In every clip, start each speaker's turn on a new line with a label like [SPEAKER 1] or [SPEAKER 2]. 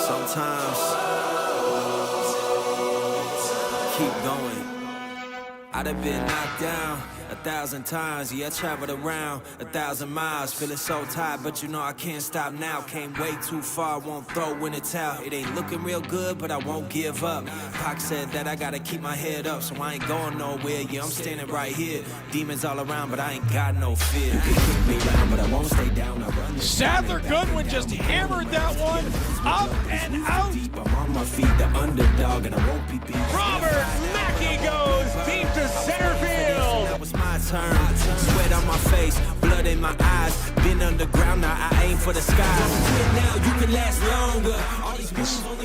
[SPEAKER 1] Sometimes keep going. I'd have been knocked down 1,000 times, yeah, I traveled around 1,000 miles, feeling so tired, but you know I can't stop now. Came way too far, won't throw in the towel. It ain't looking real good, but I won't give up. Pac said that I gotta keep my head up, so I ain't going nowhere. Yeah, I'm standing right here. Demons all around, but I ain't got no fear. Kick me down, but I won't stay down. I run
[SPEAKER 2] Sadler Goodwin just hammered that one up and out.
[SPEAKER 1] I'm on my feet, the underdog, and I won't be beat.
[SPEAKER 2] Robert Mackey goes deep to center field.
[SPEAKER 1] That was my turn. Sweat on my face, blood in my eyes. Been underground, now I aim for the skies. Now you can last longer.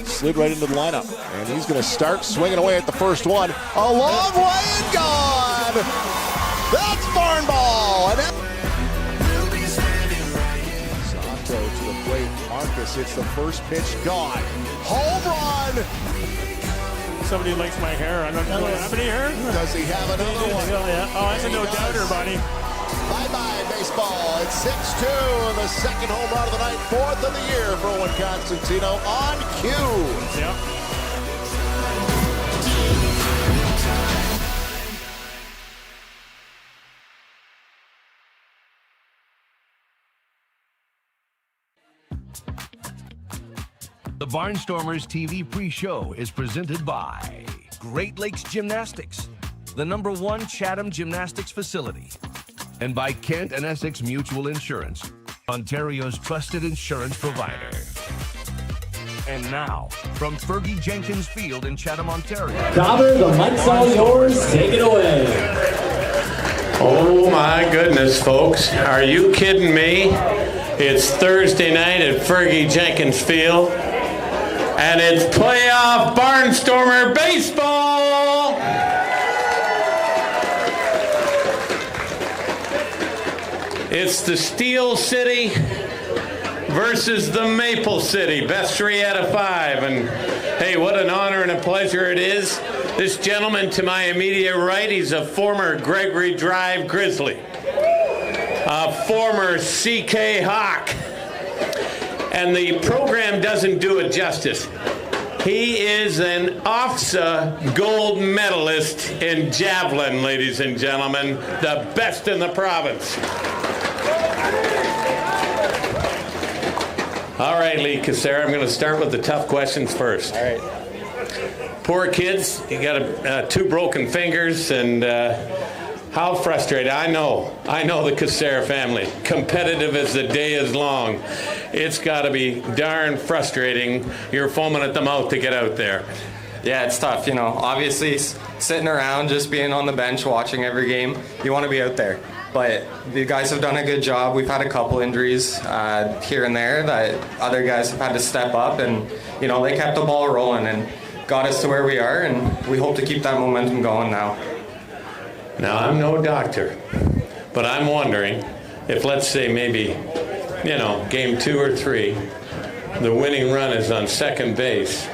[SPEAKER 3] Slid right into the lineup, and he's going to start swinging away at the first one. A long way and gone. That's barn ball. And Santo to the plate. Marcus hits the first pitch. Gone. Home run.
[SPEAKER 4] Somebody likes my hair. I don't know. Have any hair?
[SPEAKER 3] Does he have another one?
[SPEAKER 4] Oh, that's a no-doubter, buddy.
[SPEAKER 3] Bye-bye, baseball. It's 6-2, the second home run of the night, fourth of the year for Owen Constantino on cue.
[SPEAKER 4] Yep.
[SPEAKER 5] The Barnstormers TV pre-show is presented by Great Lakes Gymnastics, the #1 Chatham gymnastics facility, and by Kent and Essex Mutual Insurance, Ontario's trusted insurance provider. And now, from Fergie Jenkins Field in Chatham, Ontario.
[SPEAKER 6] Dauber, the mic's all yours. Take it away.
[SPEAKER 7] Oh my goodness, folks. Are you kidding me? It's Thursday night at Fergie Jenkins Field, and it's playoff Barnstormer baseball! It's the Steel City versus the Maple City. Best 3 out of 5. And hey, what an honor and a pleasure it is. This gentleman to my immediate right, he's a former Gregory Drive Grizzly, a former CK Hawk. And the program doesn't do it justice. He is an OFSA gold medalist in javelin, ladies and gentlemen, the best in the province. All right, Lee Cassera, I'm going to start with the tough questions first.
[SPEAKER 4] All right.
[SPEAKER 7] Poor kids, you got 2 broken fingers, and how frustrated. I know the Cassera family. Competitive as the day is long. It's got to be darn frustrating. You're foaming at the mouth to get out there.
[SPEAKER 8] Yeah, it's tough, you know. Obviously, sitting around, just being on the bench, watching every game, you want to be out there. But the guys have done a good job. We've had a couple injuries here and there that other guys have had to step up, and, you know, they kept the ball rolling and got us to where we are, and we hope to keep that momentum going now.
[SPEAKER 7] Now, I'm no doctor, but I'm wondering if, let's say, maybe, you know, game 2 or 3, the winning run is on second base.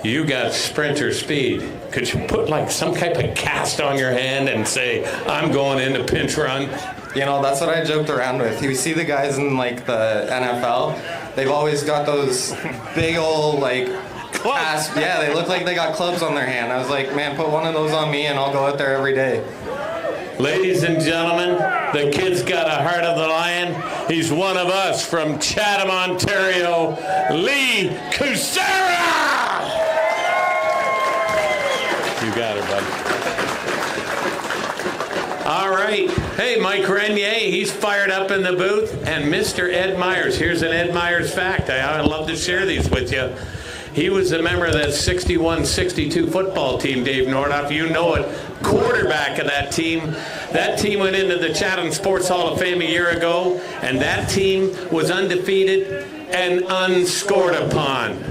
[SPEAKER 7] You got sprinter speed. Could you put like some type of cast on your hand and say, I'm going into pinch run?
[SPEAKER 8] You know, that's what I joked around with. You see the guys in like the NFL, they've always got those big old like clubs. Yeah, they look like they got clubs on their hand. I was like, man, put one of those on me and I'll go out there every day.
[SPEAKER 7] Ladies and gentlemen, the kid's got a heart of the lion. He's one of us from Chatham, Ontario, Lee Cassera! You got it, buddy. All right. Hey, Mike Renier, he's fired up in the booth. And Mr. Ed Myers. Here's an Ed Myers fact. I'd love to share these with you. He was a member of that 61-62 football team, Dave Nordoff. You know it. Quarterback of that team. That team went into the Chatham Sports Hall of Fame a year ago, and that team was undefeated and unscored upon.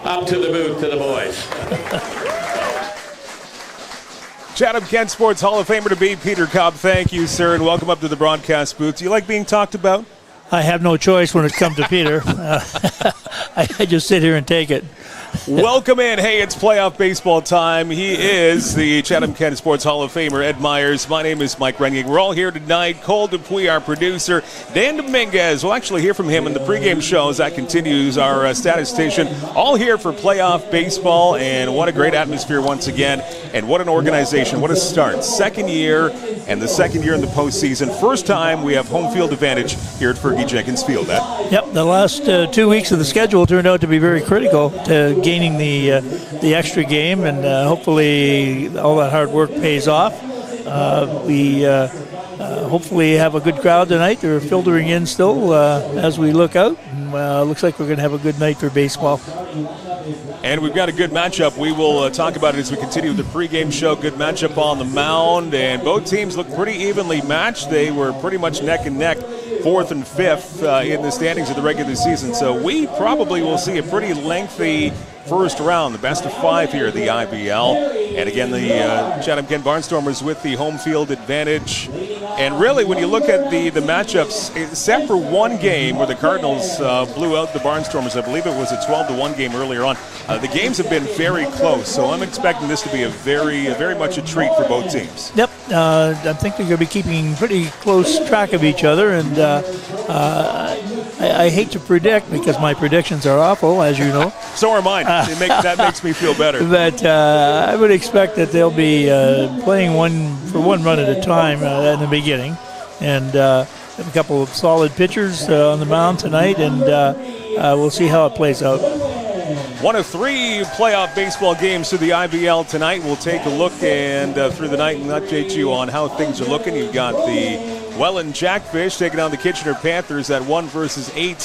[SPEAKER 7] Up to the booth to the boys.
[SPEAKER 9] Chatham-Kent Sports Hall of Famer to be, Peter Cobb. Thank you, sir, and welcome up to the broadcast booth. Do you like being talked about?
[SPEAKER 10] I have no choice when it comes to Peter. I just sit here and take it.
[SPEAKER 9] Welcome in. Hey, it's playoff baseball time. He is the Chatham-Kent Sports Hall of Famer, Ed Myers. My name is Mike Renning. We're all here tonight. Cole Dupuis, our producer. Dan Dominguez. We'll actually hear from him in the pregame show as that continues. Our status station. All here for playoff baseball, and what a great atmosphere once again. And what an organization. What a start. Second year, and the second year in the postseason. First time we have home field advantage here at Fergie Jenkins Field. Ed?
[SPEAKER 10] Yep, the last 2 weeks of the schedule turned out to be very critical to gaining the extra game, and hopefully all that hard work pays off. We hopefully have a good crowd tonight. They're filtering in still as we look out. Looks like we're going to have a good night for baseball.
[SPEAKER 9] And we've got a good matchup. We will talk about it as we continue with the pregame show. Good matchup on the mound, and both teams look pretty evenly matched. They were pretty much neck and neck, 4th and 5th in the standings of the regular season. So we probably will see a pretty lengthy first round, the best of 5 here at the IBL. And again, the Chatham-Kent Barnstormers with the home field advantage. And really, when you look at the matchups, except for one game where the Cardinals blew out the Barnstormers, I believe it was a 12-1 game earlier on, the games have been very close. So I'm expecting this to be a very much a treat for both teams.
[SPEAKER 10] Yep, I think they're going to be keeping pretty close track of each other, and I hate to predict because my predictions are awful, as you know.
[SPEAKER 9] So are mine. That makes me feel better.
[SPEAKER 10] But I would expect that they'll be playing one run at a time in the beginning, and have a couple of solid pitchers on the mound tonight, and we'll see how it plays out.
[SPEAKER 9] One of 3 playoff baseball games through the IBL tonight. We'll take a look and through the night and update you on how things are looking. You've got the Welland Jackfish taking on the Kitchener Panthers. That 1 versus 8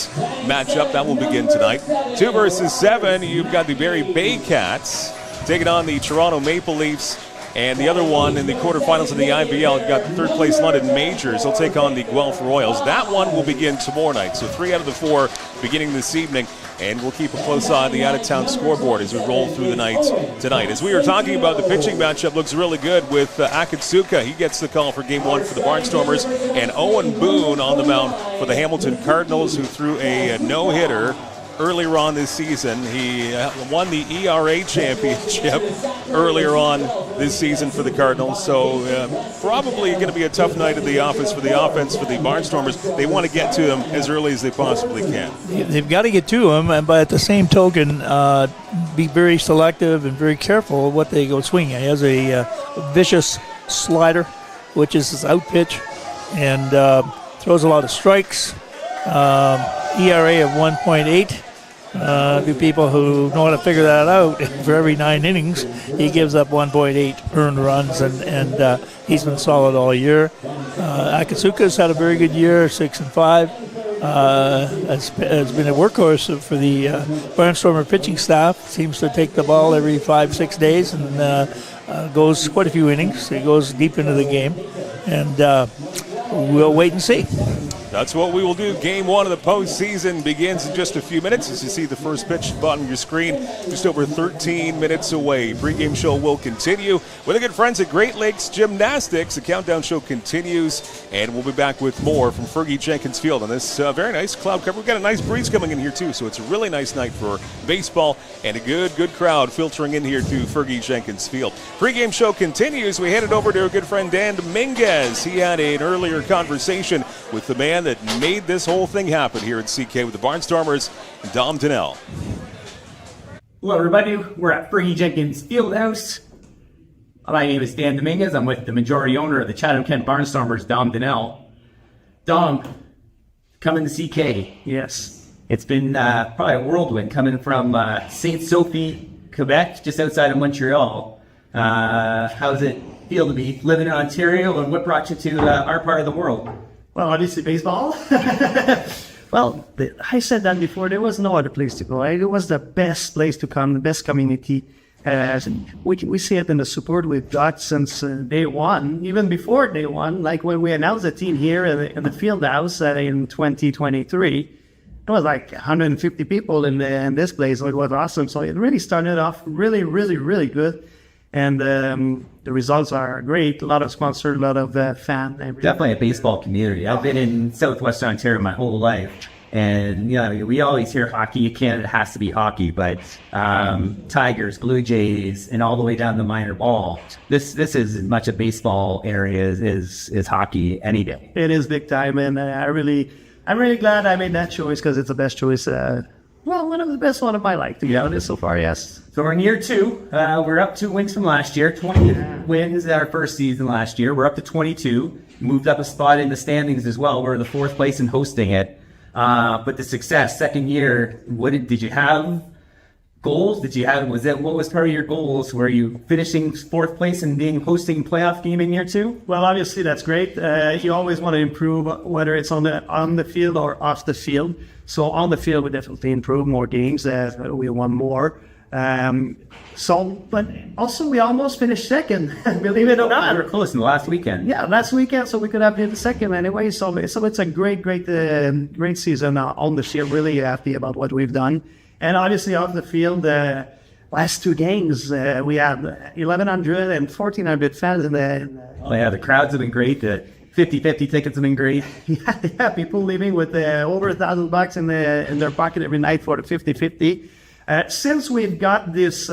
[SPEAKER 9] matchup that will begin tonight. 2 versus 7. You've got the Barrie Bay Cats taking on the Toronto Maple Leafs. And the other one in the quarterfinals of the IBL, you've got the 3rd place London Majors. They'll take on the Guelph Royals. That one will begin tomorrow night. So 3 out of the 4 beginning this evening. And we'll keep a close eye on the out-of-town scoreboard as we roll through the night tonight. As we were talking about, the pitching matchup looks really good with Akatsuka. He gets the call for Game 1 for the Barnstormers. And Owen Boone on the mound for the Hamilton Cardinals, who threw a no-hitter earlier on this season. He won the ERA championship earlier on this season for the Cardinals. So probably going to be a tough night at the office for the offense for the Barnstormers. They want to get to him as early as they possibly can.
[SPEAKER 10] They've got to get to him, but at the same token, be very selective and very careful of what they go swinging. He has a vicious slider, which is his out pitch, and throws a lot of strikes. ERA of 1.8. To people who know how to figure that out, for every 9 innings, he gives up 1.8 earned runs, and he's been solid all year. Akatsuka's had a very good year, 6-5. Has been a workhorse for the Barnstormer pitching staff. Seems to take the ball every 5-6 days and goes quite a few innings. He goes deep into the game, and we'll wait and see.
[SPEAKER 9] That's what we will do. Game 1 of the postseason begins in just a few minutes. As you see the first pitch at the bottom of your screen, just over 13 minutes away. Pre-game show will continue with our good friends at Great Lakes Gymnastics. The countdown show continues, and we'll be back with more from Fergie Jenkins Field on this very nice cloud cover. We've got a nice breeze coming in here, too, so it's a really nice night for baseball and a good crowd filtering in here to Fergie Jenkins Field. Pre-game show continues. We headed over to our good friend Dan Dominguez. He had an earlier conversation with the man that made this whole thing happen here at CK with the Barnstormers, Dom Donnell.
[SPEAKER 11] Hello everybody, we're at Fergie Jenkins Fieldhouse. My name is Dan Dominguez. I'm with the majority owner of the Chatham-Kent Barnstormers, Dom Donnell. Dom, coming to CK.
[SPEAKER 10] Yes.
[SPEAKER 11] It's been probably a whirlwind coming from St. Sophie, Quebec, just outside of Montreal. How does it feel to be living in Ontario, and what brought you to our part of the world?
[SPEAKER 12] Well, obviously baseball. Well, I said that before. There was no other place to go. It was the best place to come, the best community. We see it in the support we've got since day one, even before day one. Like when we announced the team here in the field house in 2023, it was like 150 people in this place. So it was awesome. So it really started off really good. And the results are great. A lot of sponsors, a lot of fans.
[SPEAKER 11] Definitely a baseball community. I've been in southwestern Ontario my whole life. And, we always hear hockey. Canada has to be hockey, but Tigers, Blue Jays, and all the way down the minor ball. This is as much a baseball area as hockey any day.
[SPEAKER 12] It is big time, and I'm really glad I made that choice because it's the best choice. One of the best one of my life, to be honest, so far, yes.
[SPEAKER 11] So we're in year 2. We're up 2 wins from last year. 20 wins our first season last year. We're up to 22. Moved up a spot in the standings as well. We're in the 4th place in hosting it. But the success, second year, did you have goals? What was part of your goals? Were you finishing 4th place and hosting playoff game in year 2?
[SPEAKER 12] Well, obviously that's great. You always want to improve, whether it's on the field or off the field. So on the field, we definitely improved more games. We won more. But also we almost finished second. Believe it or not,
[SPEAKER 11] we were close in the last weekend.
[SPEAKER 12] Yeah, last weekend, so we could have been the second anyway. So it's a great season on the field. Really happy about what we've done, and obviously off the field. Last 2 games, we had 1,100 and 1,400 fans in
[SPEAKER 11] the crowds have been great. The 50-50 tickets have been great.
[SPEAKER 12] Yeah, people leaving with over $1,000 in their pocket every night for the 50-50. Since we've got these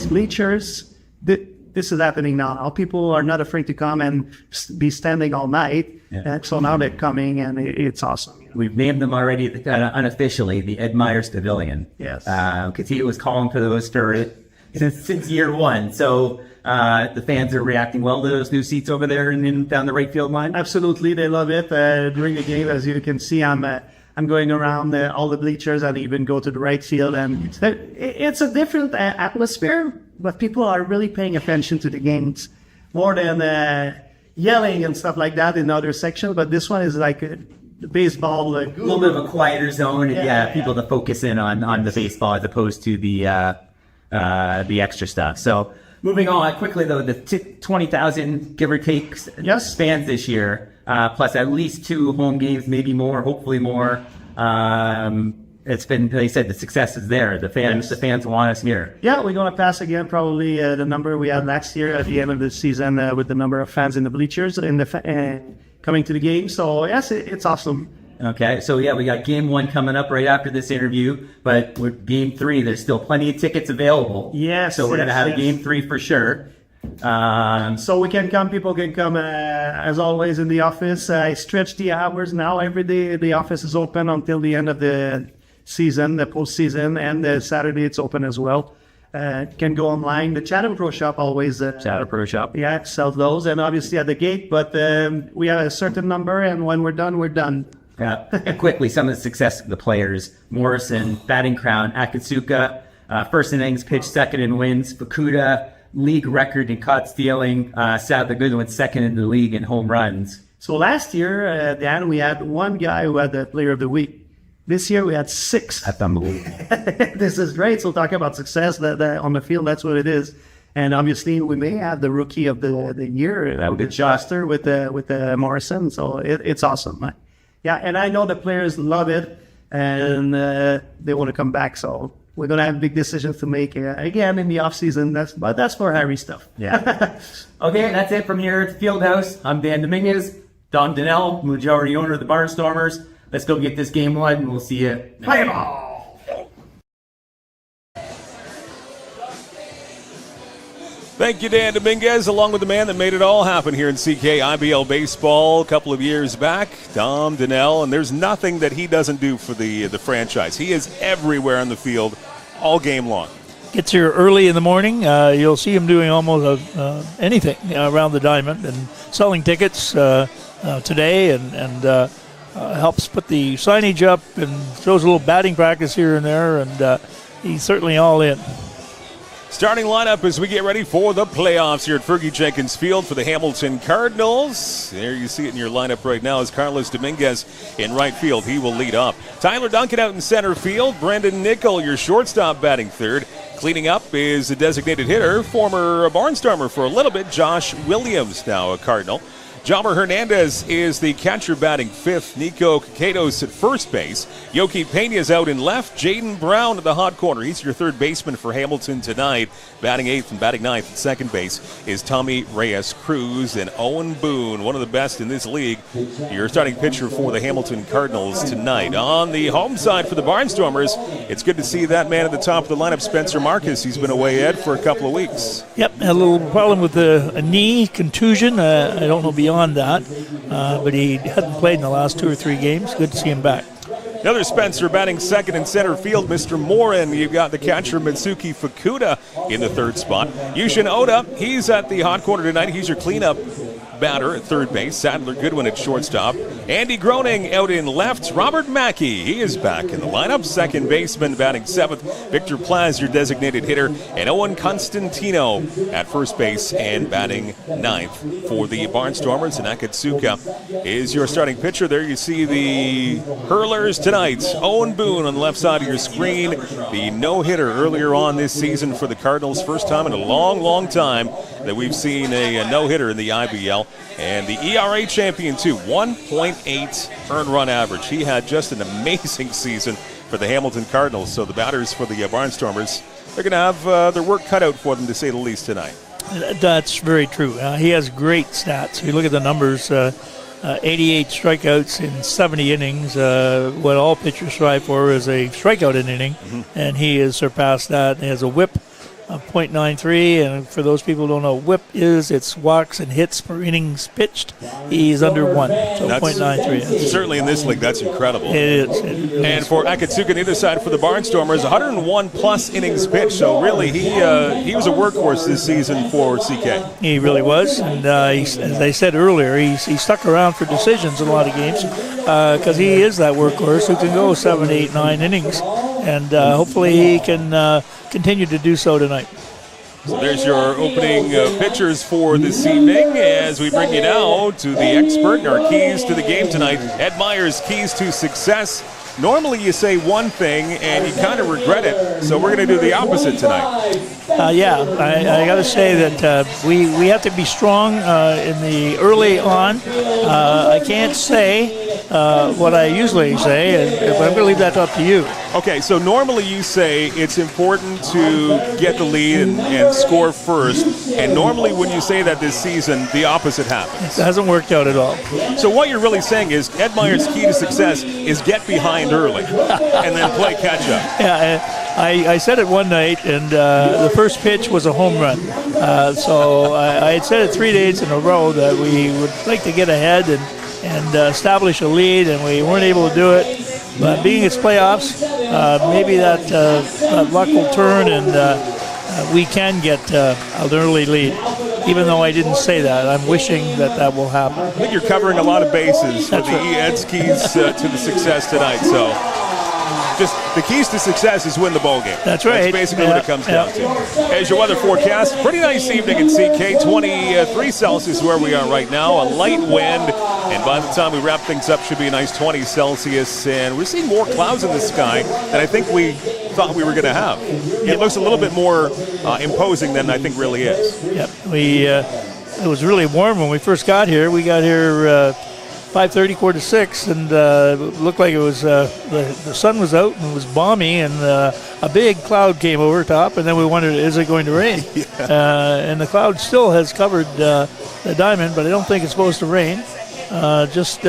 [SPEAKER 12] bleachers, this is happening now. People are not afraid to come and be standing all night. Yeah. So now they're coming, and it's awesome.
[SPEAKER 11] We've named them already unofficially the Ed Myers Pavilion.
[SPEAKER 12] Yes.
[SPEAKER 11] Because he was calling for those since year 1. So the fans are reacting well to those new seats over there and down the right field line.
[SPEAKER 12] Absolutely, they love it. During the game, as you can see, I'm going around all the bleachers and even go to the right field, and it's a different atmosphere, but people are really paying attention to the games more than yelling and stuff like that in other sections. But this one is like the baseball, a
[SPEAKER 11] little bit of a quieter zone, and people to focus in on the baseball as opposed to the extra stuff. So moving on quickly though, the 20,000 give or take fans this year. Plus at least 2 home games, maybe more, hopefully more. It's been, they said, the success is there. The fans want us here.
[SPEAKER 12] Yeah, we're going to pass again probably the number we had last year at the end of the season with the number of fans in the bleachers coming to the game. So yes, it's awesome.
[SPEAKER 11] Okay, so we got game 1 coming up right after this interview, but with game 3, there's still plenty of tickets available.
[SPEAKER 12] Yes.
[SPEAKER 11] So we're going to have game 3 for sure.
[SPEAKER 12] So people can come as always in the office. I stretch the hours now. Every day the office is open until the end of the season, the postseason, and Saturday it's open as well. Can go online. The Chatham Pro Shop always.
[SPEAKER 11] Chatham Pro Shop.
[SPEAKER 12] Yeah, sells those, and obviously at the gate. But we have a certain number, and when we're done, we're done.
[SPEAKER 11] Yeah. And quickly, some of the success of the players: Morrison, batting crown; Akatsuka, first innings pitched, second in wins; Fukuda, league record in caught stealing; Seth the Goodwin, second in the league in home runs.
[SPEAKER 12] So last year, Dan, we had one guy who had the Player of the Week. This year we had 6.
[SPEAKER 11] That's unbelievable.
[SPEAKER 12] This is great. So talking about success that on the field, that's what it is. And obviously we may have the Rookie of the Year. That would be Joster with Morrison. So it's awesome. Yeah, and I know the players love it, and they want to come back. So we're going to have big decisions to make again in the off season. That's for Harry stuff.
[SPEAKER 11] Yeah. Okay, that's it from here at the Fieldhouse. I'm Dan Dominguez, Don Donnell, majority owner of the Barnstormers. Let's go get this game won, and we'll see you. Play ball!
[SPEAKER 9] Thank you, Dan Dominguez, along with the man that made it all happen here in CK IBL Baseball a couple of years back, Dom Donnell, and there's nothing that he doesn't do for the franchise. He is everywhere on the field all game long.
[SPEAKER 10] Gets here early in the morning. You'll see him doing almost anything around the diamond and selling tickets today and helps put the signage up and shows a little batting practice here and there, and he's certainly all in.
[SPEAKER 9] Starting lineup as we get ready for the playoffs here at Fergie Jenkins Field for the Hamilton Cardinals. There you see it in your lineup right now is Carlos Dominguez in right field. He will lead up. Tyler Duncan out in center field. Brendan Nickel, your shortstop, batting third. Cleaning up is the designated hitter, former Barnstormer for a little bit, Josh Williams, now a Cardinal. Jobber Hernandez is the catcher batting 5th. Nico Caquedos at first base. Yoki Pena's out in left. Jaden Brown at the hot corner. He's your third baseman for Hamilton tonight. Batting 8th and batting 9th at second base is Tommy Reyes Cruz. And Owen Boone, one of the best in this league, your starting pitcher for the Hamilton Cardinals tonight. On the home side for the Barnstormers, it's good to see that man at the top of the lineup, Spencer Marcus. He's been away, Ed, for a couple of weeks.
[SPEAKER 10] Yep, had a little problem with a knee contusion. I don't know beyond that, but he hadn't played in the last 2 or 3 games. Good to see him back.
[SPEAKER 9] Another Spencer batting second in center field, Mr. Morin. You've got the catcher Mitsuki Fukuda in the third spot. Yushin Oda, he's at the hot corner tonight. He's your cleanup batter at third base. Sadler Goodwin at shortstop. Andy Groening out in left. Robert Mackey, he is back in the lineup. Second baseman batting 7th. Victor Plaz, your designated hitter. And Owen Constantino at first base and batting 9th for the Barnstormers. And Akatsuka is your starting pitcher. There you see the hurlers tonight. Owen Boone on the left side of your screen. The no-hitter earlier on this season for the Cardinals. First time in a long, long time that we've seen a no-hitter in the IBL. And the ERA champion, too, 1.8 earned run average. He had just an amazing season for the Hamilton Cardinals. So the batters for the Barnstormers, they're going to have their work cut out for them, to say the least, tonight.
[SPEAKER 10] That's very true. He has great stats. If you look at the numbers, 88 strikeouts in 70 innings. What all pitchers strive for is a strikeout in an inning, and he has surpassed that. He has a whip of .93, and for those people who don't know what whip is, it's walks and hits per innings pitched. He's under 1, so .93.
[SPEAKER 9] Certainly in this league, that's incredible.
[SPEAKER 10] It is.
[SPEAKER 9] And for Akatsuka on the other side for the Barnstormers, 101 plus innings pitched. So really, he was a workhorse this season for CK.
[SPEAKER 10] He really was, and as I said earlier, he stuck around for decisions in a lot of games because he is that workhorse who can go 7, 8, 9 innings, and hopefully he can continue to do so tonight.
[SPEAKER 9] So there's your opening pitchers for this evening as we bring you now to the expert and our keys to the game tonight. Ed Meyer's keys to success. Normally you say one thing and you kind of regret it, so we're going to do the opposite tonight.
[SPEAKER 10] I got to say that we have to be strong in the early on. I can't say what I usually say, but I'm going to leave that up to you.
[SPEAKER 9] Okay, so normally you say it's important to get the lead and score first, and normally when you say that this season, the opposite happens.
[SPEAKER 10] It hasn't worked out at all.
[SPEAKER 9] So what you're really saying is Ed Meyer's key to success is get behind early and then play catch-up.
[SPEAKER 10] Yeah, I said it one night, and the first pitch was a home run. So I had said it 3 days in a row that we would like to get ahead and establish a lead, and we weren't able to do it. But being it's playoffs, maybe that luck will turn, and we can get an early lead. Even though I didn't say that, I'm wishing that will happen.
[SPEAKER 9] I think you're covering a lot of bases with the Ed's keys to the success tonight. So just the keys to success is win the ball game.
[SPEAKER 10] That's right.
[SPEAKER 9] That's basically what it comes down to. As your weather forecast, pretty nice evening in CK. 23 Celsius where we are right now. A light wind, and by the time we wrap things up, should be a nice 20 Celsius. And we're seeing more clouds in the sky than I think we thought we were going to have. It looks a little bit more imposing than I think really is.
[SPEAKER 10] Yep. It was really warm when we first got here. We got here 5:30, 5:45, and it looked like it was the sun was out and it was balmy, and a big cloud came over top, and then we wondered, is it going to rain? And the cloud still has covered the diamond, but I don't think it's supposed to rain. Just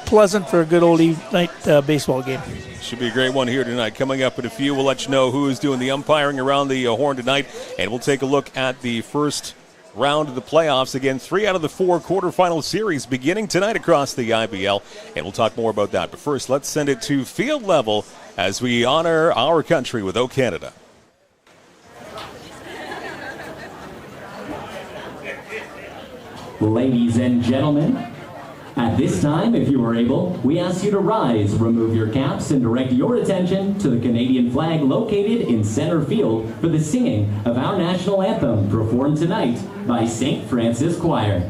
[SPEAKER 10] pleasant for a good old night baseball game.
[SPEAKER 9] Should be a great one here tonight. Coming up in a few, we'll let you know who is doing the umpiring around the horn tonight, and we'll take a look at the first round of the playoffs. Again, 3 out of the 4 quarterfinal series beginning tonight across the IBL, and we'll talk more about that. But first, let's send it to field level as we honor our country with O Canada.
[SPEAKER 6] Ladies and gentlemen, at this time, if you are able, we ask you to rise, remove your caps, and direct your attention to the Canadian flag located in center field for the singing of our national anthem performed tonight by St. Francis Choir.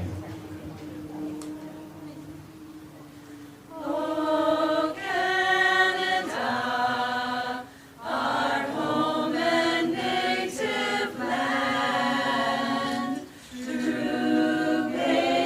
[SPEAKER 13] Hey!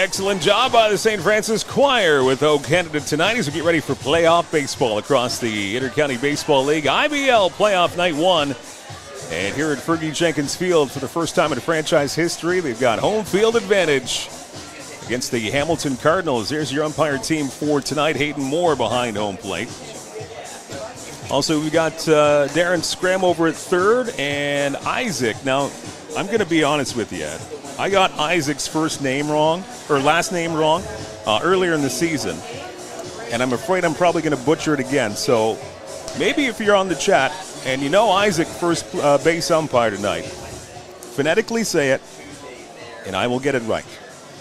[SPEAKER 9] Excellent job by the St. Francis Choir with O Canada tonight as we get ready for playoff baseball across the Intercounty Baseball League. IBL playoff night 1. And here at Fergie Jenkins Field, for the first time in franchise history, they've got home field advantage against the Hamilton Cardinals. There's your umpire team for tonight. Hayden Moore behind home plate. Also, we've got Darren Scram over at third and Isaac. Now, I'm going to be honest with you, Ed. I got Isaac's last name wrong earlier in the season, and I'm afraid I'm probably going to butcher it again. So maybe if you're on the chat and you know Isaac, first base umpire tonight, phonetically say it, and I will get it right.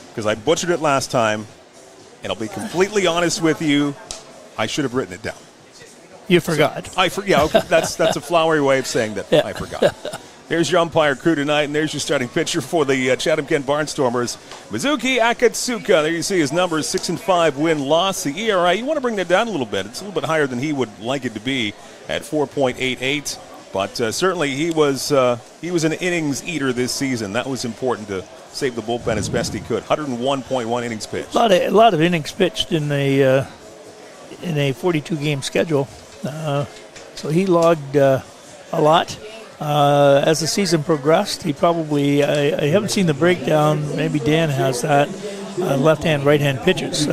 [SPEAKER 9] Because I butchered it last time, and I'll be completely honest with you, I should have written it down.
[SPEAKER 10] You forgot.
[SPEAKER 9] Yeah, okay, that's a flowery way of saying that. Yeah. I forgot. There's your umpire crew tonight, and there's your starting pitcher for the Chatham-Kent Barnstormers, Mizuki Akatsuka. There you see his numbers, 6-5 win-loss. The ERA, you want to bring that down a little bit. It's a little bit higher than he would like it to be at 4.88. But certainly he was an innings eater this season. That was important to save the bullpen as best he could. 101.1 innings pitched.
[SPEAKER 10] A lot of innings pitched in a 42-game schedule. So he logged a lot. As the season progressed, he probably, I haven't seen the breakdown, maybe Dan has that, left-hand, right-hand pitches.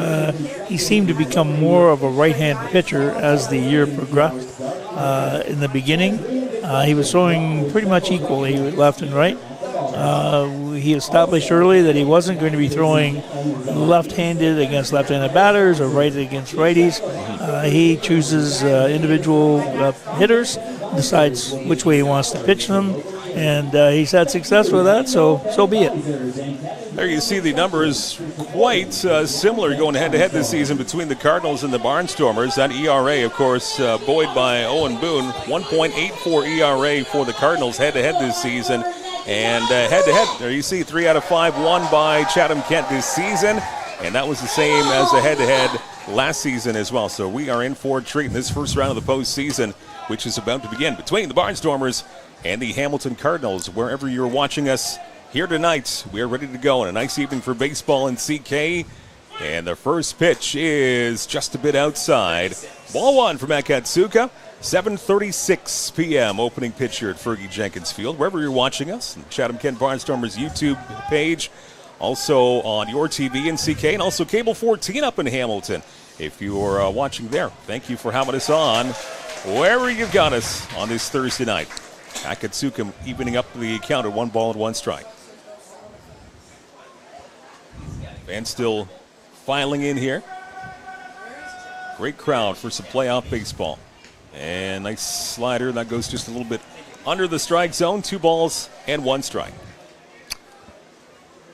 [SPEAKER 10] He seemed to become more of a right-hand pitcher as the year progressed. In the beginning, he was throwing pretty much equally left and right. He established early that he wasn't going to be throwing left-handed against left-handed batters or right against righties. He chooses individual hitters, decides which way he wants to pitch them, and he's had success with that, so be it.
[SPEAKER 9] There you see the numbers quite similar going head-to-head this season between the Cardinals and the Barnstormers. That ERA, of course, buoyed by Owen Boone, 1.84 ERA for the Cardinals head-to-head this season. And head-to-head, there you see 3 out of 5 won by Chatham-Kent this season, and that was the same as the head-to-head last season as well. So we are in for a treat in this first round of the postseason, which is about to begin between the Barnstormers and the Hamilton Cardinals. Wherever you're watching us here tonight, we are ready to go on a nice evening for baseball in CK. And the first pitch is just a bit outside. Ball 1 from Akatsuka. 7:36 p.m. opening pitch here at Fergie Jenkins Field. Wherever you're watching us, the Chatham-Kent Barnstormers YouTube page, also on your TV in CK, and also Cable 14 up in Hamilton. If you're watching there, thank you for having us on wherever you've got us on this Thursday night. Akatsuka evening up the count at 1 ball and 1 strike. Fans still filing in here. Great crowd for some playoff baseball. And nice slider. That goes just a little bit under the strike zone. 2 balls and 1 strike.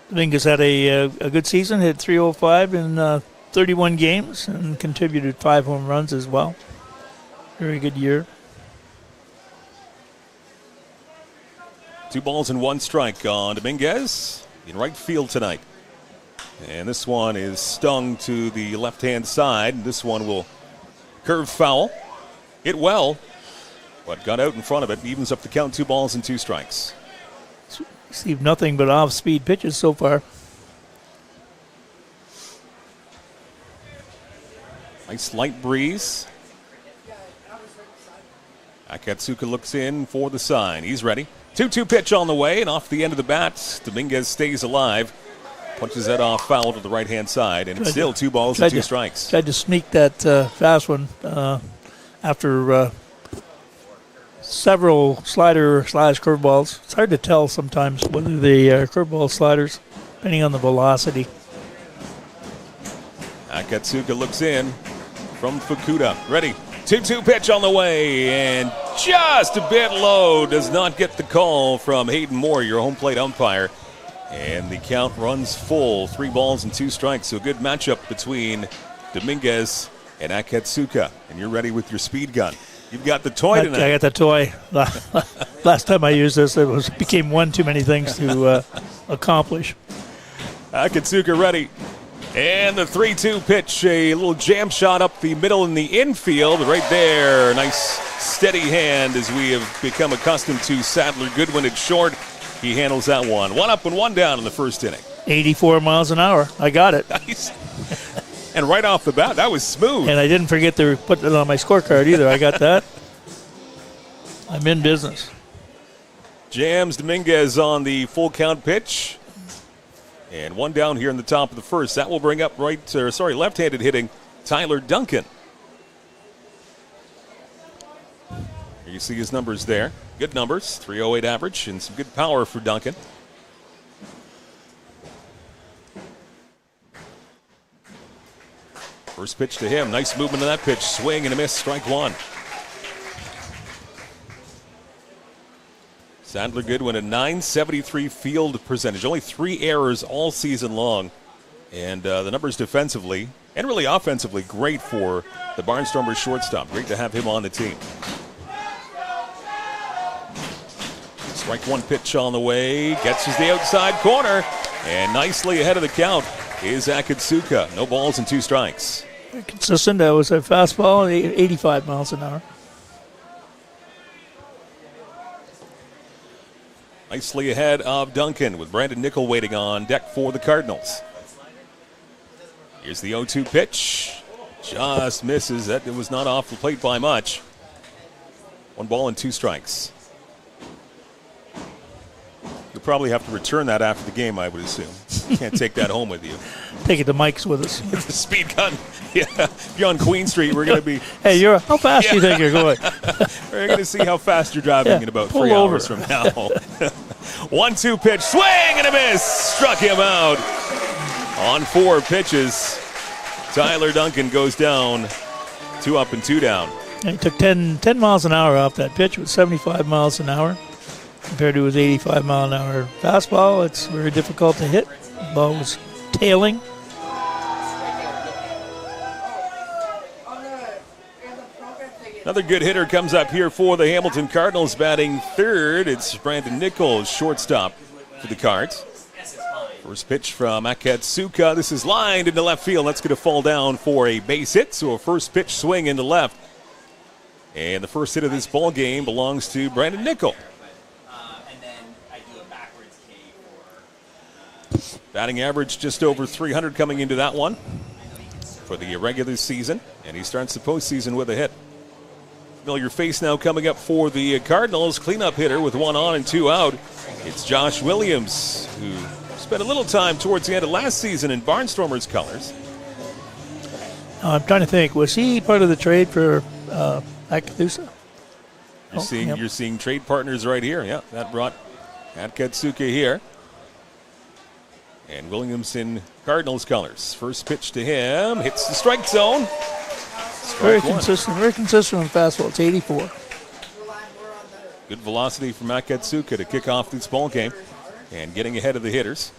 [SPEAKER 10] Dominguez had a good season. Hit .305 in 31 games and contributed 5 home runs as well. Very good year.
[SPEAKER 9] 2 balls and 1 strike on Dominguez in right field tonight. And this one is stung to the left-hand side. This one will curve foul. Hit well, but got out in front of it. Evens up the count, 2 balls and 2 strikes.
[SPEAKER 10] Received nothing but off-speed pitches so far.
[SPEAKER 9] Nice light breeze. Akatsuka looks in for the sign. He's ready. 2-2 pitch on the way, and off the end of the bat, Dominguez stays alive. Punches that off foul to the right-hand side, and it's still 2 balls and 2 strikes.
[SPEAKER 10] Tried to sneak that fast one. After several slider/curveballs. It's hard to tell sometimes whether the curveball sliders, depending on the velocity.
[SPEAKER 9] Akatsuka looks in from Fukuda. Ready. 2-2 pitch on the way, and just a bit low. Does not get the call from Hayden Moore, your home plate umpire. And the count runs full. 3 balls and 2 strikes. So a good matchup between Dominguez and Akatsuka. And you're ready with your speed gun. You've got the toy tonight.
[SPEAKER 10] I got the toy. Last time I used this, it became one too many things to accomplish.
[SPEAKER 9] Akatsuka ready. And the 3-2 pitch, a little jam shot up the middle in the infield. Right there, nice steady hand as we have become accustomed to Sadler Goodwin at short. He handles that one. 1 up and 1 down in the first inning.
[SPEAKER 10] 84 miles an hour. I got it.
[SPEAKER 9] Nice. And right off the bat, that was smooth.
[SPEAKER 10] And I didn't forget to put it on my scorecard either. I got that. I'm in business.
[SPEAKER 9] Jams Dominguez on the full count pitch. And one down here in the top of the first. That will bring up left-handed hitting Tyler Duncan. Here you see his numbers there. Good numbers, 308 average, and some good power for Duncan. First pitch to him. Nice movement on that pitch. Swing and a miss. Strike one. Sadler Goodwin, a .973 field percentage. Only 3 errors all season long. And the numbers defensively and really offensively great for the Barnstormers shortstop. Great to have him on the team. Strike one pitch on the way. Gets to the outside corner. And nicely ahead of the count is Akatsuka. No balls and 2 strikes.
[SPEAKER 10] Consistent. That was a fastball, 85 miles an hour.
[SPEAKER 9] Nicely ahead of Duncan with Brandon Nickel waiting on deck for the Cardinals. Here's the 0-2 pitch. Just misses. That it was not off the plate by much. 1 ball and 2 strikes. You'll probably have to return that after the game, I would assume. You can't take that home with you.
[SPEAKER 10] Take it to Mike's with us.
[SPEAKER 9] It's the speed gun. Yeah, if you're on Queen Street, we're going to be...
[SPEAKER 10] Hey, how fast do you think you're going?
[SPEAKER 9] We're going to see how fast you're driving in about 3 hours from now. 1-2 pitch, swing and a miss. Struck him out on 4 pitches. Tyler Duncan goes down, 2 up and 2 down.
[SPEAKER 10] And he took 10 miles an hour off that pitch with 75 miles an hour. Compared to his 85 mile an hour fastball, it's very difficult to hit. The ball was tailing.
[SPEAKER 9] Another good hitter comes up here for the Hamilton Cardinals, batting third. It's Brandon Nichols, shortstop for the Cards. First pitch from Akatsuka. This is lined into left field. That's going to fall down for a base hit, so a first pitch swing into left. And the first hit of this ball game belongs to Brandon Nickel. Batting average just over 300 coming into that one for the regular season. And he starts the postseason with a hit. Familiar face now coming up for the Cardinals. Cleanup hitter with 1 on and 2 out. It's Josh Williams, who spent a little time towards the end of last season in Barnstormers colors.
[SPEAKER 10] I'm trying to think. Was he part of the trade for Akatsuka?
[SPEAKER 9] You're seeing trade partners right here. Yeah, that brought Akatsuka here. And Williams in Cardinals colors. First pitch to him. Hits the strike zone.
[SPEAKER 10] Very consistent with fastball. It's 84.
[SPEAKER 9] Good velocity from Akatsuka to kick off this ball game. And getting ahead of the hitters.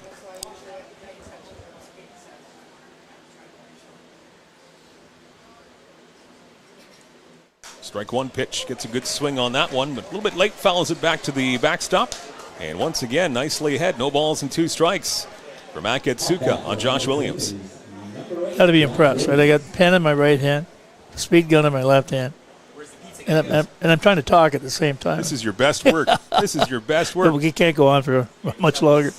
[SPEAKER 9] Strike one pitch. Gets a good swing on that one. But a little bit late. Fouls it back to the backstop. And once again, nicely ahead. No balls and 2 strikes. From Akatsuka on Josh Williams.
[SPEAKER 10] Got to be impressed, right? I got pen in my right hand, speed gun in my left hand, and I'm trying to talk at the same time.
[SPEAKER 9] This is your best work. This is your best work.
[SPEAKER 10] We can't go on for much longer.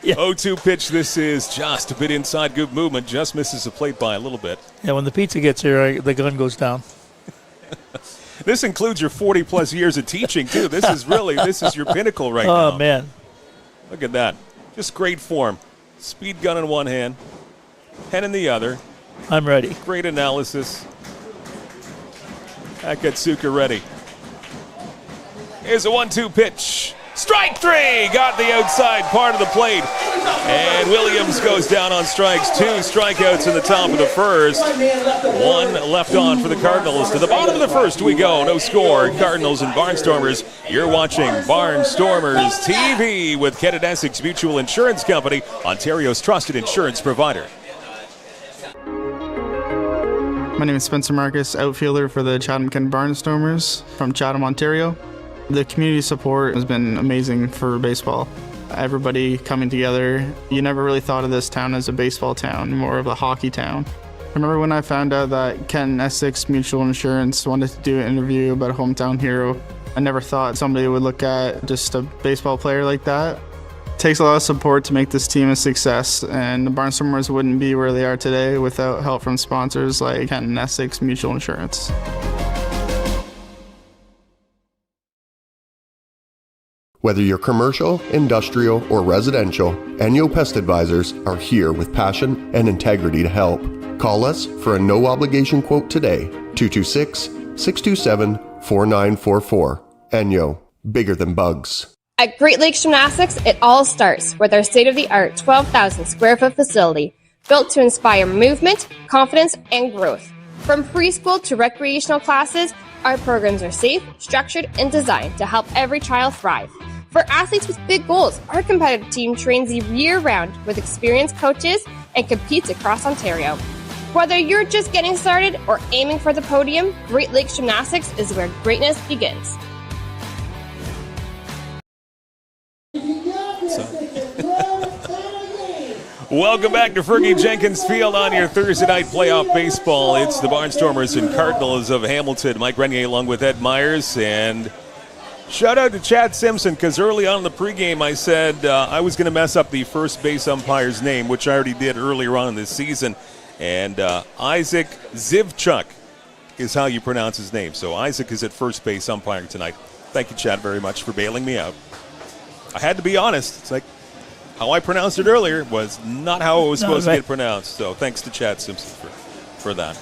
[SPEAKER 9] 0-2 pitch. This is just a bit inside. Good movement. Just misses the plate by a little bit.
[SPEAKER 10] Yeah, when the pizza gets here, the gun goes down.
[SPEAKER 9] This includes your 40-plus years of teaching, too. This is your pinnacle right now.
[SPEAKER 10] Oh, man.
[SPEAKER 9] Look at that. Just great form. Speed gun in one hand, pen in the other.
[SPEAKER 10] I'm ready.
[SPEAKER 9] Great analysis. Akatsuka ready. Here's a 1-2 pitch. Strike 3! Got the outside part of the plate. And Williams goes down on strikes. 2 strikeouts in the top of the first. 1 left on for the Cardinals. To the bottom of the first we go. No score. Cardinals and Barnstormers. You're watching Barnstormers TV with Kent Essex Mutual Insurance Company, Ontario's trusted insurance provider.
[SPEAKER 13] My name is Spencer Marcus, outfielder for the Chatham-Kent Barnstormers from Chatham, Ontario. The community support has been amazing for baseball. Everybody coming together. You never really thought of this town as a baseball town, more of a hockey town. I remember when I found out that Kent Essex Mutual Insurance wanted to do an interview about a hometown hero. I never thought somebody would look at just a baseball player like that. takes a lot of support to make this team a success, and the Barnstormers wouldn't be where they are today without help from sponsors like Kent and Essex Mutual Insurance.
[SPEAKER 14] Whether you're commercial, industrial, or residential, Enyo Pest Advisors are here with passion and integrity to help. Call us for a no-obligation quote today, 226-627-4944. Enyo, bigger than bugs.
[SPEAKER 15] At Great Lakes Gymnastics, it all starts with our state-of-the-art 12,000 square foot facility, built to inspire movement, confidence, and growth. From preschool to recreational classes, our programs are safe, structured, and designed to help every child thrive. For athletes with big goals, our competitive team trains year-round with experienced coaches and competes across Ontario. Whether you're just getting started or aiming for the podium, Great Lakes Gymnastics is where greatness begins.
[SPEAKER 9] Welcome back to Fergie Jenkins Field on your Thursday night playoff baseball. It's the Barnstormers and Cardinals of Hamilton. Mike Renier along with Ed Myers. And shout out to Chad Simpson, because early on in the pregame I said I was going to mess up the first base umpire's name, which I already did earlier on in this season. And Isaac Zivchuk is how you pronounce his name. So Isaac is at first base umpiring tonight. Thank you, Chad, very much for bailing me out. I had to be honest. It's like how I pronounced it earlier was not how it was supposed to get pronounced. So thanks to Chad Simpson for that.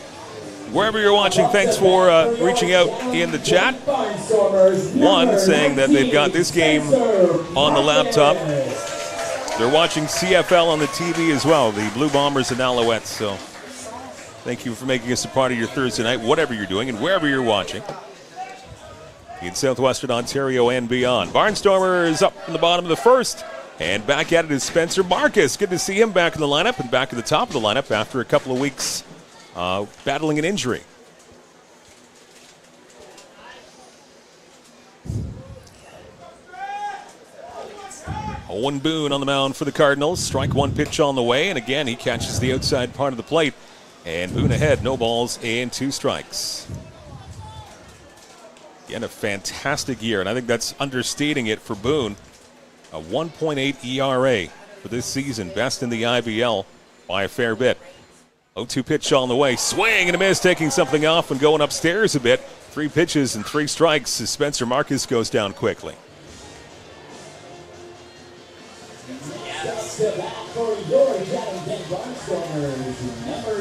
[SPEAKER 9] Wherever you're watching, thanks for reaching out in the chat. One saying that they've got this game on the laptop. They're watching CFL on the TV as well, the Blue Bombers and Alouettes. So thank you for making us a part of your Thursday night, whatever you're doing and wherever you're watching in southwestern Ontario and beyond. Barnstormers up in the bottom of the first, and back at it is Spencer Marcus. Good to see him back in the lineup and back at the top of the lineup after a couple of weeks battling an injury. Owen Boone on the mound for the Cardinals. Strike one pitch on the way, and again he catches the outside part of the plate. And Boone ahead, no balls and 2 strikes. Again, a fantastic year, and I think that's understating it for Boone. A 1.8 ERA for this season, best in the IBL by a fair bit. 0-2 pitch on the way, swing and a miss, taking something off and going upstairs a bit. 3 pitches and 3 strikes as Spencer Marcus goes down quickly.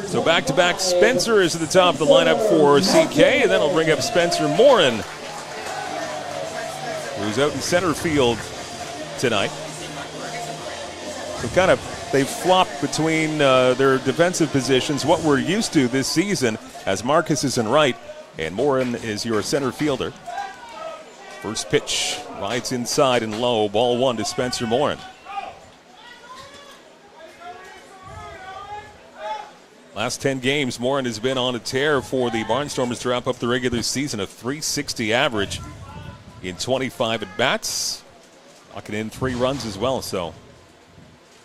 [SPEAKER 9] So back-to-back Spencer is at the top of the lineup for CK, and then I'll bring up Spencer Morin, who's out in center field tonight. So kind of they've flopped between their defensive positions, what we're used to this season, as Marcus is in right and Morin is your center fielder. First pitch rides inside and low, ball 1 to Spencer Morin. Last 10 games, Morin has been on a tear for the Barnstormers to wrap up the regular season, a .360 average in 25 at-bats. Locking in 3 runs as well, so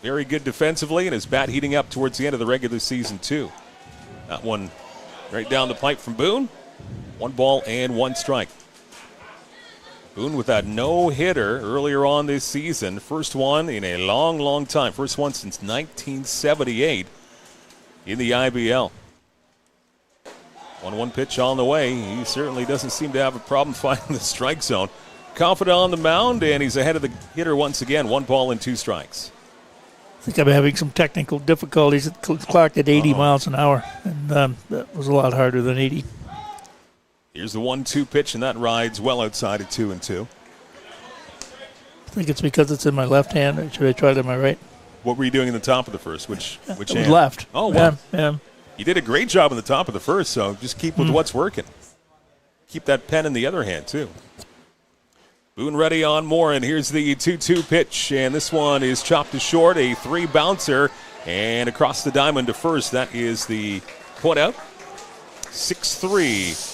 [SPEAKER 9] very good defensively, and his bat heating up towards the end of the regular season, too. That one right down the pipe from Boone. 1 ball and 1 strike. Boone with that no-hitter earlier on this season. First one in a long, long time. First one since 1978 in the IBL. 1-1 pitch on the way. He certainly doesn't seem to have a problem finding the strike zone. Confident on the mound, and he's ahead of the hitter once again. 1 ball and 2 strikes.
[SPEAKER 10] I think I'm having some technical difficulties. It clocked at 80 miles an hour, and that was a lot harder than 80.
[SPEAKER 9] Here's the 1-2 pitch, and that rides well outside at 2-2.
[SPEAKER 10] I think it's because it's in my left hand. Or should I try it in my right?
[SPEAKER 9] What were you doing in the top of the first? Which hand?
[SPEAKER 10] Left.
[SPEAKER 9] Oh, wow.
[SPEAKER 10] Yeah.
[SPEAKER 9] You did a great job in the top of the first, so just keep with what's working. Keep that pen in the other hand, too. Boone ready on Morin. Here's the 2-2 pitch, and this one is chopped to short, a 3-bouncer, and across the diamond to first. That is the put out. 6-3.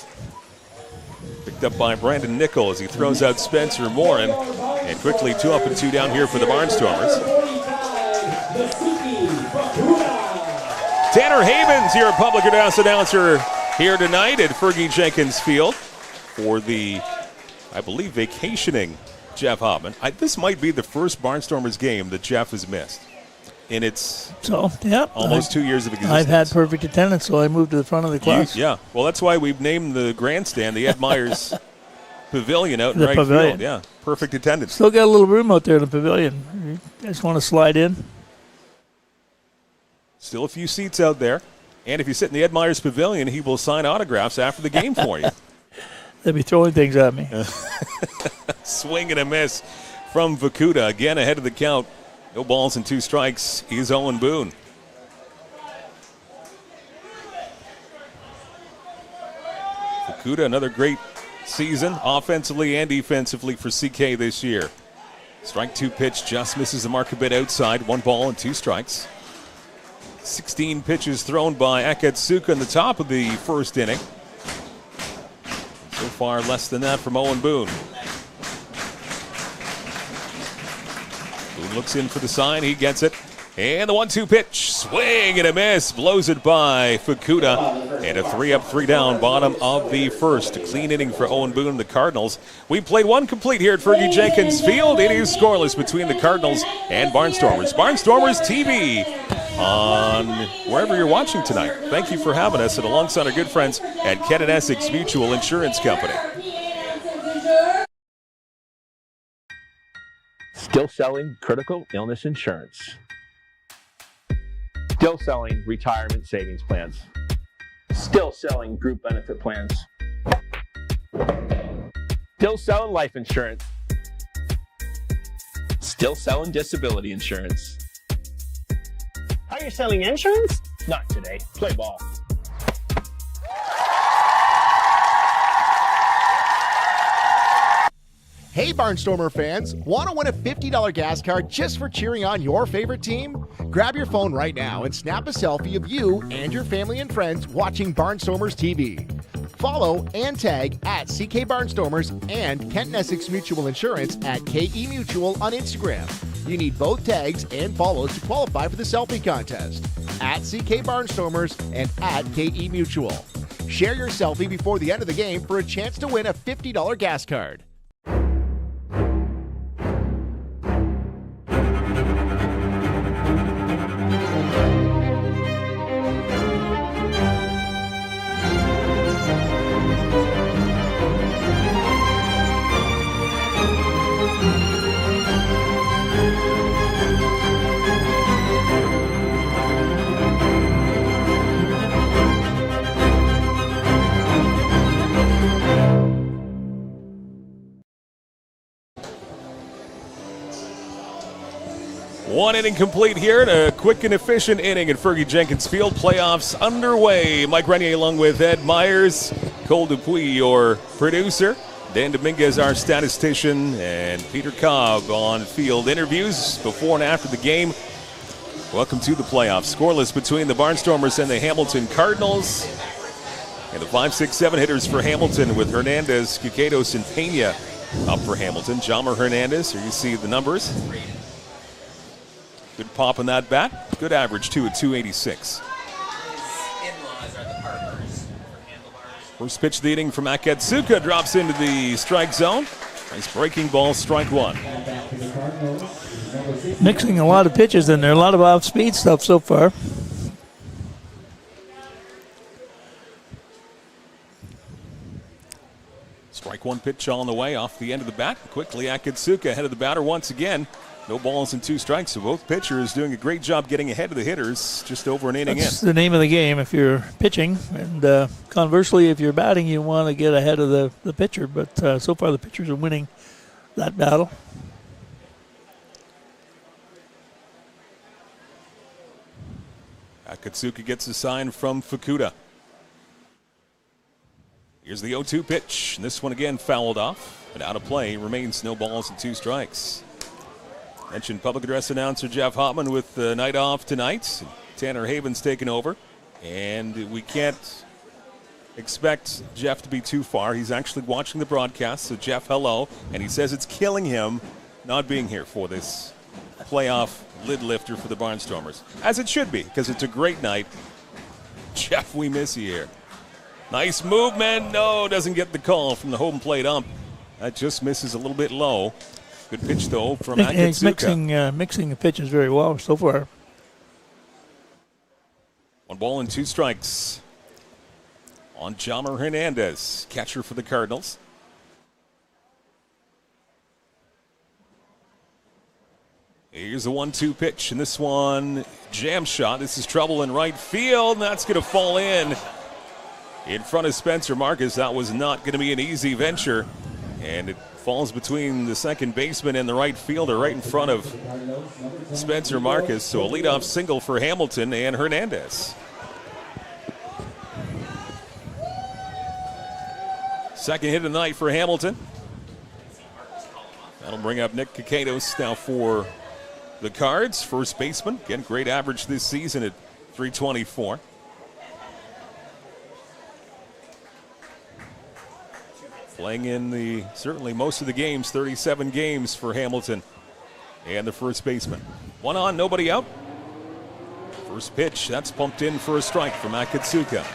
[SPEAKER 9] Picked up by Brandon Nickel as he throws out Spencer Morin. And quickly 2 up and 2 down here for the Barnstormers. Tanner Havens, your public address announcer, here tonight at Fergie Jenkins Field for the, I believe, vacationing Jeff Hoffman. This might be the first Barnstormers game that Jeff has missed in its almost 2 years of existence.
[SPEAKER 10] I've had perfect attendance, so I moved to the front of the class.
[SPEAKER 9] Yeah, well, that's why we've named the grandstand the Ed Myers Pavilion out in right field. Yeah, perfect attendance.
[SPEAKER 10] Still got a little room out there in the pavilion. You guys want to slide in?
[SPEAKER 9] Still a few seats out there. And if you sit in the Ed Myers Pavilion, he will sign autographs after the game for you.
[SPEAKER 10] They'll be throwing things at me.
[SPEAKER 9] Swing and a miss from Fukuda. Again ahead of the count. No balls and 2 strikes. He's Owen Boone. Fukuda, another great season, offensively and defensively for CK this year. Strike 2 pitch just misses the mark a bit outside. 1 ball and 2 strikes. 16 pitches thrown by Akatsuka in the top of the first inning. So far, less than that from Owen Boone. Boone looks in for the sign. He gets it. And the 1-2 pitch. Swing and a miss. Blows it by Fukuda. And a 3-up, 3-down, bottom of the first. A clean inning for Owen Boone and the Cardinals. We played one complete here at Fergie Jenkins Field. It is scoreless between the Cardinals and Barnstormers. Barnstormers TV on wherever you're watching tonight. Thank you for having us and alongside our good friends at Kent and Essex Mutual Insurance Company.
[SPEAKER 16] Still selling critical illness insurance. Still selling retirement savings plans. Still selling group benefit plans. Still selling life insurance. Still selling disability insurance.
[SPEAKER 17] Are you selling insurance?
[SPEAKER 16] Not today. Play ball.
[SPEAKER 3] Hey Barnstormer fans, want to win a $50 gas card just for cheering on your favorite team? Grab your phone right now and snap a selfie of you and your family and friends watching Barnstormers TV. Follow and tag at CK Barnstormers and Kent and Essex Mutual Insurance at KE Mutual on Instagram. You need both tags and follows to qualify for the selfie contest. At CK Barnstormers and at KE Mutual. Share your selfie before the end of the game for a chance to win a $50 gas card.
[SPEAKER 9] One inning complete here, and a quick and efficient inning at Fergie Jenkins Field. Playoffs underway. Mike Renier along with Ed Myers, Cole Dupuis, your producer, Dan Dominguez, our statistician, and Peter Cobb on field interviews before and after the game. Welcome to the playoffs. Scoreless between the Barnstormers and the Hamilton Cardinals. And the 5, 6, 7 hitters for Hamilton with Hernandez, Cuquedos, and Pena up for Hamilton. Jomar Hernandez, here you see the numbers. Good pop on that bat. Good average, too, at 286. First pitch of the inning from Akatsuka drops into the strike zone. Nice breaking ball, strike 1.
[SPEAKER 10] Mixing a lot of pitches in there, a lot of off-speed stuff so far.
[SPEAKER 9] Strike 1 pitch on the way off the end of the bat. Quickly, Akatsuka ahead of the batter once again. No balls and 2 strikes, so both pitchers doing a great job getting ahead of the hitters just over an inning in.
[SPEAKER 10] That's the name of the game if you're pitching. And conversely, if you're batting, you want to get ahead of the pitcher. But so far, the pitchers are winning that battle.
[SPEAKER 9] Akatsuka gets a sign from Fukuda. Here's the 0-2 pitch. And this one again fouled off, but out of play. Remains no balls and 2 strikes. Mentioned public address announcer Jeff Hoffman with the night off tonight. Tanner Haven's taken over. And we can't expect Jeff to be too far. He's actually watching the broadcast. So, Jeff, hello. And he says it's killing him not being here for this playoff lid lifter for the Barnstormers. As it should be, because it's a great night. Jeff, we miss you here. Nice movement. No, doesn't get the call from the home plate ump. That just misses a little bit low. Good pitch, though, from
[SPEAKER 10] And he's
[SPEAKER 9] Akatsuka.
[SPEAKER 10] mixing the pitches very well so far.
[SPEAKER 9] 1 ball and 2 strikes on Jamer Hernandez, catcher for the Cardinals. Here's a 1-2 pitch, and this one, jam shot. This is trouble in right field, and that's going to fall in front of Spencer Marcus. That was not going to be an easy venture, and it falls between the second baseman and the right fielder right in front of Spencer Marcus. So a leadoff single for Hamilton and Hernandez. Second hit of the night for Hamilton. That'll bring up Nick Kakatos now for the Cards. First baseman. Again, great average this season at .324. Playing in certainly most of the games, 37 games for Hamilton and the first baseman. 1 on, nobody out. First pitch, that's pumped in for a strike from Akatsuka.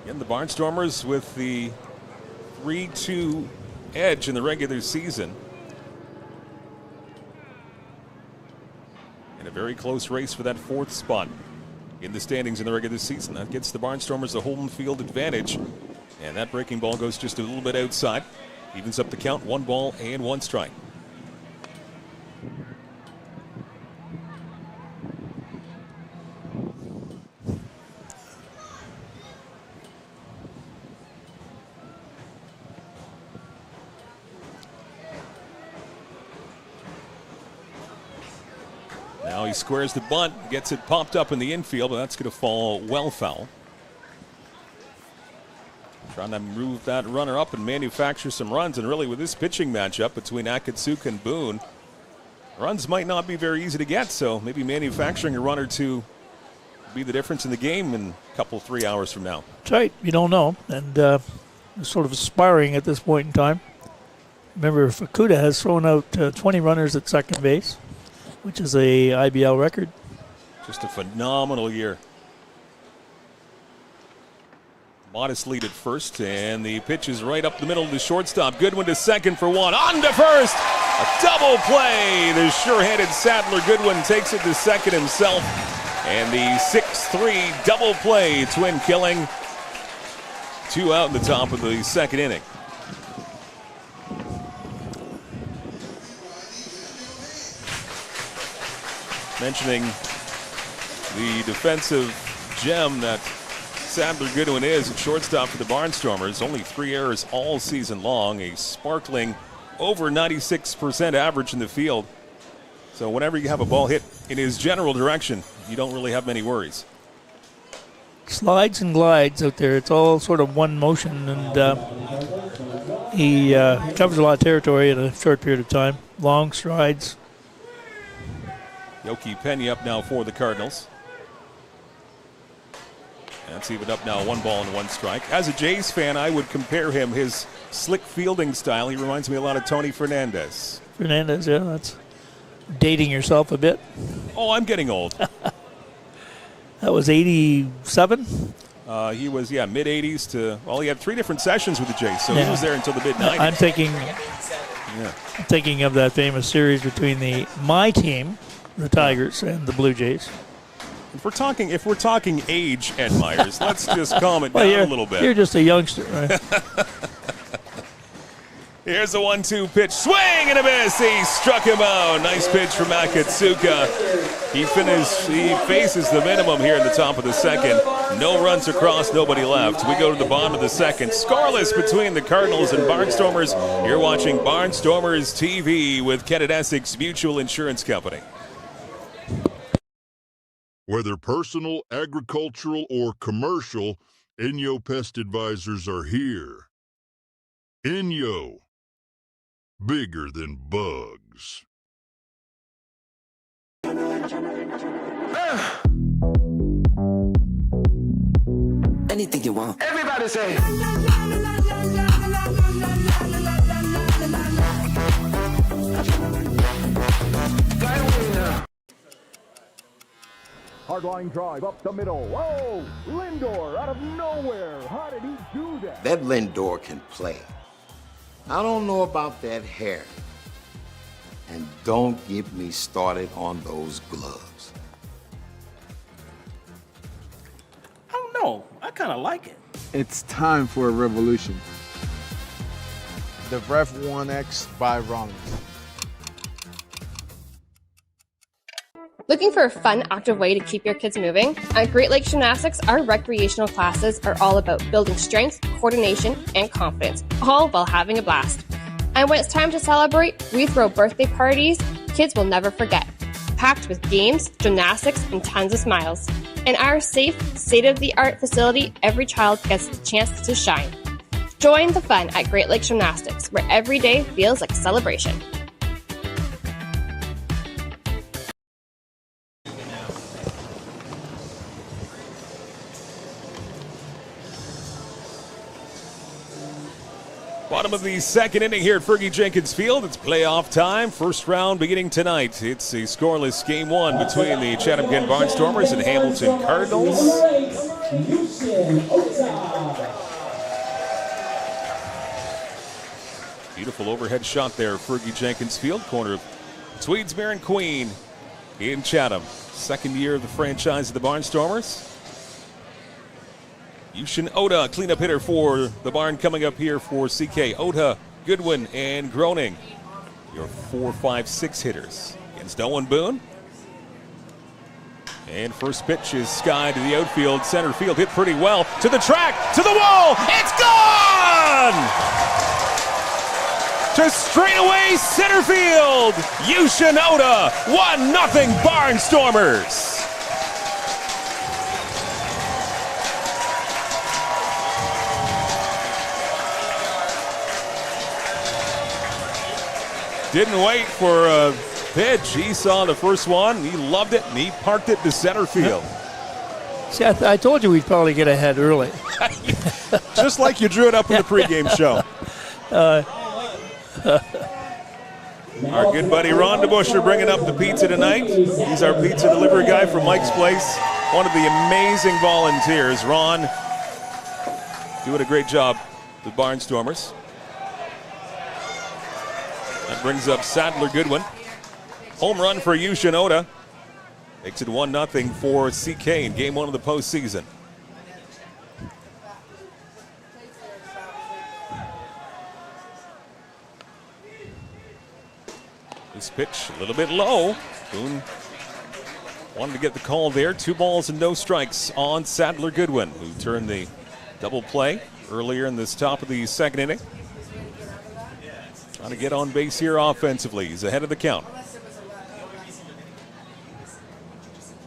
[SPEAKER 9] Again, the Barnstormers with the 3-2 edge in the regular season. In a very close race for that 4th spot in the standings in the regular season. That gets the Barnstormers a home field advantage. And that breaking ball goes just a little bit outside. Evens up the count, 1 ball and 1 strike. Now he squares the bunt, gets it popped up in the infield, but that's going to fall well foul. Trying to move that runner up and manufacture some runs, and really with this pitching matchup between Akatsuka and Boone, runs might not be very easy to get, so maybe manufacturing a run or two will be the difference in the game in a couple, 3 hours from now.
[SPEAKER 10] That's right. You don't know, and sort of aspiring at this point in time. Remember, Fukuda has thrown out 20 runners at second base, which is a IBL record.
[SPEAKER 9] Just a phenomenal year. Modest lead at first, and the pitch is right up the middle to shortstop. Goodwin to second for 1. On to first. A double play. The sure-handed Sadler Goodwin takes it to second himself. And the 6-3 double play, twin killing. 2 out in the top of the second inning. Mentioning the defensive gem that Sadler Goodwin is at shortstop for the Barnstormers. Only 3 errors all season long. A sparkling over 96% average in the field. So whenever you have a ball hit in his general direction, you don't really have many worries.
[SPEAKER 10] Slides and glides out there. It's all sort of one motion, and he covers a lot of territory in a short period of time. Long strides.
[SPEAKER 9] Yoki Pena up now for the Cardinals. That's even up now, 1 ball and 1 strike. As a Jays fan, I would compare him, his slick fielding style. He reminds me a lot of Tony Fernandez.
[SPEAKER 10] Fernandez, yeah, that's dating yourself a bit.
[SPEAKER 9] Oh, I'm getting old.
[SPEAKER 10] That was 87?
[SPEAKER 9] He was, mid-80s to, well, he had 3 different sessions with the Jays, so he was there until the mid-90s.
[SPEAKER 10] I'm thinking of that famous series between my team, the Tigers, and the Blue Jays.
[SPEAKER 9] If we're talking age, Ed Myers, let's just calm it down a little bit.
[SPEAKER 10] You're just a youngster, right?
[SPEAKER 9] Here's a 1-2 pitch. Swing and a miss. He struck him out. Nice pitch from Akatsuka. He faces the minimum here in the top of the second. No runs across, nobody left. We go to the bottom of the second. Scoreless between the Cardinals and Barnstormers. You're watching Barnstormers TV with Kennett Essex Mutual Insurance Company.
[SPEAKER 18] Whether personal, agricultural, or commercial, Inyo Pest Advisors are here. Inyo. Bigger than bugs.
[SPEAKER 19] Anything you want. Everybody say.
[SPEAKER 3] Hard line drive up the middle. Whoa! Lindor out of nowhere. How did he do
[SPEAKER 20] That Lindor can play. I don't know about that hair. And don't get me started on those gloves.
[SPEAKER 21] I don't know. I kind of like it.
[SPEAKER 22] It's time for a revolution. The Rev 1X by Rollins.
[SPEAKER 15] Looking for a fun, active way to keep your kids moving? At Great Lakes Gymnastics, our recreational classes are all about building strength, coordination, and confidence, all while having a blast. And when it's time to celebrate, we throw birthday parties kids will never forget, packed with games, gymnastics, and tons of smiles. In our safe, state-of-the-art facility, every child gets the chance to shine. Join the fun at Great Lakes Gymnastics, where every day feels like a celebration.
[SPEAKER 9] Bottom of the second inning here at Fergie Jenkins Field. It's playoff time. First round beginning tonight. It's a scoreless game one between the Chatham-Kent Barnstormers and Hamilton Cardinals. Beautiful overhead shot there, Fergie Jenkins Field, corner of Tweedsmuir and Queen in Chatham. Second year of the franchise of the Barnstormers. Yushin Oda, cleanup hitter for the Barn, coming up here for CK. Oda, Goodwin, and Groening, your 4, 5, 6 hitters against Owen Boone. And first pitch is sky to the outfield. Center field hit pretty well. To the track, to the wall. It's gone! To straightaway center field. Yushin Oda, 1-0 Barnstormers. Didn't wait for a pitch. He saw the first one. He loved it, and he parked it to center field.
[SPEAKER 10] See, I told you we'd probably get ahead early.
[SPEAKER 9] Just like you drew it up in the pregame show. Our good buddy Ron DeBuscher bringing up the pizza tonight. He's our pizza delivery guy from Mike's Place. One of the amazing volunteers. Ron doing a great job with Barnstormers. That brings up Sadler Goodwin. Home run for Yushin Oda. Makes it 1-0 for CK in game one of the postseason. This pitch a little bit low. Boone wanted to get the call there. 2 balls and no strikes on Sadler Goodwin, who turned the double play earlier in this top of the second inning. Trying to get on base here offensively. He's ahead of the count.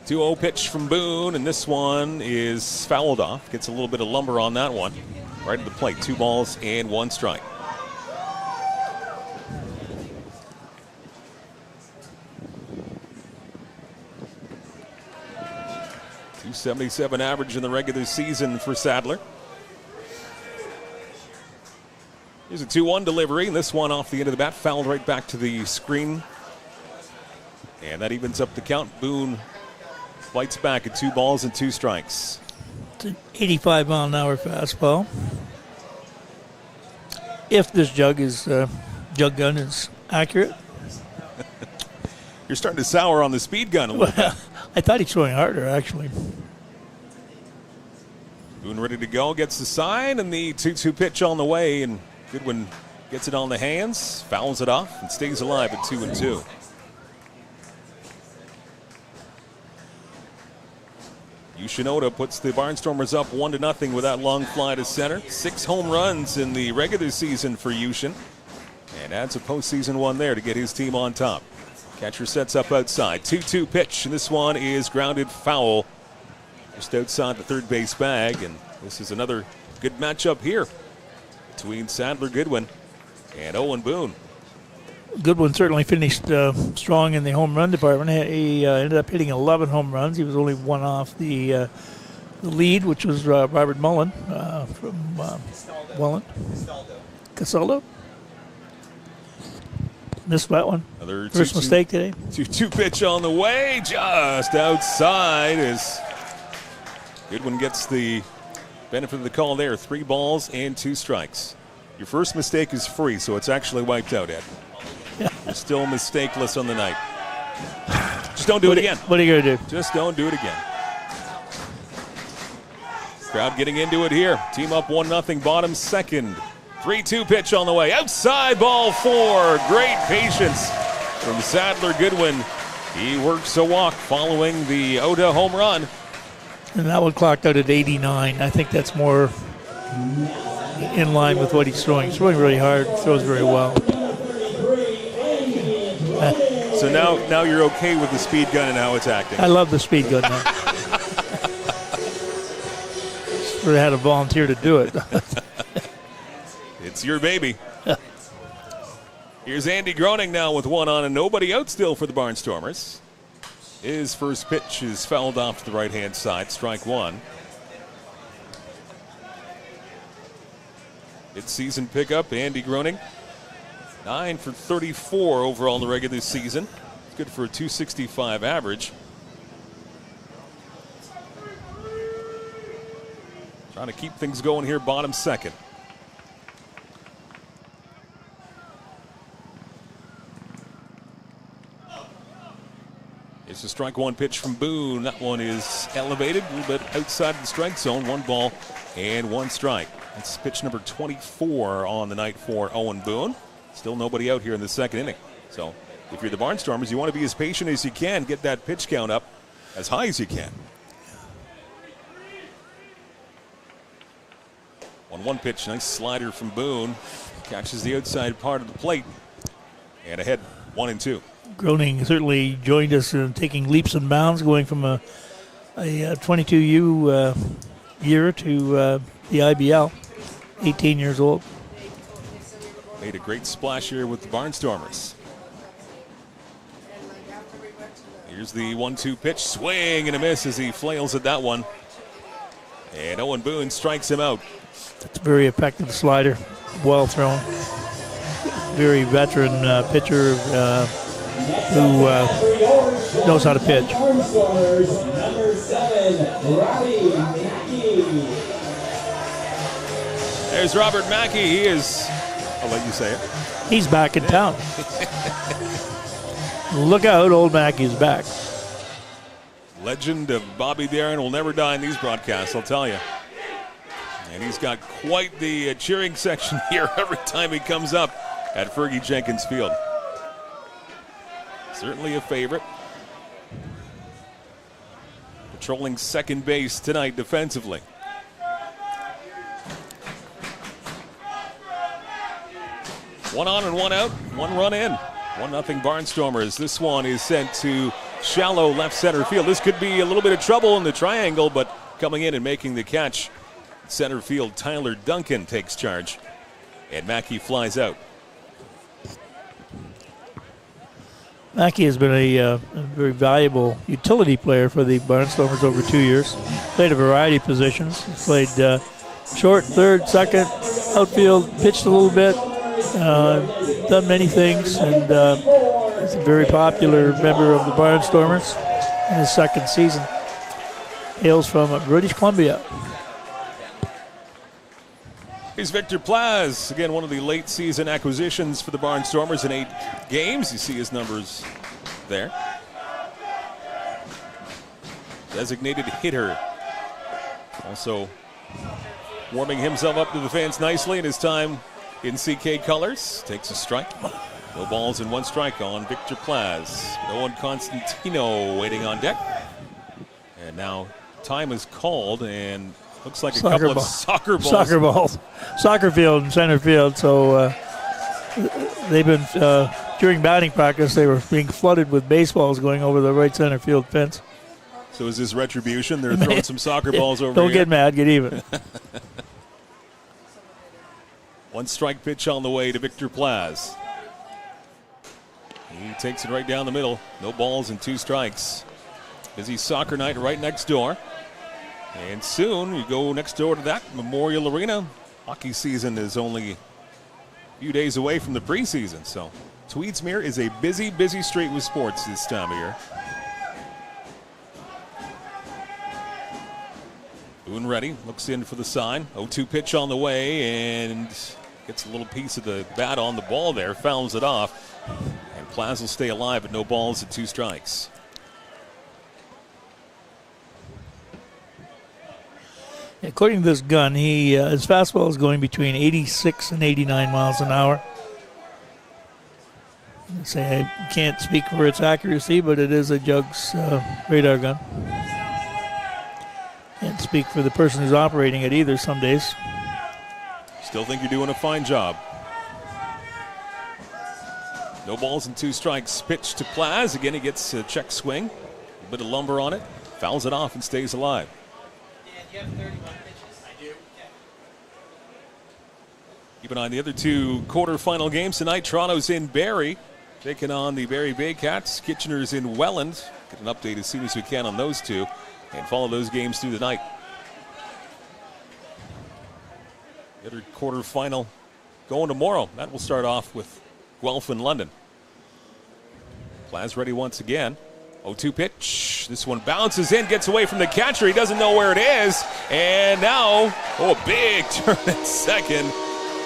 [SPEAKER 9] 2-0 pitch from Boone, and this one is fouled off. Gets a little bit of lumber on that one. Right at the plate. 2 balls and 1 strike. .277 average in the regular season for Sadler. Here's a 2-1 delivery, and this one off the end of the bat, fouled right back to the screen. And that evens up the count. Boone fights back at 2 balls and 2 strikes.
[SPEAKER 10] It's an 85-mile-an-hour fastball. If this jug gun is accurate.
[SPEAKER 9] You're starting to sour on the speed gun a little bit.
[SPEAKER 10] I thought he's throwing harder, actually.
[SPEAKER 9] Boone ready to go, gets the sign, and the 2-2 pitch on the way, and Goodwin gets it on the hands, fouls it off, and stays alive at 2-2. Yushin Oda puts the Barnstormers up 1-0 with that long fly to center. 6 home runs in the regular season for Yushin, and adds a postseason one there to get his team on top. Catcher sets up outside. 2-2 pitch, and this one is grounded foul just outside the third base bag, and this is another good matchup here between Sadler Goodwin and Owen Boone.
[SPEAKER 10] Goodwin certainly finished strong in the home run department. He ended up hitting 11 home runs. He was only 1 off the lead, which was Robert Mullen from Welland. Casaldo. Missed that one.
[SPEAKER 9] Another
[SPEAKER 10] first mistake today.
[SPEAKER 9] 2-2 pitch on the way, just outside as Goodwin gets the Benefit of the call there, 3 balls and 2 strikes. Your first mistake is free, so it's actually wiped out, Ed. You're still mistakeless on the night. Just don't do it again.
[SPEAKER 10] What are you going to do?
[SPEAKER 9] Just don't do it again. Crowd getting into it here. Team up 1-0, bottom second. 3-2 pitch on the way. Outside, ball 4. Great patience from Sadler Goodwin. He works a walk following the Oda home run.
[SPEAKER 10] And that one clocked out at 89. I think that's more in line with what he's throwing. He's throwing really hard, throws very well.
[SPEAKER 9] So now you're okay with the speed gun and how it's acting.
[SPEAKER 10] I love the speed gun now. Sort of had to volunteer to do it.
[SPEAKER 9] It's your baby. Here's Andy Groening now with 1 on and nobody out still for the Barnstormers. His first pitch is fouled off to the right-hand side, strike 1. Mid-season pickup, Andy Groening. 9 for 34 overall in the regular season. It's good for a .265 average. Trying to keep things going here, bottom second. It's a strike 1 pitch from Boone. That one is elevated, a little bit outside of the strike zone. 1 ball and 1 strike. That's pitch number 24 on the night for Owen Boone. Still nobody out here in the second inning. So if you're the Barnstormers, you want to be as patient as you can, get that pitch count up as high as you can. 1-1 pitch, nice slider from Boone. Catches the outside part of the plate. And ahead, 1-2.
[SPEAKER 10] Groening certainly joined us in taking leaps and bounds, going from a 22U year to the IBL, 18 years old.
[SPEAKER 9] Made a great splash here with the Barnstormers. Here's the 1-2 pitch, swing and a miss as he flails at that one. And Owen Boone strikes him out.
[SPEAKER 10] That's a very effective slider, well thrown. Very veteran pitcher who knows how to pitch.
[SPEAKER 9] There's Robert Mackey. He is, I'll let you say it.
[SPEAKER 10] He's back in town. Look out, old Mackey's back.
[SPEAKER 9] Legend of Bobby Darin will never die in these broadcasts, I'll tell you. And he's got quite the cheering section here every time he comes up at Fergie Jenkins Field. Certainly a favorite. Patrolling second base tonight defensively. One on and one out, 1 run in. 1-0 Barnstormers. This one is sent to shallow left center field. This could be a little bit of trouble in the triangle, but coming in and making the catch, center field Tyler Duncan takes charge, and Mackey flies out.
[SPEAKER 10] Mackey has been a very valuable utility player for the Barnstormers over 2 years. Played a variety of positions. He's played short, third, second, outfield, pitched a little bit, done many things, and he's a very popular member of the Barnstormers in his second season. Hails from British Columbia.
[SPEAKER 9] Here's Victor Plaz, again one of the late season acquisitions for the Barnstormers in 8 games. You see his numbers there. Designated hitter. Also warming himself up to the fans nicely in his time in CK colors. Takes a strike. No balls and 1 strike on Victor Plaz. Owen Constantino waiting on deck. And now time is called and looks like a couple of soccer balls.
[SPEAKER 10] Soccer balls. Soccer field and center field. So they've been, during batting practice, they were being flooded with baseballs going over the right center field fence.
[SPEAKER 9] So is this retribution? They're throwing some soccer balls over
[SPEAKER 10] Don't
[SPEAKER 9] here.
[SPEAKER 10] get mad, get even.
[SPEAKER 9] 1 strike pitch on the way to Victor Plaz. He takes it right down the middle. No balls and 2 strikes. Busy soccer night right next door. And soon you go next door to that, Memorial Arena. Hockey season is only a few days away from the preseason. So Tweedsmuir is a busy, busy street with sports this time of year. Boone ready, looks in for the sign. 0-2 pitch on the way and gets a little piece of the bat on the ball there, fouls it off. And Plaz will stay alive at no balls at 2 strikes.
[SPEAKER 10] According to this gun, his fastball is going between 86 and 89 miles an hour. I can't speak for its accuracy, but it is a Jugs radar gun. Can't speak for the person who's operating it either some days.
[SPEAKER 9] Still think you're doing a fine job. No balls and 2 strikes. Pitch to Plaz. Again, he gets a check swing. A bit of lumber on it. Fouls it off and stays alive.
[SPEAKER 1] You have 31 pitches. I do. Yeah.
[SPEAKER 9] Keep an eye on the other 2 quarterfinal games tonight. Toronto's in Barrie, taking on the Barrie Baycats. Kitchener's in Welland. Get an update as soon as we can on those 2 and follow those games through the night. The other quarterfinal going tomorrow. That will start off with Guelph and London. Plaz ready once again. 0-2 pitch. This one bounces in, gets away from the catcher. He doesn't know where it is. And now, a big turn at second.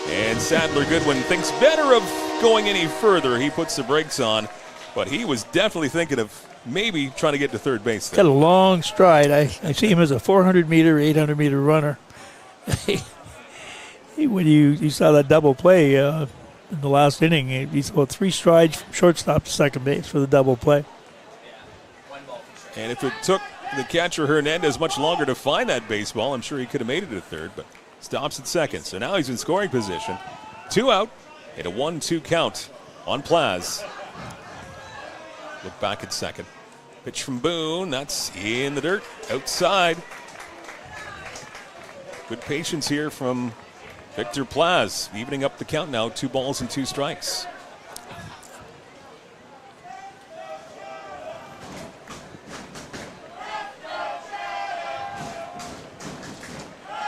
[SPEAKER 9] And Sadler Goodwin thinks better of going any further. He puts the brakes on, but he was definitely thinking of maybe trying to get to third base there.
[SPEAKER 10] Got a long stride. I see him as a 400-meter, 800-meter runner. When you saw that double play in the last inning, he's about 3 strides from shortstop to second base for the double play.
[SPEAKER 9] And if it took the catcher Hernandez much longer to find that baseball, I'm sure he could have made it to third, but stops at second. So now he's in scoring position. 2 out and a 1-2 count on Plaz. Look back at second. Pitch from Boone. That's in the dirt. Outside. Good patience here from Victor Plaz. Evening up the count now. 2 balls and 2 strikes.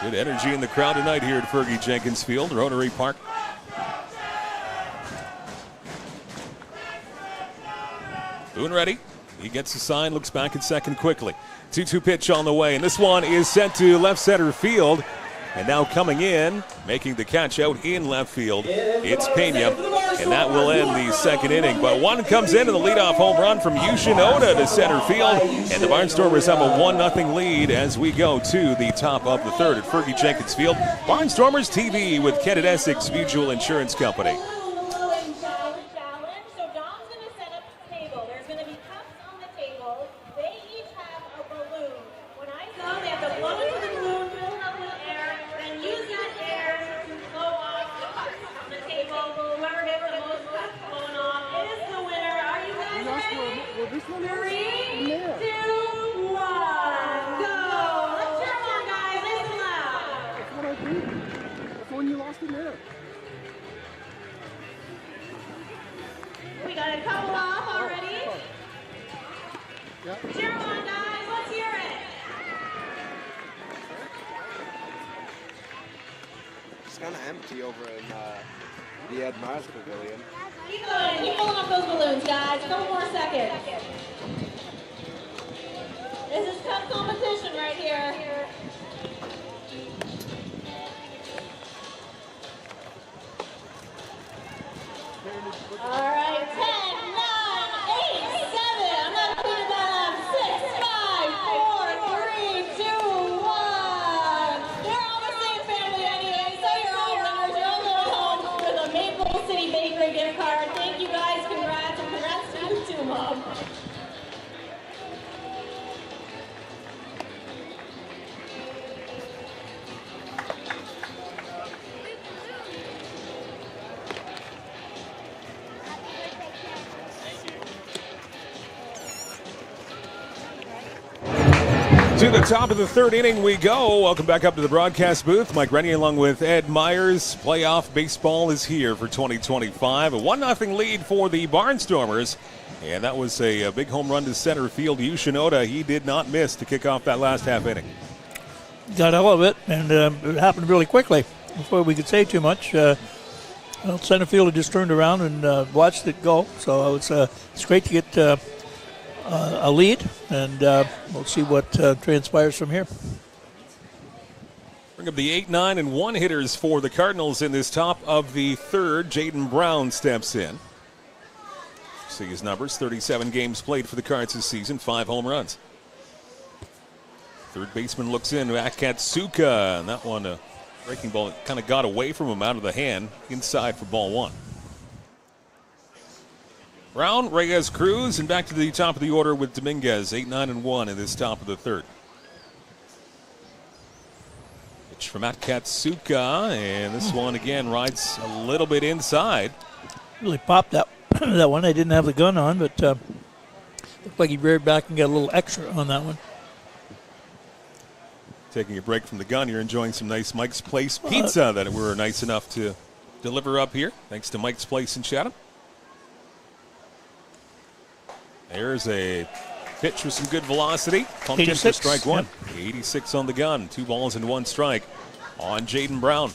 [SPEAKER 9] Good energy in the crowd tonight here at Fergie Jenkins Field, Rotary Park. Boone ready. He gets the sign, looks back at second quickly. 2-2 pitch on the way, and this one is sent to left center field. And now coming in, making the catch out in left field, it's Pena, and that will end the second inning. But one comes in, and the leadoff home run from Yushin Oda to center field, and the Barnstormers have a 1-0 lead as we go to the top of the third at Fergie Jenkins Field. Barnstormers TV with Kent and Essex Mutual Insurance Company. To the top of the third inning we go. Welcome back up to the broadcast booth. Mike Rennie along with Ed Myers. Playoff baseball is here for 2025. A 1-0 lead for the Barnstormers. And that was a big home run to center field. Yushin Oda, he did not miss to kick off that last half inning.
[SPEAKER 10] Got all of it, and it happened really quickly before we could say too much. Center field had just turned around and watched it go. So it's great to get a lead, and we'll see what transpires from here.
[SPEAKER 9] Bring up the 8, 9, and 1 hitters for the Cardinals in this top of the third. Jaden Brown steps in. See his numbers, 37 games played for the Cards this season, 5 home runs. Third baseman looks in, Akatsuka, and that one, a breaking ball, kind of got away from him out of the hand, inside for ball 1. Brown, Reyes, Cruz, and back to the top of the order with Dominguez, 8, 9, and 1 in this top of the third. Pitch from Akatsuka, and this one again rides a little bit inside.
[SPEAKER 10] Really popped that that one. I didn't have the gun on, but looked like he reared back and got a little extra on that one.
[SPEAKER 9] Taking a break from the gun, you're enjoying some nice Mike's Place pizza that we're nice enough to deliver up here. Thanks to Mike's Place in Chatham. There's a pitch with some good velocity. Pumped in for strike 1. Yep. 86 on the gun. 2 balls and 1 strike on Jaden Brown.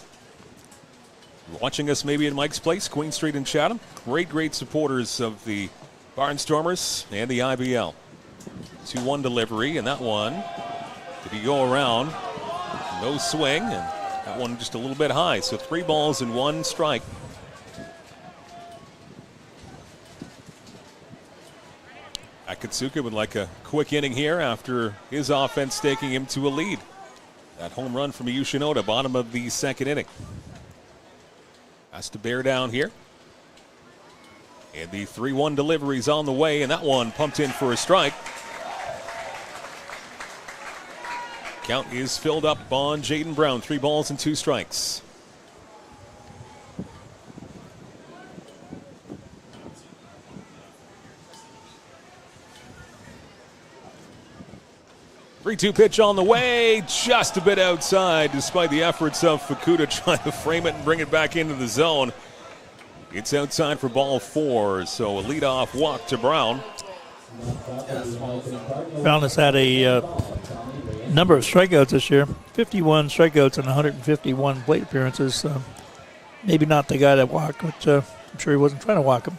[SPEAKER 9] Watching us maybe in Mike's Place, Queen Street in Chatham. Great supporters of the Barnstormers and the IBL. 2-1 delivery, and that one, did he go around? No swing, and that one just a little bit high. So 3 balls and 1 strike. Akatsuka would like a quick inning here after his offense taking him to a lead. That home run from Yoshinoda, bottom of the second inning. Has to bear down here. And the 3-1 delivery's on the way, and that one pumped in for a strike. Count is filled up on Jaden Brown. 3 balls and 2 strikes. Three-two pitch on the way, just a bit outside, despite the efforts of Fukuda trying to frame it and bring it back into the zone. It's outside for ball 4, so a leadoff walk to Brown.
[SPEAKER 10] Brown has had a number of strikeouts this year, 51 strikeouts and 151 plate appearances. Maybe not the guy that walked, but I'm sure he wasn't trying to walk him.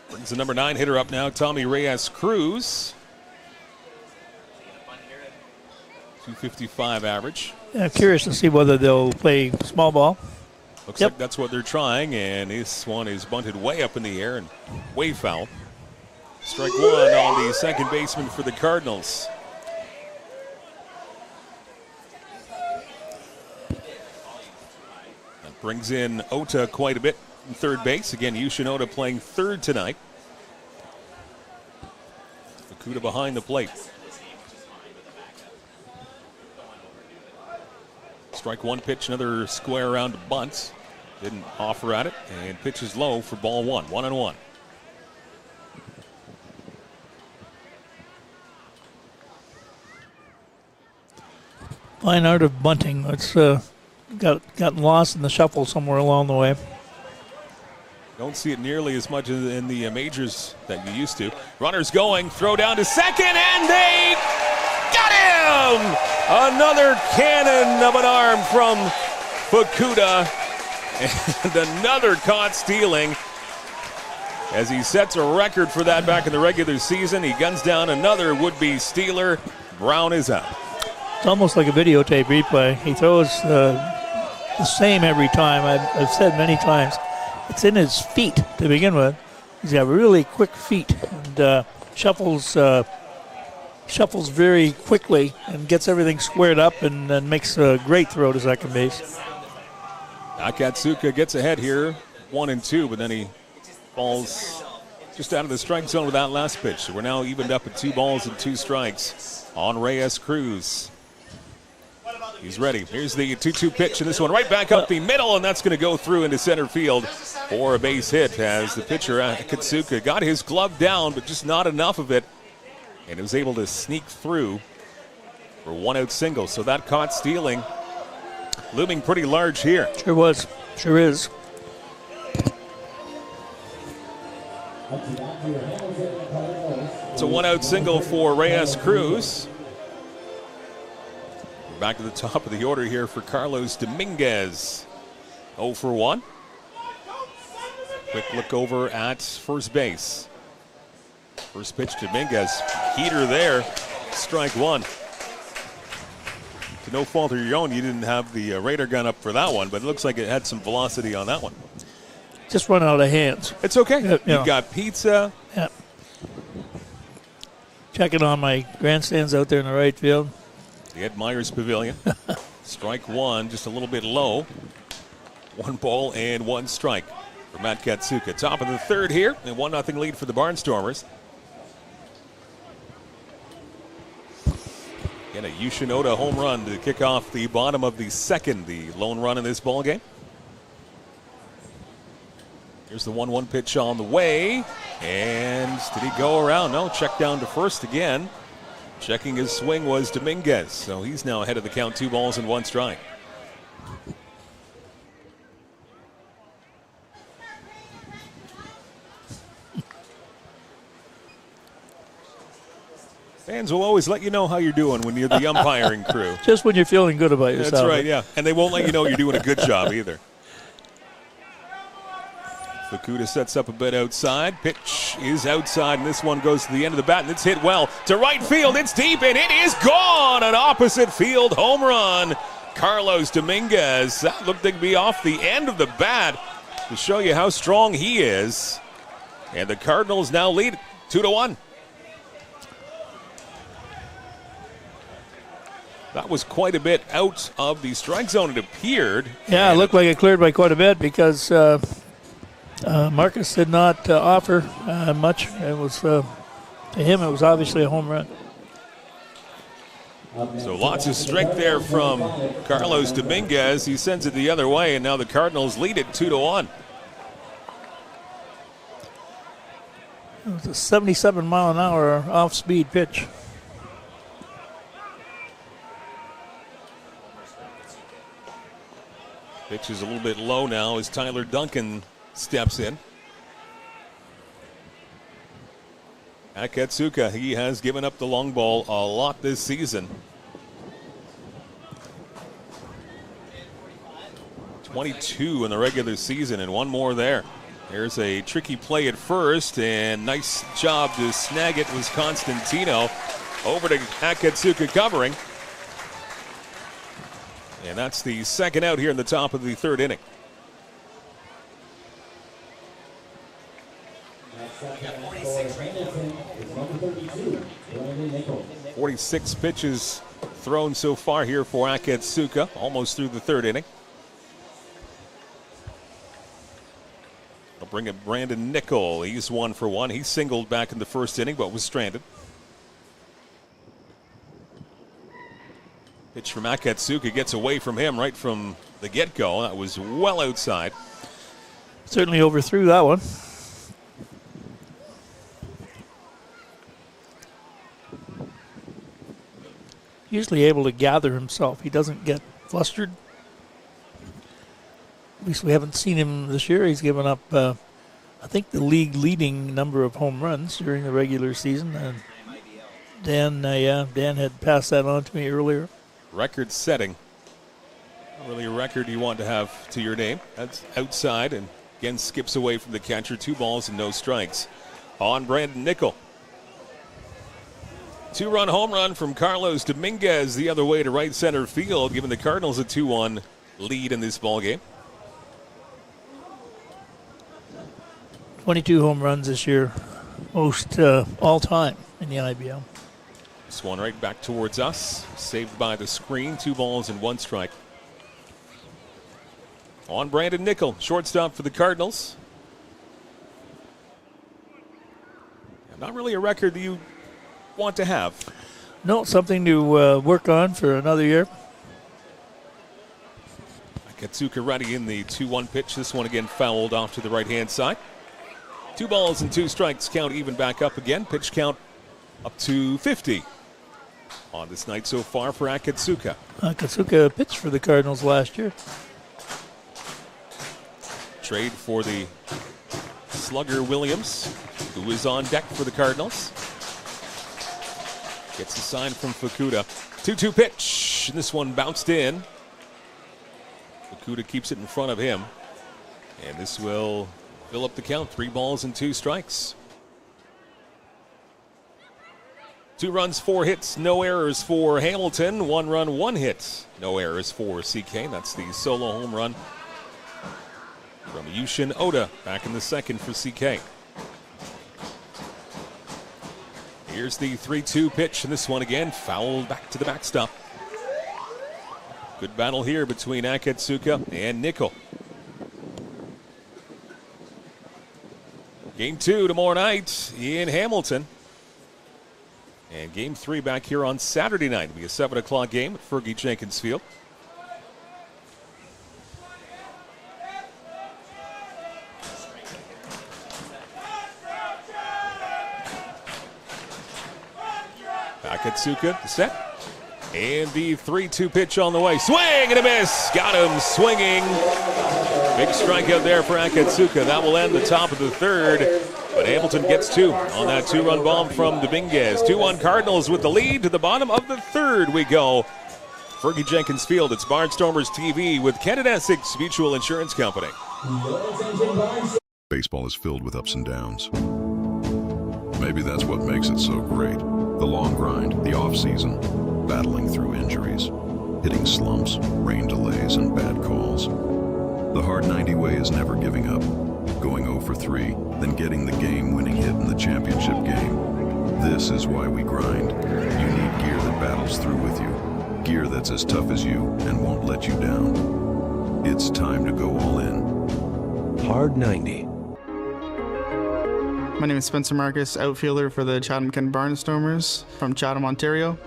[SPEAKER 9] Brings the number 9 hitter up now, Tommy Reyes Cruz. 255 average.
[SPEAKER 10] Yeah, curious to see whether they'll play small ball.
[SPEAKER 9] Looks like that's what they're trying, and this one is bunted way up in the air and way foul. Strike 1 on the second baseman for the Cardinals. That brings in Ota quite a bit in third base. Again, Yoshinoda playing third tonight. Fukuda behind the plate. Strike 1 pitch, another square around to bunt. Didn't offer at it, and pitches low for ball 1. 1-1.
[SPEAKER 10] Fine art of bunting. It's gotten lost in the shuffle somewhere along the way.
[SPEAKER 9] Don't see it nearly as much in the majors that you used to. Runners going, throw down to second, and they got him! Another cannon of an arm from Fukuda, and another caught stealing as he sets a record for that back in the regular season. He guns down another would-be stealer. Brown is out.
[SPEAKER 10] It's almost like a videotape replay. He throws the same every time. I've said many times, it's in his feet to begin with. He's got really quick feet and shuffles very quickly and gets everything squared up and then makes a great throw to second base.
[SPEAKER 9] Akatsuka gets ahead here, 1-2, but then he falls just out of the strike zone with that last pitch. So we're now evened up at 2 balls and 2 strikes on Reyes Cruz. He's ready. Here's the 2-2 pitch, and this one right back up the middle, and that's going to go through into center field for a base hit as the pitcher, Akatsuka, got his glove down, but just not enough of it. And was able to sneak through for 1-out single. So that caught stealing looming pretty large here.
[SPEAKER 10] Sure was. Sure is.
[SPEAKER 9] It's a 1-out single for Reyes Cruz. We're back to the top of the order here for Carlos Dominguez. 0 for 1. Quick look over at first base. First pitch to Dominguez. Heater there. Strike 1. To no fault of your own, you didn't have the radar gun up for that one, but it looks like it had some velocity on that one.
[SPEAKER 10] Just run out of hands.
[SPEAKER 9] It's okay.
[SPEAKER 10] You know.
[SPEAKER 9] You've got pizza.
[SPEAKER 10] Yeah. Checking on my grandstands out there in the right field.
[SPEAKER 9] The Ed Myers Pavilion. Strike one, just a little bit low. 1 ball and 1 strike for Matt Katsuka. Top of the third here, and 1-0 lead for the Barnstormers. Again, a Yoshinoda home run to kick off the bottom of the second, the lone run in this ball game. Here's the 1-1 pitch on the way. And did he go around? No, check down to first again. Checking his swing was Dominguez. So he's now ahead of the count, 2 balls and 1 strike. Fans will always let you know how you're doing when you're the umpiring crew.
[SPEAKER 10] Just when you're feeling good about yourself.
[SPEAKER 9] That's right, yeah. And they won't let you know you're doing a good job either. Fukuda sets up a bit outside. Pitch is outside, and this one goes to the end of the bat, and it's hit well to right field. It's deep, and it is gone. An opposite field home run. Carlos Dominguez. That looked to be off the end of the bat to show you how strong he is. And the Cardinals now lead 2-1. That was quite a bit out of the strike zone, it appeared.
[SPEAKER 10] Yeah, it looked like it cleared by quite a bit because Marcus did not offer much. It was to him, it was obviously a home run.
[SPEAKER 9] So lots of strength there from Carlos Dominguez. He sends it the other way, and now the Cardinals lead it 2-1.
[SPEAKER 10] It was a 77-mile-an-hour off-speed pitch.
[SPEAKER 9] Pitch is a little bit low now as Tyler Duncan steps in. Akatsuka, he has given up the long ball a lot this season. 22 in the regular season and 1 more there. There's a tricky play at first, and nice job to snag it was Constantino. Over to Akatsuka covering. And that's the second out here in the top of the third inning. 46 pitches thrown so far here for Akatsuka, almost through the third inning. They'll bring up Brandon Nickel. He's 1 for 1. He singled back in the first inning but was stranded. Pitch from Akatsuka gets away from him right from the get-go. That was well outside.
[SPEAKER 10] Certainly overthrew that one. Usually able to gather himself. He doesn't get flustered. At least we haven't seen him this year. He's given up, I think, the league-leading number of home runs during the regular season. And Dan had passed that on to me earlier.
[SPEAKER 9] Record-setting. Not really a record you want to have to your name. That's outside, and again skips away from the catcher. 2 balls and no strikes on Brandon Nickel. 2-run home run from Carlos Dominguez the other way to right center field, giving the Cardinals a 2-1 lead in this ball game.
[SPEAKER 10] 22 home runs this year, most all time in the IBL.
[SPEAKER 9] This one right back towards us, saved by the screen. 2 balls and 1 strike. On Brandon Nickel, shortstop for the Cardinals. Not really a record that you want to have.
[SPEAKER 10] No, something to work on for another year.
[SPEAKER 9] Akatsuka ready in the 2-1 pitch. This one again fouled off to the right-hand side. 2 balls and 2 strikes. Count even back up again. Pitch count up to 50 on this night so far for Akatsuka.
[SPEAKER 10] Akatsuka pitched for the Cardinals last year.
[SPEAKER 9] Trade for the slugger Williams, who is on deck for the Cardinals. Gets a sign from Fukuda. 2-2 pitch. And this one bounced in. Fukuda keeps it in front of him. And this will fill up the count. 3 balls and 2 strikes. 2 runs, 4 hits, no errors for Hamilton. 1 run, 1 hit, no errors for CK. That's the solo home run from Yushin Oda back in the second for CK. Here's the 3-2 pitch, and this one again fouled back to the backstop. Good battle here between Akatsuka and Nickel. Game 2 tomorrow night in Hamilton. And Game 3 back here on Saturday night. It'll be a 7 o'clock game at Fergie Jenkins Field. Akatsuka to set. And the 3-2 pitch on the way. Swing and a miss. Got him swinging. Big strikeout there for Akatsuka. That will end the top of the third. But Hamilton gets 2 on that 2-run bomb from Dominguez. 2-1 Cardinals with the lead. To the bottom of the third we go. Fergie Jenkins Field. It's Barnstormers TV with Kent and Essex Mutual Insurance Company.
[SPEAKER 18] Baseball is filled with ups and downs. Maybe that's what makes it so great. The long grind, the off-season, battling through injuries, hitting slumps, rain delays, and bad calls. The hard 90 way is never giving up, going 0 for 3, then getting the game-winning hit in the championship game. This is why we grind. You need gear that battles through with you, gear that's as tough as you and won't let you down. It's time to go all in. Hard 90.
[SPEAKER 13] My name is Spencer Marcus, outfielder for the Chatham-Kent Barnstormers from Chatham, Ontario.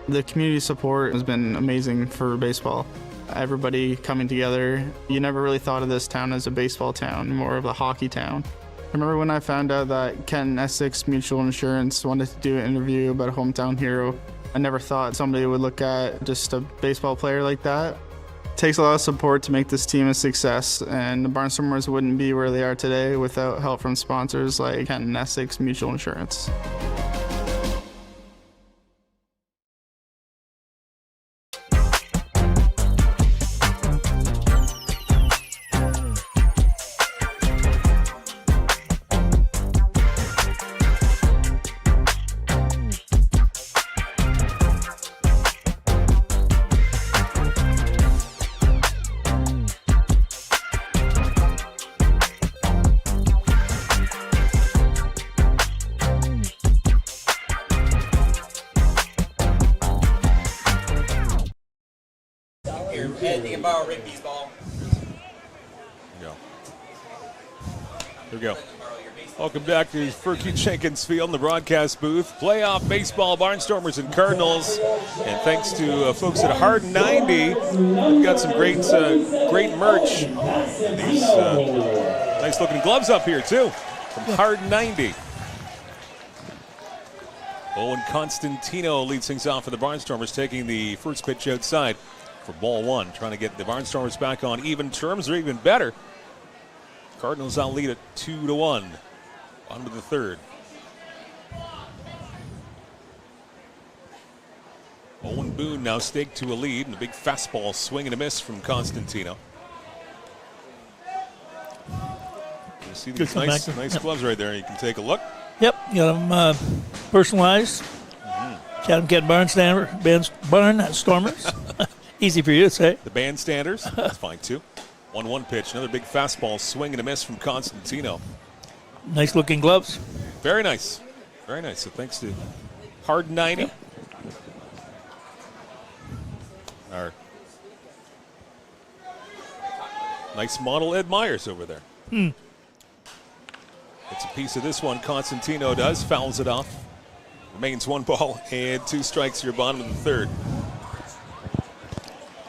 [SPEAKER 13] The community support has been amazing for baseball. Everybody coming together. You never really thought of this town as a baseball town, more of a hockey town. I remember when I found out that Kent and Essex Mutual Insurance wanted to do an interview about a hometown hero. I never thought somebody would look at just a baseball player like that. It takes a lot of support to make this team a success, and the Barnstormers wouldn't be where they are today without help from sponsors like Kent and Essex Mutual Insurance.
[SPEAKER 1] Ed, you can borrow Rigby's ball.
[SPEAKER 9] Here we go. Welcome back to Fergie Jenkins Field in the broadcast booth. Playoff baseball, Barnstormers and Cardinals. And thanks to folks at Hard 90, we've got some great merch. These nice looking gloves up here too from Hard 90. Owen Constantino leads things off for the Barnstormers, taking the first pitch outside for ball 1, trying to get the Barnstormers back on even terms or even better. Cardinals out lead at 2-1. On to the third. Owen Boone now staked to a lead, and a big fastball swing and a miss from Constantino. You see these nice gloves right there. You can take a look.
[SPEAKER 10] Yep, got them personalized. Chatham-Kent Barnstormers. Easy for you to say.
[SPEAKER 9] The bandstanders. That's fine too. 1-1 pitch. Another big fastball swing and a miss from Constantino.
[SPEAKER 10] Nice looking gloves.
[SPEAKER 9] Very nice. Very nice. So thanks to Hard 90. Our nice model Ed Myers over there. It's a piece of this one. Constantino does. Fouls it off. Remains 1 ball and 2 strikes here, bottom of the third.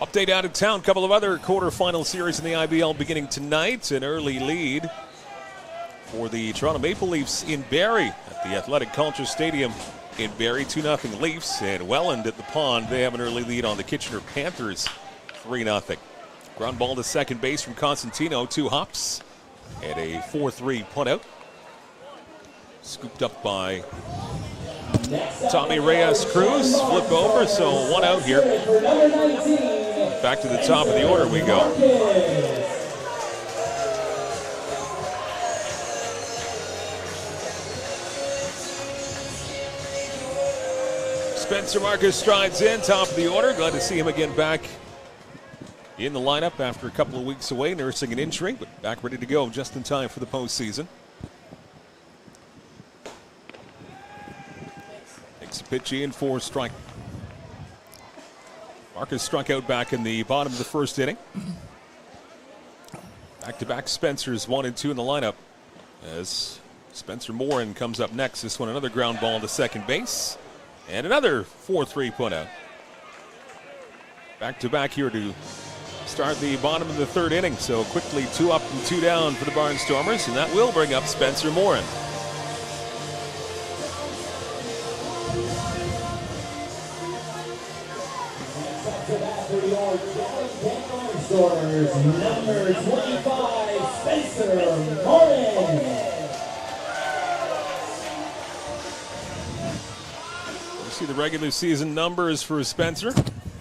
[SPEAKER 9] Update out of town. Couple of other quarterfinal series in the IBL beginning tonight. An early lead for the Toronto Maple Leafs in Barrie at the Athletic Culture Stadium in Barrie. 2-0 Leafs. And Welland at the Pond. They have an early lead on the Kitchener Panthers. 3-0. Ground ball to second base from Constantino. 2 hops and a 4-3 punt out. Scooped up by Tommy Reyes Cruz. Flip over, so 1 out here. Back to the top of the order we go. Spencer Marcus strides in, top of the order. Glad to see him again back in the lineup after a couple of weeks away, nursing an injury, but back ready to go just in time for the postseason. Takes a pitch in for strike. Marcus struck out back in the bottom of the first inning. Back-to-back Spencers, 1 and 2 in the lineup as Spencer Morin comes up next. This one, another ground ball to second base. And another 4-3 put out. Back-to-back here to start the bottom of the third inning. So quickly 2 up and 2 down for the Barnstormers, and that will bring up Spencer Morin.
[SPEAKER 6] Number 25, Spencer Morin.
[SPEAKER 9] You see the regular season numbers for Spencer.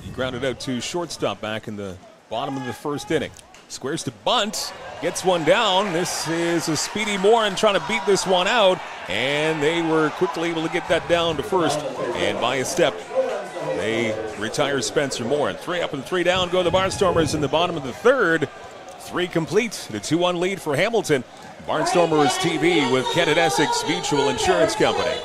[SPEAKER 9] He grounded out to shortstop back in the bottom of the first inning. Squares to bunt, gets one down. This is a speedy Morin trying to beat this one out, and they were quickly able to get that down to first, and by a step, they retire Spencer Morin. 3 up and 3 down go the Barnstormers in the bottom of the third. 3 complete. The 2-1 lead for Hamilton. Barnstormers TV with Kent and Essex Mutual Insurance Company.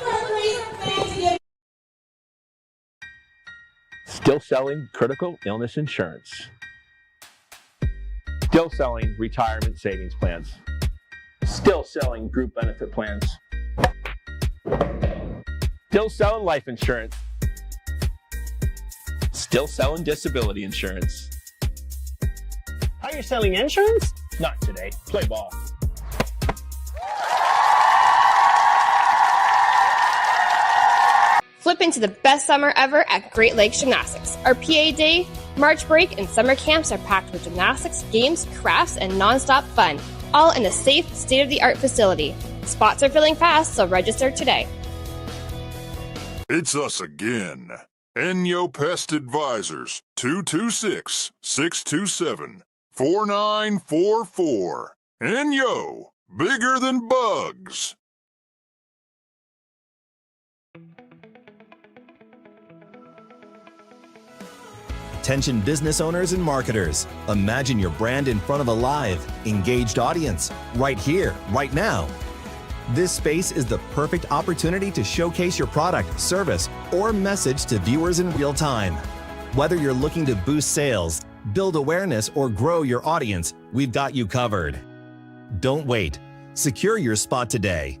[SPEAKER 16] Still selling critical illness insurance. Still selling retirement savings plans. Still selling group benefit plans. Still selling life insurance. Still selling disability insurance.
[SPEAKER 17] Are you selling insurance?
[SPEAKER 16] Not today. Play ball.
[SPEAKER 15] Flip into the best summer ever at Great Lakes Gymnastics. Our PA Day, March break, and summer camps are packed with gymnastics, games, crafts, and nonstop fun, all in a safe, state-of-the-art facility. Spots are filling fast, so register today.
[SPEAKER 18] It's us again. Enyo Pest Advisors, 226-627-4944. Enyo, bigger than bugs.
[SPEAKER 2] Attention business owners and marketers. Imagine your brand in front of a live, engaged audience, right here, right now. This space is the perfect opportunity to showcase your product, service, or message to viewers in real time. Whether you're looking to boost sales, build awareness, or grow your audience, we've got you covered. Don't wait. Secure your spot today.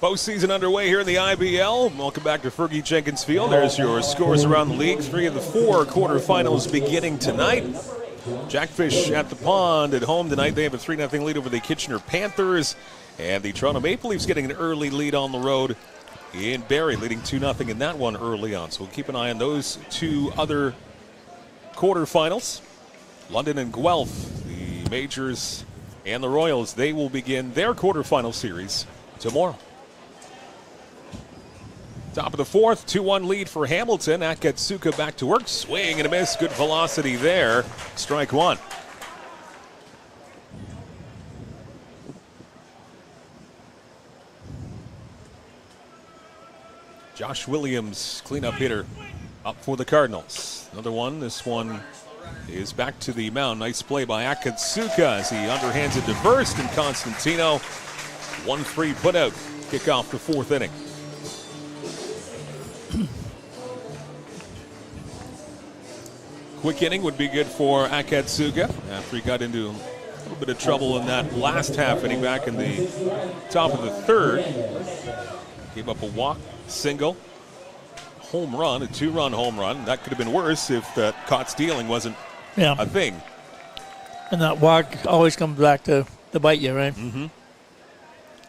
[SPEAKER 9] Postseason underway here in the IBL. Welcome back to Fergie Jenkins Field. There's your scores around the league. 3 of the 4 quarterfinals beginning tonight. Jackfish at the Pond at home tonight. They have a 3-0 lead over the Kitchener Panthers. And the Toronto Maple Leafs getting an early lead on the road in Barrie, leading 2-0 in that one early on. So we'll keep an eye on those 2 other quarterfinals. London and Guelph, the Majors and the Royals, they will begin their quarterfinal series tomorrow. Top of the 4th, 2-1 lead for Hamilton. Akatsuka back to work. Swing and a miss. Good velocity there. Strike 1. Josh Williams, cleanup hitter, up for the Cardinals. Another one. This one is back to the mound. Nice play by Akatsuka as he underhands it to first. And Constantino, 1-3 put out. Kick off the 4th inning. Quick inning would be good for Akatsuka after he got into a little bit of trouble in that last half inning back in the top of the 3rd. Gave up a walk, single, home run, a 2-run home run. That could have been worse if caught stealing wasn't a thing.
[SPEAKER 10] And that walk always comes back to bite you, right?
[SPEAKER 9] Mm-hmm.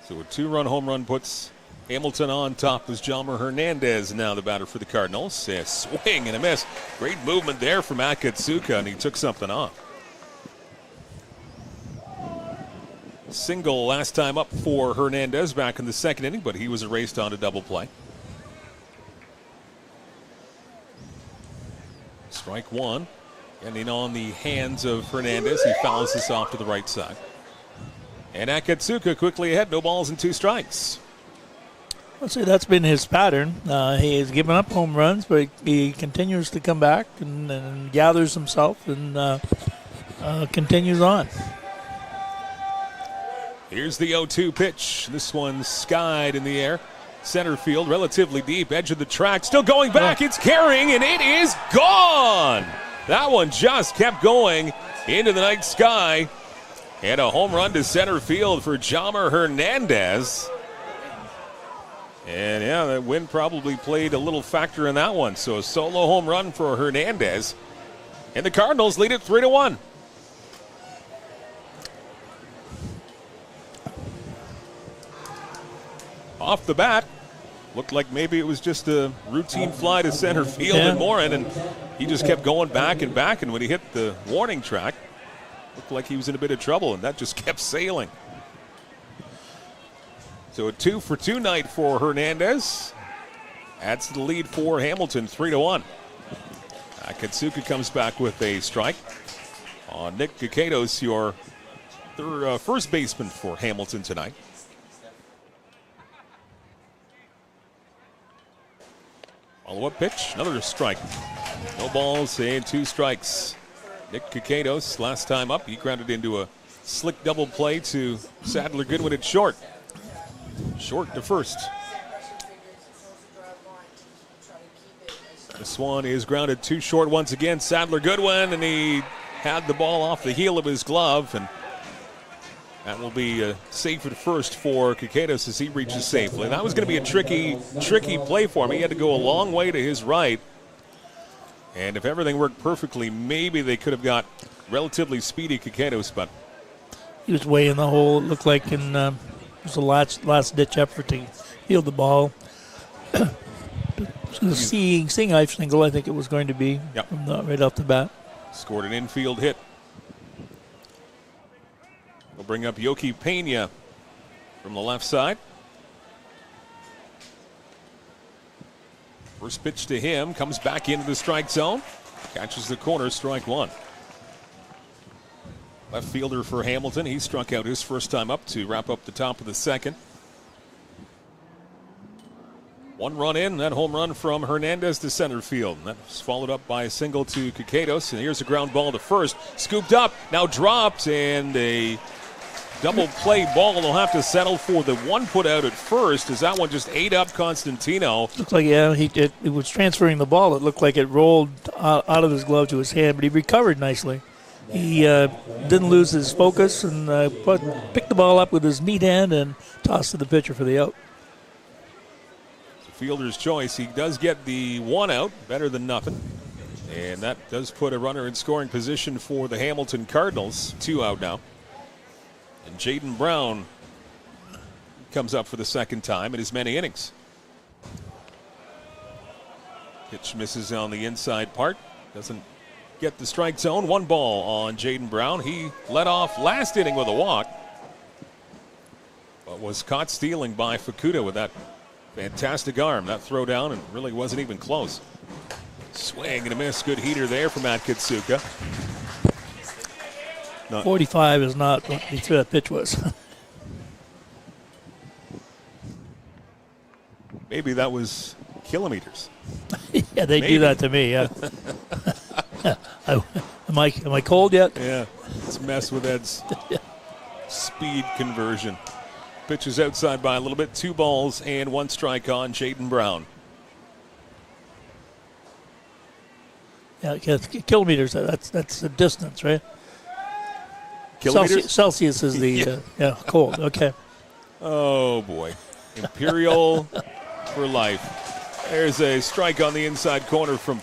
[SPEAKER 9] So a 2-run home run puts Hamilton on top as Jalmer Hernandez now the batter for the Cardinals. A swing and a miss. Great movement there from Akatsuka, and he took something off. Single last time up for Hernandez back in the 2nd inning, but he was erased on a double play. Strike 1. Ending on the hands of Hernandez. He fouls this off to the right side. And Akatsuka quickly ahead, no balls and 2 strikes.
[SPEAKER 10] Let's say that's been his pattern. He has given up home runs, but he continues to come back and gathers himself and continues on.
[SPEAKER 9] Here's the 0-2 pitch. This one's skied in the air. Center field, relatively deep, edge of the track. Still going back. It's carrying, and it is gone. That one just kept going into the night sky. And a home run to center field for Jamer Hernandez. And, yeah, that wind probably played a little factor in that one. So a solo home run for Hernandez. And the Cardinals lead it 3-1. Off the bat, looked like maybe it was just a routine fly to center field in Morin, and he just kept going back, and when he hit the warning track, looked like he was in a bit of trouble, and that just kept sailing. So a 2-for-2 night for Hernandez. Adds to the lead for Hamilton, 3-1. Akatsuka comes back with a strike. Nick Kikatos, your first baseman for Hamilton tonight. Follow-up pitch, another strike. No balls and 2 strikes. Nick Kikatos, last time up, he grounded into a slick double play to Sadler Goodwin at short. Short to first. This one is grounded 2 short once again. Sadler Goodwin, and he had the ball off the heel of his glove, and that will be safe at first for Kikatos as he reaches safely. That was going to be a tricky play for him. He had to go a long way to his right. And if everything worked perfectly, maybe they could have got relatively speedy Kikatos, but
[SPEAKER 10] he was way in the hole. It looked like it was a last-ditch effort to field the ball. Seeing eye single, I think it was going to be right off the bat.
[SPEAKER 9] Scored an infield hit. We'll bring up Yoki Pena from the left side. First pitch to him, comes back into the strike zone. Catches the corner, strike 1. Left fielder for Hamilton. He struck out his first time up to wrap up the top of the second. 1 run in, that home run from Hernandez to center field. And that was followed up by a single to Kikatos. And here's a ground ball to first. Scooped up, now dropped, and a double play ball. They'll have to settle for the 1 put out at first as that one just ate up Constantino.
[SPEAKER 10] Looks like, it was transferring the ball. It looked like it rolled out of his glove to his hand, but he recovered nicely. He didn't lose his focus and picked the ball up with his meat hand and tossed to the pitcher for the out.
[SPEAKER 9] Fielder's choice. He does get the 1 out, better than nothing. And that does put a runner in scoring position for the Hamilton Cardinals. 2 out now. And Jaden Brown comes up for the second time in his many innings. Pitch misses on the inside part. Doesn't get the strike zone. 1 ball on Jaden Brown. He led off last inning with a walk, but was caught stealing by Fukuda with that fantastic arm. That throw down and really wasn't even close. Swing and a miss. Good heater there from Akatsuka.
[SPEAKER 10] 45 is not what that pitch was.
[SPEAKER 9] Maybe that was kilometers.
[SPEAKER 10] Yeah, they do that to me, yeah. Am I cold yet?
[SPEAKER 9] Yeah, let's mess with Ed's speed conversion. Pitch is outside by a little bit. 2 balls and 1 strike on Jaden Brown.
[SPEAKER 10] Yeah, kilometers, that's the distance, right?
[SPEAKER 9] Kilometers?
[SPEAKER 10] Celsius is the cold, okay.
[SPEAKER 9] Oh, boy. Imperial for life. There's a strike on the inside corner from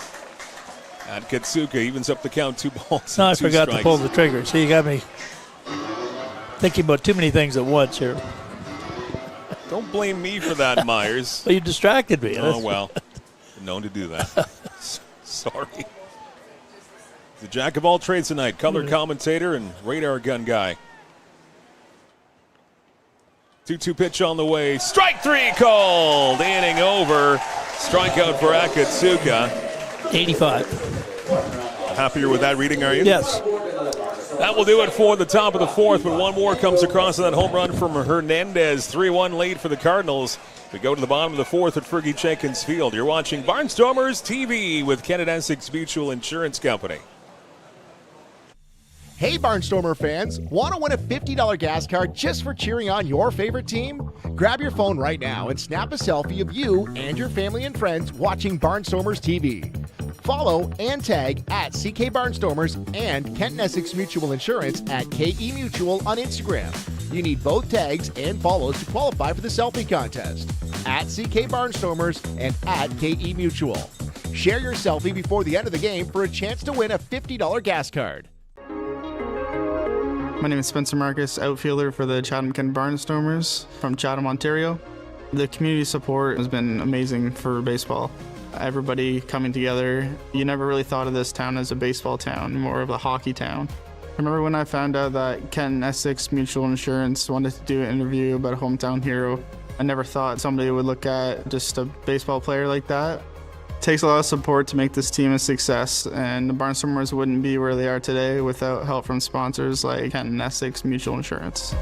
[SPEAKER 9] Akatsuka. Evens up the count, 2 balls
[SPEAKER 10] No,
[SPEAKER 9] and
[SPEAKER 10] I
[SPEAKER 9] 2
[SPEAKER 10] forgot
[SPEAKER 9] strikes.
[SPEAKER 10] to pull the trigger. So you got me thinking about too many things at once here.
[SPEAKER 9] Don't blame me for that, Myers.
[SPEAKER 10] Well, you distracted me.
[SPEAKER 9] Oh, well. Known to do that. Sorry. The jack of all trades tonight, color commentator and radar gun guy. 2-2 pitch on the way. Strike 3 called. Inning over. Strikeout for Akatsuka.
[SPEAKER 10] 85.
[SPEAKER 9] Happier with that reading, are you?
[SPEAKER 10] Yes.
[SPEAKER 9] That will do it for the top of the fourth, but one more comes across that home run from Hernandez. 3-1 lead for the Cardinals. We go to the bottom of the fourth at Fergie Jenkins Field. You're watching Barnstormers TV with Kent Essex Mutual Insurance Company.
[SPEAKER 3] Hey Barnstormer fans, want to win a $50 gas card just for cheering on your favorite team? Grab your phone right now and snap a selfie of you and your family and friends watching Barnstormers TV. Follow and tag at CK Barnstormers and Kent Essex Mutual Insurance at KE Mutual on Instagram. You need both tags and follows to qualify for the selfie contest. At CK Barnstormers and at KE Mutual. Share your selfie before the end of the game for a chance to win a $50 gas card.
[SPEAKER 13] My name is Spencer Marcus, outfielder for the Chatham-Kent Barnstormers from Chatham, Ontario. The community support has been amazing for baseball. Everybody coming together. You never really thought of this town as a baseball town, more of a hockey town. I remember when I found out that Kent Essex Mutual Insurance wanted to do an interview about a hometown hero. I never thought somebody would look at just a baseball player like that. It takes a lot of support to make this team a success, and the Barnstormers wouldn't be where they are today without help from sponsors like Kent Essex Mutual Insurance.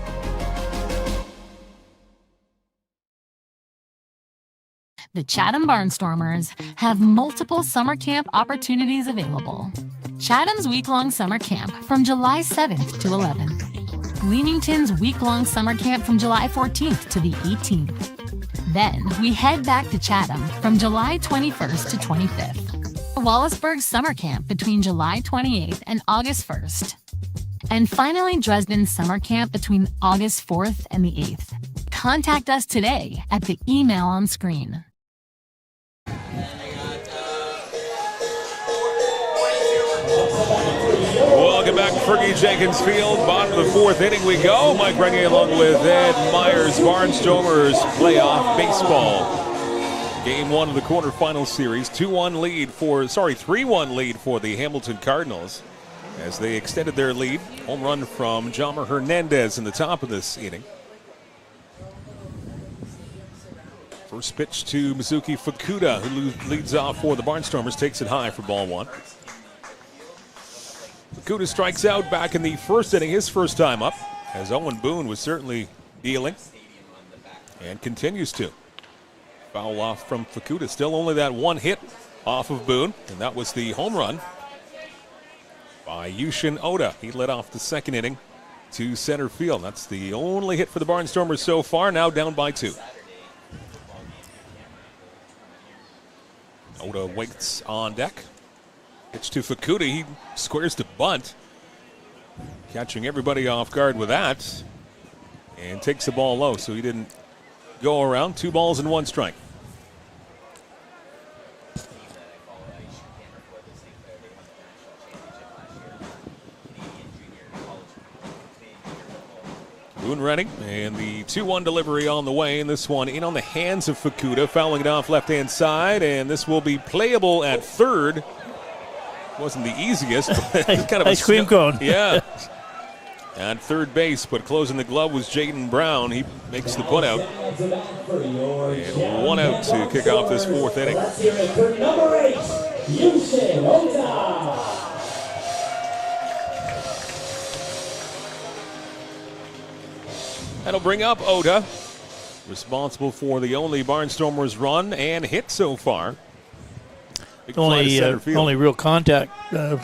[SPEAKER 4] The Chatham Barnstormers have multiple summer camp opportunities available. Chatham's week-long summer camp from July 7th to 11th. Leamington's week-long summer camp from July 14th to the 18th. Then we head back to Chatham from July 21st to 25th. Wallaceburg's summer camp between July 28th and August 1st. And finally Dresden's summer camp between August 4th and the 8th. Contact us today at the email on screen.
[SPEAKER 9] Welcome back to Fergie Jenkins Field. Bottom of the fourth inning we go. Mike Renier along with Ed Myers. Barnstormers playoff baseball. Game one of the quarterfinal series. 3-1 lead for the Hamilton Cardinals as they extended their lead. Home run from Jomar Hernandez in the top of this inning. First pitch to Mizuki Fukuda, who leads off for the Barnstormers, takes it high for ball one. Fukuda strikes out back in the first inning, his first time up, as Owen Boone was certainly dealing and continues to. Foul off from Fukuda. Still only that one hit off of Boone, and that was the home run by Yushin Oda. He led off the second inning to center field. That's the only hit for the Barnstormers so far, now down by 2. Oda waits on deck. Pitch to Fukuda. He squares to bunt. Catching everybody off guard with that. And takes the ball low, so he didn't go around. 2 balls and 1 strike. Boone ready, and the 2-1 delivery on the way, and this one in on the hands of Fukuda, fouling it off left-hand side, and this will be playable at third. Wasn't the easiest, but it's kind of
[SPEAKER 10] ice cream cone.
[SPEAKER 9] Yeah. At third base, but closing the glove was Jaden Brown. He makes the putout. And 1 out to kick off this fourth inning.
[SPEAKER 6] Number 8, Yushin Oda.
[SPEAKER 9] That'll bring up Oda, responsible for the only Barnstormers run and hit so far. Big fly to center field.
[SPEAKER 10] Only real contact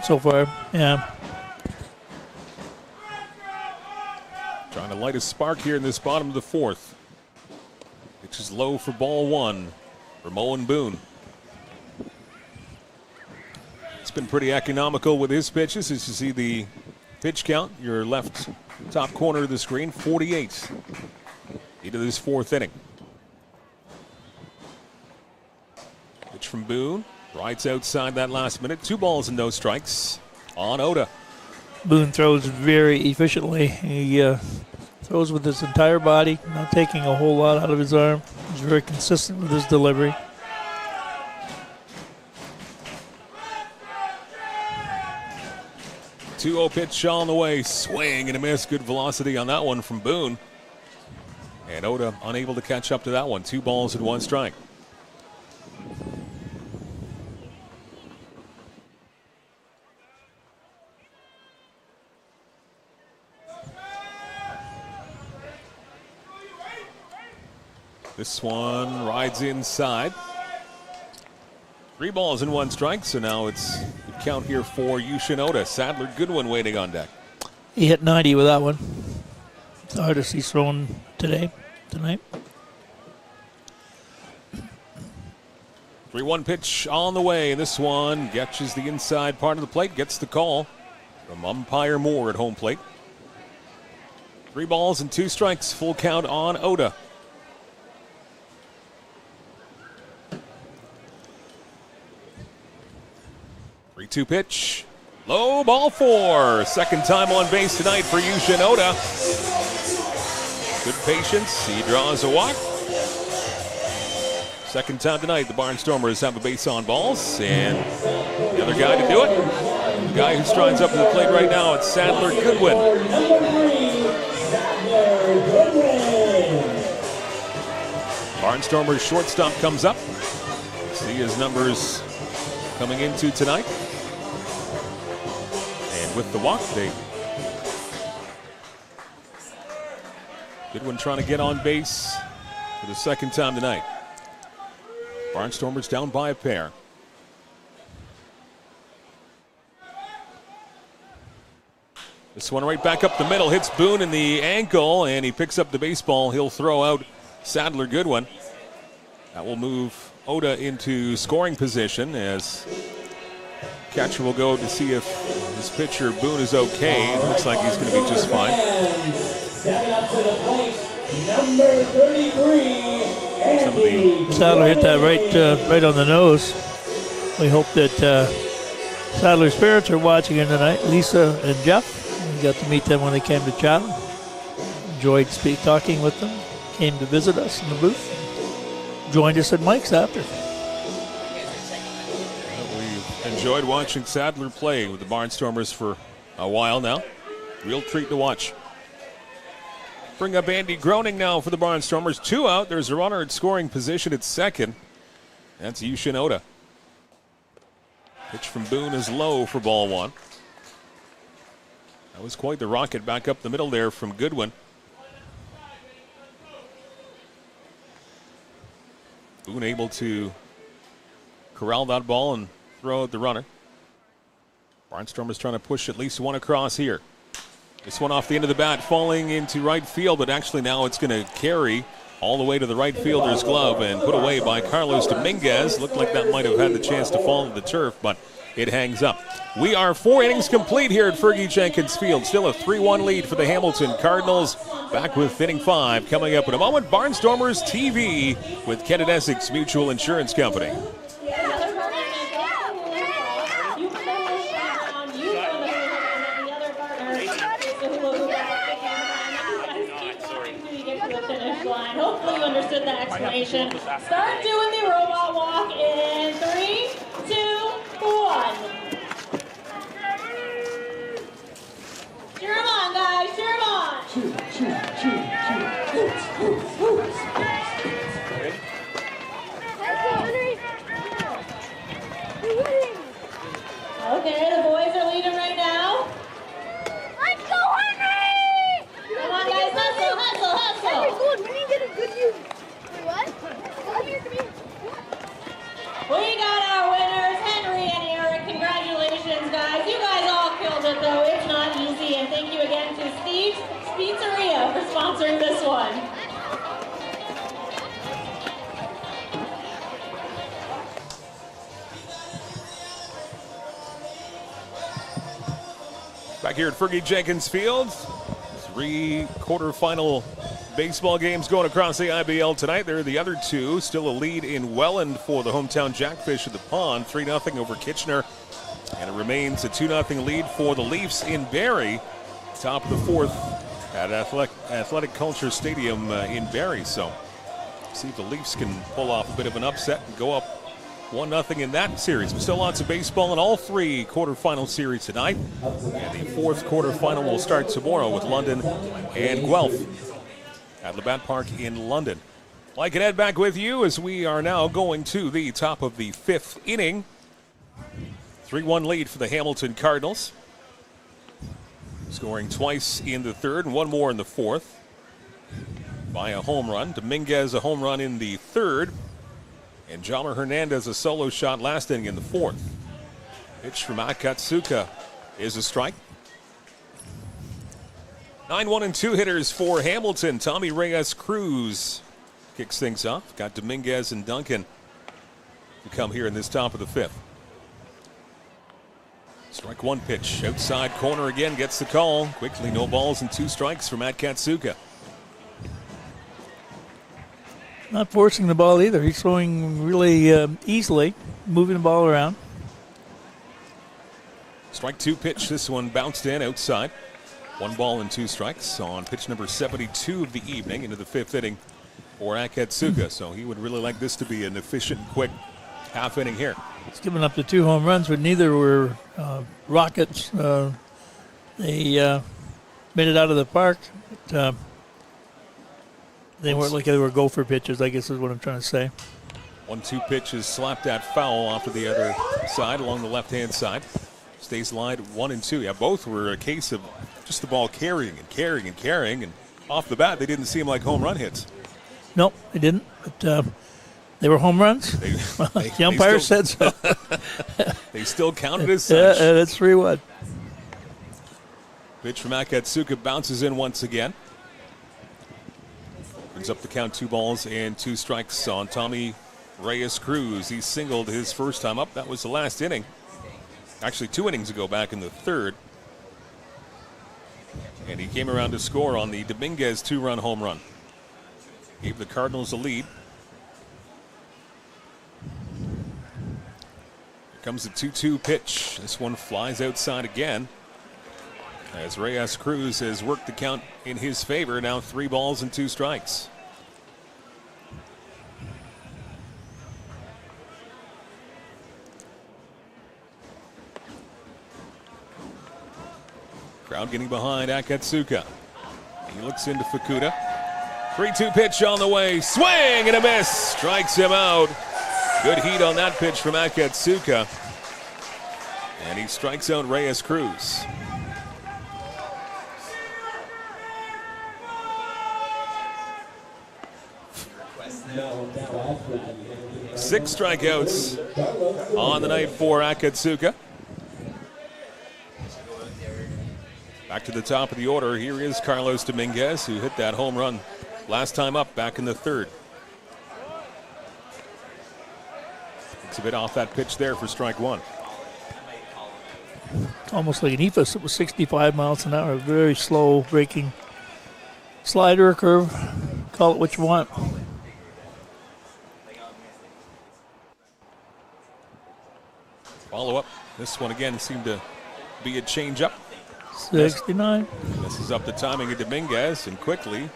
[SPEAKER 10] so far. Yeah.
[SPEAKER 9] Trying to light a spark here in this bottom of the fourth. Pitch is low for ball 1 for Owen Boone. It's been pretty economical with his pitches. As you see the pitch count, your left top corner of the screen, 48 into this fourth inning. Pitch from Boone. Rights outside that last minute. 2 balls and no strikes on Oda.
[SPEAKER 10] Boone throws very efficiently. He throws with his entire body, not taking a whole lot out of his arm. He's very consistent with his delivery.
[SPEAKER 9] Two-0 pitch on the way. Swing and a miss. Good velocity on that one from Boone. And Oda unable to catch up to that one. 2 balls and 1 strike. This one rides inside. 3 balls and 1 strike, so now it's the count here for Yoshinoda. Sadler Goodwin waiting on deck.
[SPEAKER 10] He hit 90 with that one. The hardest he's thrown tonight.
[SPEAKER 9] 3-1 pitch on the way. This one catches the inside part of the plate, gets the call from umpire Moore at home plate. 3 balls and 2 strikes, full count on Oda. Two pitch, low, ball 4. Second time on base tonight for Yoshinoda. Good patience, he draws a walk. Second time tonight, the Barnstormers have a base on balls, and the other guy to do it, the guy who strides up to the plate right now, it's Sadler Goodwin. Barnstormers shortstop comes up. See his numbers coming into tonight. With the walk, Goodwin trying to get on base for the second time tonight. Barnstormers down by a pair. This one right back up the middle, hits Boone in the ankle, and he picks up the baseball. He'll throw out Sadler Goodwin. That will move Oda into scoring position as catcher will go to see if his pitcher Boone is okay. It looks like he's going to be just fine.
[SPEAKER 6] Stepping up to the plate, number 33,
[SPEAKER 10] Sadler hit that right on the nose. We hope that Sadler's parents are watching him tonight. Lisa and Jeff. We got to meet them when they came to Chatham. Enjoyed talking with them. Came to visit us in the booth. Joined us at Mike's after.
[SPEAKER 9] Enjoyed watching Sadler play with the Barnstormers for a while now. Real treat to watch. Bring up Andy Groening now for the Barnstormers. 2 out. There's a runner at scoring position at second. That's Yoshinoda. Pitch from Boone is low for ball 1. That was quite the rocket back up the middle there from Goodwin. Boone able to corral that ball and throw out the runner. Barnstormers trying to push at least one across here. This one off the end of the bat, falling into right field, but actually now it's going to carry all the way to the right fielder's glove and put away by Carlos Dominguez. Looked like that might have had the chance to fall to the turf, but it hangs up. We are 4 innings complete here at Fergie Jenkins Field. Still a 3-1 lead for the Hamilton Cardinals. Back with inning 5 coming up in a moment. Barnstormers TV with Ken and Essex Mutual Insurance Company.
[SPEAKER 5] Hopefully you understood that explanation. Start doing the robot walk in 3, 2, 1. Cheer him on, guys. Cheer him on. Okay, the boys are leading right now. Let's go, Henry! Come on, guys. Hustle, hustle, hustle. Henry, good. We need to get a good view. Wait, what? Come here, come here. We got our winners, Henry and Eric. Congratulations, guys. You guys all killed it, though. It's not easy. And thank you again to Steve's Pizzeria for sponsoring this one.
[SPEAKER 9] Back here at Fergie Jenkins Field, 3 quarterfinal baseball games going across the IBL tonight. There are the other 2. Still a lead in Welland for the hometown Jackfish at the Pond. 3-0 over Kitchener. And it remains a 2-0 lead for the Leafs in Barrie. Top of the 4th at Athletic Culture Stadium in Barrie. So see if the Leafs can pull off a bit of an upset and go up 1-0 in that series. But still lots of baseball in all 3 quarterfinal series tonight. And the 4th quarterfinal will start tomorrow with London and Guelph at Labatt Park in London. Mike and Ed back with you as we are now going to the top of the 5th inning. 3-1 lead for the Hamilton Cardinals. Scoring twice in the 3rd and one more in the 4th. by a home run. Dominguez a home run in the third. And Jomar Hernandez a solo shot last inning in the fourth. Pitch from Akatsuka is a strike. 9-1-2 hitters for Hamilton. Tommy Reyes-Cruz kicks things off. Got Dominguez and Duncan to come here in this top of the fifth. Strike one pitch. Outside corner again. Gets the call. Quickly, no balls and 2 strikes from Akatsuka.
[SPEAKER 10] Not forcing the ball either. He's throwing really easily, moving the ball around.
[SPEAKER 9] Strike 2 pitch. This one bounced in outside. 1 ball and 2 strikes on pitch number 72 of the evening into the fifth inning for Akatsuka. So he would really like this to be an efficient, quick half inning here.
[SPEAKER 10] He's given up the 2 home runs, but neither were rockets. They made it out of the park. But, they weren't like they were gopher pitches, I guess is what I'm trying to say.
[SPEAKER 9] 1-2 pitch is slapped that foul off to the other side along the left-hand side. Stays lined 1-2. Yeah, both were a case of just the ball carrying and carrying and carrying. And off the bat, they didn't seem like home run hits.
[SPEAKER 10] Nope, they didn't. But they were home runs. The umpire said so.
[SPEAKER 9] They still counted as such.
[SPEAKER 10] Yeah, that's 3-1.
[SPEAKER 9] Pitch from Akatsuka bounces in once again. Brings up the count, 2 balls and 2 strikes on Tommy Reyes-Cruz. He singled his first time up. That was the last inning. Actually, 2 innings ago back in the third. And he came around to score on the Dominguez 2-run home run. Gave the Cardinals a lead. Here comes the 2-2 pitch. This one flies outside again. As Reyes-Cruz has worked the count in his favor, now 3 balls and 2 strikes. Crowd getting behind Akatsuka. He looks into Fukuda. 3-2 pitch on the way. Swing and a miss. Strikes him out. Good heat on that pitch from Akatsuka. And he strikes out Reyes-Cruz. 6 strikeouts on the night for Akatsuka. Back to the top of the order. Here is Carlos Dominguez, who hit that home run last time up back in the third. It's a bit off that pitch there for strike 1.
[SPEAKER 10] It's almost like an ephus. It was 65 miles an hour. Very slow breaking slider, curve. Call it what you want.
[SPEAKER 9] Follow up. This one again seemed to be a changeup.
[SPEAKER 10] 69.
[SPEAKER 9] This is up the timing of Dominguez, and quickly,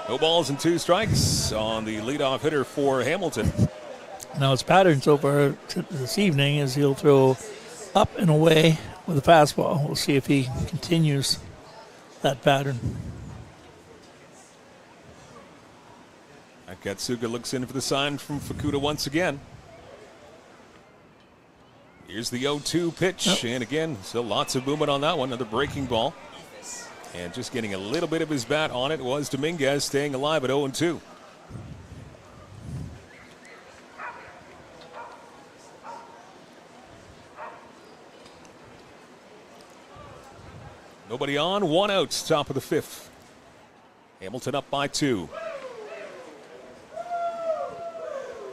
[SPEAKER 9] no balls and 2 strikes on the leadoff hitter for Hamilton.
[SPEAKER 10] Now his pattern so far this evening is he'll throw up and away with a fastball. We'll see if he continues that pattern.
[SPEAKER 9] Akatsuka looks in for the sign from Fukuda once again. Here's the 0-2 pitch, and again, still lots of movement on that one. Another breaking ball. And just getting a little bit of his bat on it was Dominguez, staying alive at 0-2. Nobody on, 1 out, top of the fifth. Hamilton up by 2.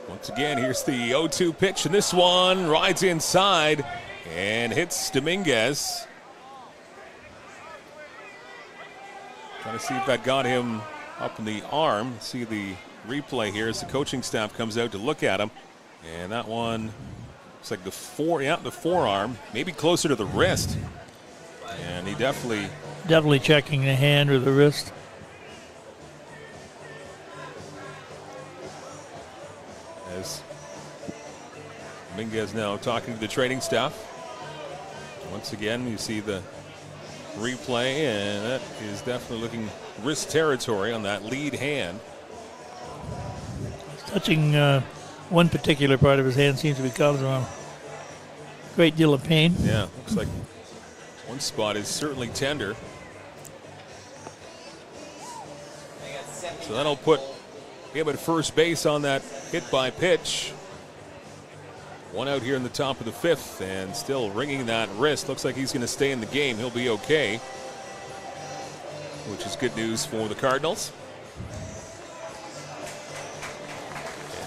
[SPEAKER 9] Once again, here's the 0-2 pitch, and this one rides inside and hits Dominguez. Trying to see if that got him up in the arm. See the replay here as the coaching staff comes out to look at him. And that one looks like the forearm, maybe closer to the wrist. And he
[SPEAKER 10] definitely checking the hand or the wrist.
[SPEAKER 9] As Dominguez now talking to the training staff. Once again, you see the replay, and that is definitely looking wrist territory on that lead hand.
[SPEAKER 10] Touching one particular part of his hand seems to be causing a great deal of pain.
[SPEAKER 9] Yeah, looks like one spot is certainly tender. So that'll put him at first base on that hit by pitch. One out here in the top of the fifth and still ringing that wrist. Looks like he's going to stay in the game. He'll be okay, which is good news for the Cardinals.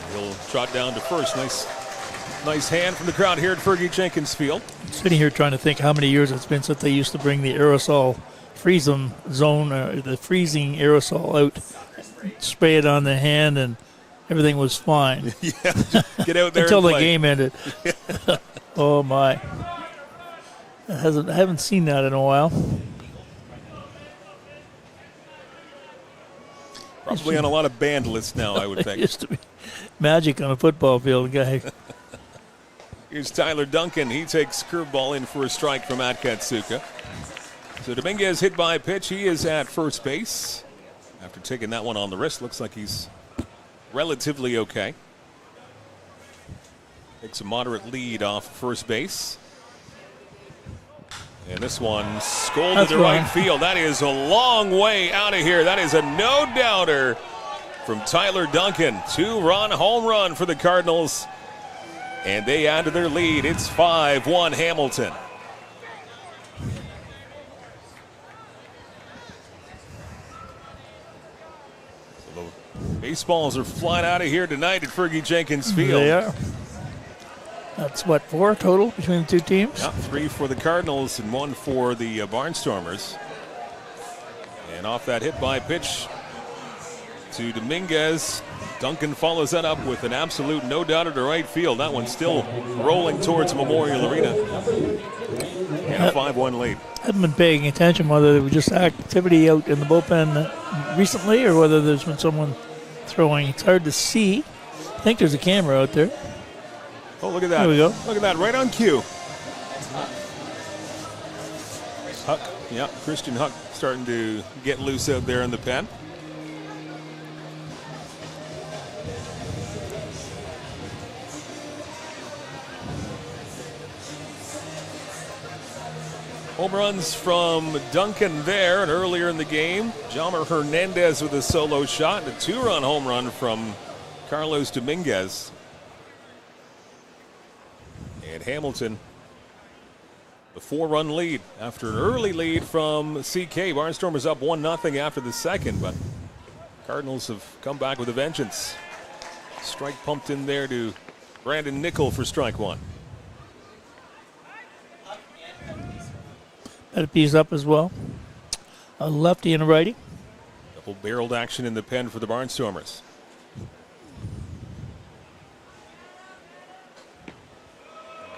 [SPEAKER 9] And he'll trot down to first. Nice hand from the crowd here at Fergie Jenkins Field.
[SPEAKER 10] I'm sitting here trying to think how many years it's been since they used to bring the aerosol freeze-em zone, the freezing aerosol out, spray it on the hand, and everything was fine.
[SPEAKER 9] Yeah, get out there
[SPEAKER 10] until
[SPEAKER 9] and
[SPEAKER 10] the
[SPEAKER 9] play.
[SPEAKER 10] game ended. Oh my! I haven't seen that in a while.
[SPEAKER 9] Probably on a lot of banned lists now, I would think.
[SPEAKER 10] It used to be magic on a football field, guy.
[SPEAKER 9] Here's Tyler Duncan. He takes curveball in for a strike from Matt Katsuka. So Dominguez hit by a pitch. He is at first base. After taking that one on the wrist, looks like he's relatively okay. Takes a moderate lead off first base. And this one scolded to right field. That is a long way out of here. That is a no-doubter from Tyler Duncan. 2-run home run for the Cardinals. And they add to their lead. It's 5-1 Hamilton. So the baseballs are flying out of here tonight at Fergie Jenkins Field.
[SPEAKER 10] They are. That's what, 4 total between the two teams?
[SPEAKER 9] Yeah, 3 for the Cardinals and 1 for the Barnstormers. And off that hit by pitch to Dominguez, Duncan follows that up with an absolute no-doubter to right field. That one's still rolling towards Memorial Arena. And a 5-1 lead.
[SPEAKER 10] I haven't been paying attention whether there was just activity out in the bullpen recently or whether there's been someone throwing. It's hard to see. I think there's a camera out there.
[SPEAKER 9] Oh, look at that.
[SPEAKER 10] There we go.
[SPEAKER 9] Look at that, right on cue. Huck, yeah, Christian Huck starting to get loose out there in the pen. Home runs from Duncan there, and earlier in the game, Jomar Hernandez with a solo shot, and a 2-run home run from Carlos Dominguez. And Hamilton, the 4-run lead after an early lead from CK. Barnstormers up 1-0 after the second, but Cardinals have come back with a vengeance. Strike pumped in there to Brandon Nickel for strike 1.
[SPEAKER 10] Had a piece up as well. A lefty and a righty.
[SPEAKER 9] Double-barreled action in the pen for the Barnstormers.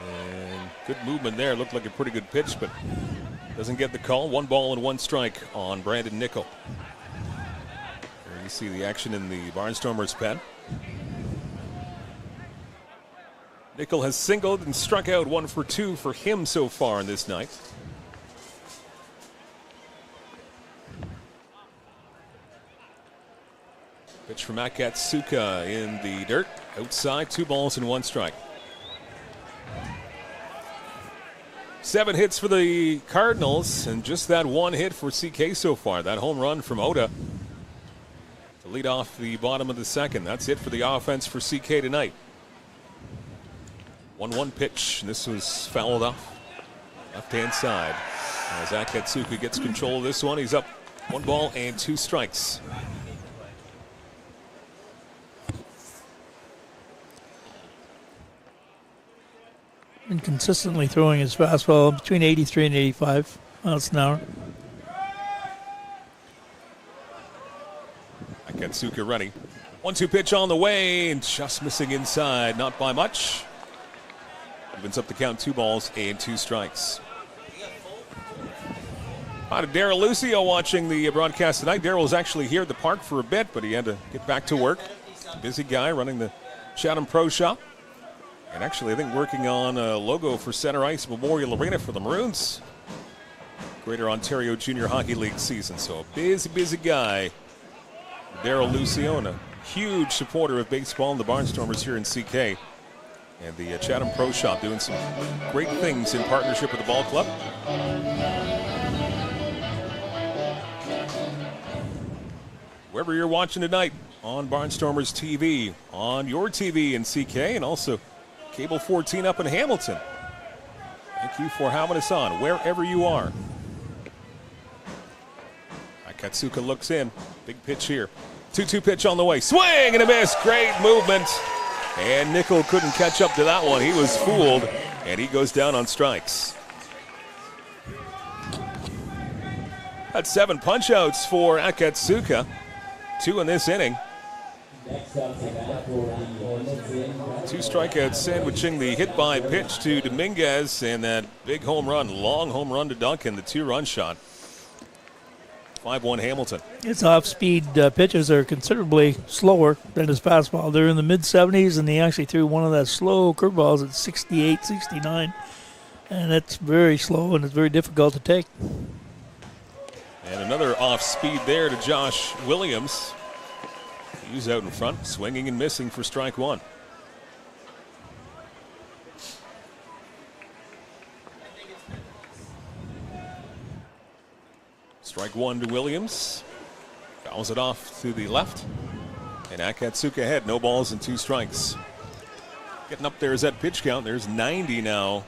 [SPEAKER 9] And good movement there. Looked like a pretty good pitch, but doesn't get the call. 1 ball and 1 strike on Brandon Nickel. There you see the action in the Barnstormers pen. Nickel has singled and struck out 1 for 2 for him so far in this night. Pitch from Matt Katsuka in the dirt. Outside, 2 balls and 1 strike. 7 hits for the Cardinals, and just that 1 hit for CK so far. That home run from Oda to lead off the bottom of the second. That's it for the offense for CK tonight. 1-1 pitch, and this was fouled off left-hand side. As Katsuka gets control of this one, he's up 1 ball and 2 strikes.
[SPEAKER 10] Been consistently throwing his fastball between 83 and 85 miles an hour.
[SPEAKER 9] Katsuka ready. 1-2 pitch on the way, and just missing inside, not by much. Opens up the count, 2 balls and 2 strikes. Out of Daryl Lucio watching the broadcast tonight. Daryl was actually here at the park for a bit, but he had to get back to work. Busy guy running the Chatham Pro Shop. And actually, I think working on a logo for Center Ice Memorial Arena for the Maroons. Greater Ontario Junior Hockey League season. So a busy guy. Daryl Lucio, and a huge supporter of baseball and the Barnstormers here in CK. And the Chatham Pro Shop doing some great things in partnership with the ball club. wherever you're watching tonight on Barnstormers TV, on your TV in CK, and also Cable 14 up in Hamilton. Thank you for having us on wherever you are. Akatsuka looks in. Big pitch here. 2-2 pitch on the way. Swing and a miss. Great movement. And Nickel couldn't catch up to that one. He was fooled, and he goes down on strikes. That's 7 punch-outs for Akatsuka. 2 in this inning. 2 strikeouts sandwiching the hit by pitch to Dominguez and that big home run, long home run to Duncan, the 2-run shot. 5-1 Hamilton.
[SPEAKER 10] His off-speed pitches are considerably slower than his fastball. They're in the mid-70s, and he actually threw one of those slow curveballs at 68, 69. And it's very slow, and it's very difficult to take.
[SPEAKER 9] And another off-speed there to Josh Williams. He's out in front, swinging and missing for strike 1. Strike 1 to Williams. Fouls it off to the left. And Akatsuka ahead, no balls and 2 strikes. Getting up there is that pitch count. There's 90 now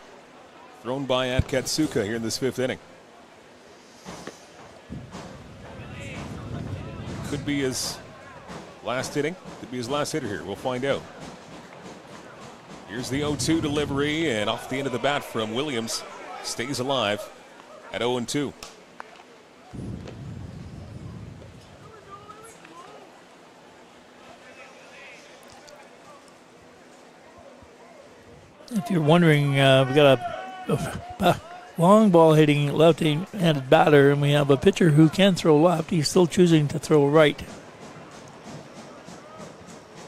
[SPEAKER 9] thrown by Akatsuka here in this 5th inning. Could be his last inning. Could be his last hitter here. We'll find out. Here's the 0-2 delivery, and off the end of the bat from Williams. Stays alive at 0-2.
[SPEAKER 10] If you're wondering, we've got a long ball hitting left-handed batter, and we have a pitcher who can throw left. He's still choosing to throw right.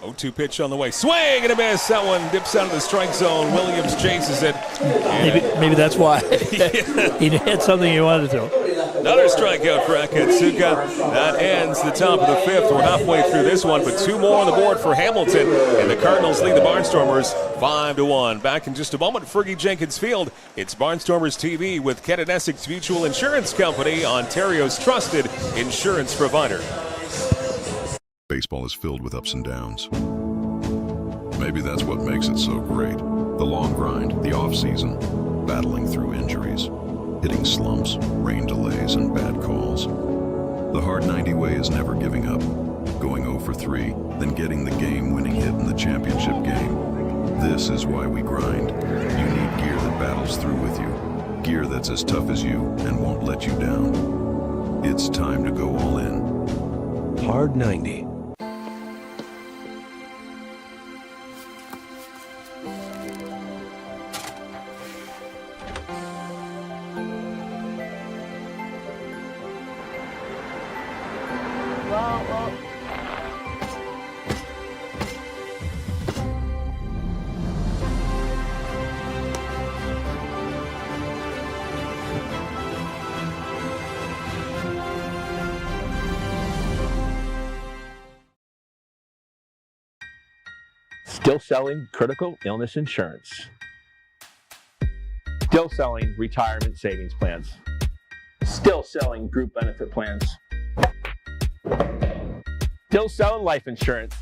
[SPEAKER 9] 0-2 pitch on the way. Swing and a miss. That one dips out of the strike zone. Williams chases it.
[SPEAKER 10] Maybe that's why. He had something he wanted to throw.
[SPEAKER 9] Another strikeout for Akatsuka. That ends the top of the 5th. We're halfway through this one, but 2 more on the board for Hamilton. And the Cardinals lead the Barnstormers 5-1. Back in just a moment, Fergie Jenkins Field. It's Barnstormers TV with Ken and Essex Mutual Insurance Company, Ontario's trusted insurance provider.
[SPEAKER 18] Baseball is filled with ups and downs. Maybe that's what makes it so great. The long grind, the off-season, battling through injuries, hitting slumps, rain delays, and bad calls. The hard 90 way is never giving up, going 0 for 3, then getting the game-winning hit in the championship game. This is why we grind. You need gear that battles through with you, gear that's as tough as you and won't let you down. It's time to go all in. Hard 90.
[SPEAKER 16] Still selling critical illness insurance. Still selling retirement savings plans. Still selling group benefit plans. Still selling life insurance.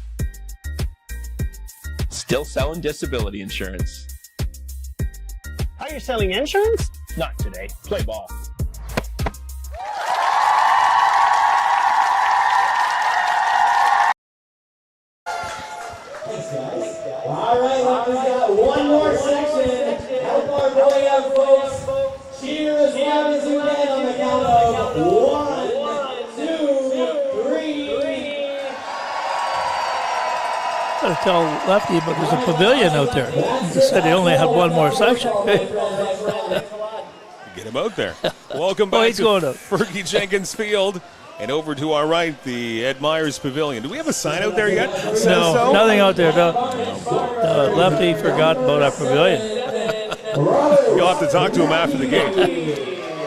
[SPEAKER 16] Still selling disability insurance.
[SPEAKER 17] Are you selling insurance?
[SPEAKER 16] Not today. Play ball.
[SPEAKER 7] All right, we got one more section. Help our boy out, folks. Cheer as loud as you can on the count of 1, 2, 3.
[SPEAKER 10] Gotta tell Lefty, but there's a pavilion out there. He just said he only had one more section.
[SPEAKER 9] Get him out there. Welcome back to
[SPEAKER 10] going up.
[SPEAKER 9] Fergie Jenkins Field. And over to our right, the Ed Myers Pavilion. Do we have a sign out there yet?
[SPEAKER 10] No, nothing out there. No. Lefty forgot about our pavilion.
[SPEAKER 9] You'll have to talk to him after the game.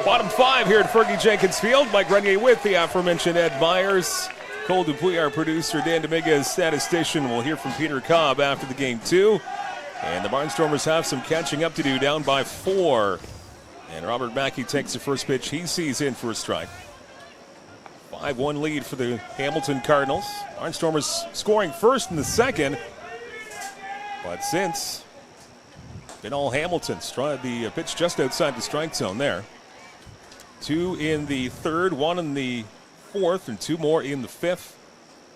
[SPEAKER 9] Bottom 5 here at Fergie Jenkins Field. Mike Grenier with the aforementioned Ed Myers. Cole Dupuy, our producer. Dan Dominguez, statistician. We'll hear from Peter Cobb after the game, too. And the Barnstormers have some catching up to do, down by 4. And Robert Mackey takes the first pitch he sees in for a strike. 5-1 lead for the Hamilton Cardinals. Barnstormers scoring first in the second. But since, been all Hamilton. The pitch just outside the strike zone there. 2 in the third, 1 in the fourth, and 2 more in the fifth.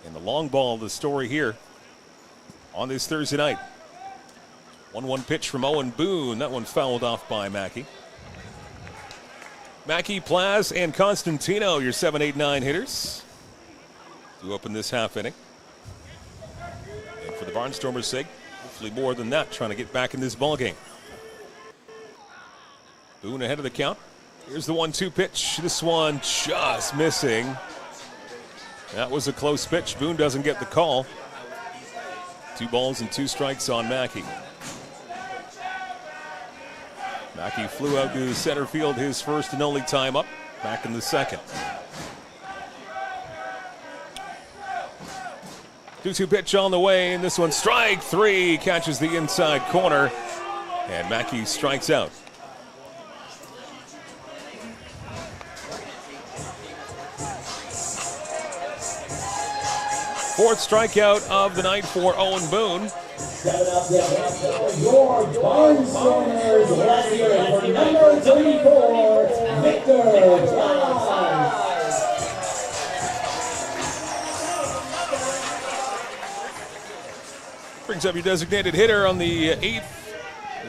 [SPEAKER 9] And the long ball, the story here on this Thursday night. 1-1 pitch from Owen Boone. That one fouled off by Mackey. Mackey, Plaz, and Constantino, your 7, 8, 9 hitters, to open this half inning. And for the Barnstormers' sake, hopefully more than that, trying to get back in this ballgame. Boone ahead of the count. Here's the 1-2 pitch. This one just missing. That was a close pitch. Boone doesn't get the call. 2 balls and 2 strikes on Mackey. Mackey flew out to center field, his first and only time up, back in the second. 2-2 pitch on the way, and this one strike 3, catches the inside corner, and Mackey strikes out. Fourth strikeout of the night for Owen Boone.
[SPEAKER 7] Your Barnstormers, let's hear it for number 34, Victor Plaz.
[SPEAKER 9] Brings up your designated hitter on the 8th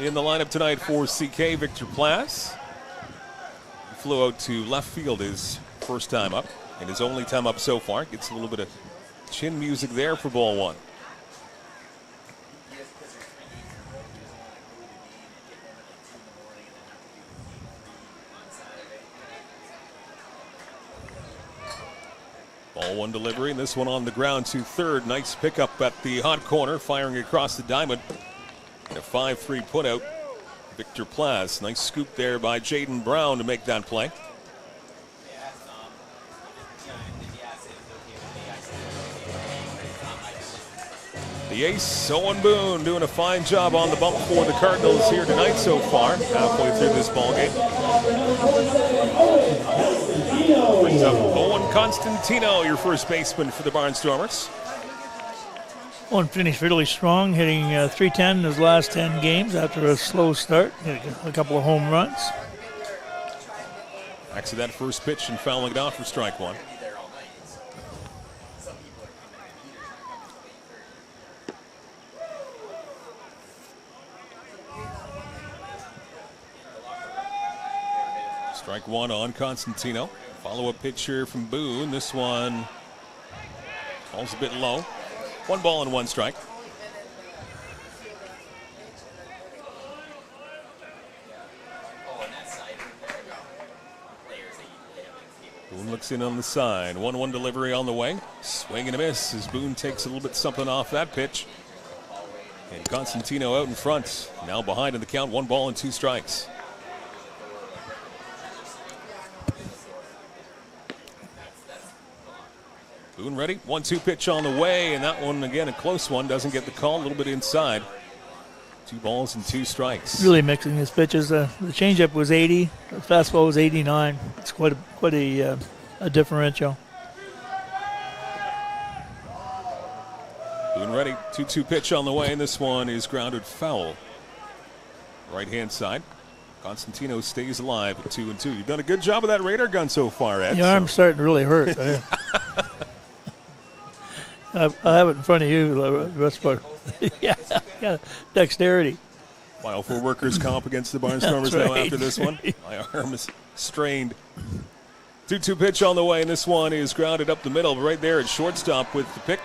[SPEAKER 9] in the lineup tonight for CK, Victor Plaz. He flew out to left field his first time up, and his only time up so far. Gets a little bit of chin music there for ball 1. Ball 1 delivery, and this one on the ground to third. Nice pickup at the hot corner, firing across the diamond. And a 5-3 putout. Victor Plaz. Nice scoop there by Jaden Brown to make that play. The ace, Owen Boone, doing a fine job on the bump for the Cardinals here tonight so far, halfway through this ballgame. Brings up Owen Constantino, your first baseman for the Barnstormers.
[SPEAKER 10] Owen finished really strong, hitting .310 in his last 10 games after a slow start. Hit a couple of home runs.
[SPEAKER 9] Back to that first pitch and fouling it off for strike 1. Strike 1 on Constantino. Follow-up pitch here from Boone. This one falls a bit low. 1 ball and 1 strike. Boone looks in on the side. 1-1 delivery on the way. Swing and a miss as Boone takes a little bit something off that pitch. And Constantino out in front. Now behind in the count. 1 ball and 2 strikes. Boone ready. 1-2 pitch on the way, and that one, again, a close one. Doesn't get the call, a little bit inside. 2 balls and 2 strikes.
[SPEAKER 10] Really mixing his pitches. The changeup was 80. The fastball was 89. It's quite a differential.
[SPEAKER 9] Boone ready. 2-2 pitch on the way, and this one is grounded foul. Right-hand side. Constantino stays alive at 2-2. You've done a good job of that radar gun so far, Ed.
[SPEAKER 10] Your arm's starting to really hurt. I have it in front of you, the rest part. Yeah, dexterity.
[SPEAKER 9] File for workers' comp against the Barnstormers now after this one. My arm is strained. 2-2 pitch on the way, and this one is grounded up the middle, right there at shortstop with the pick.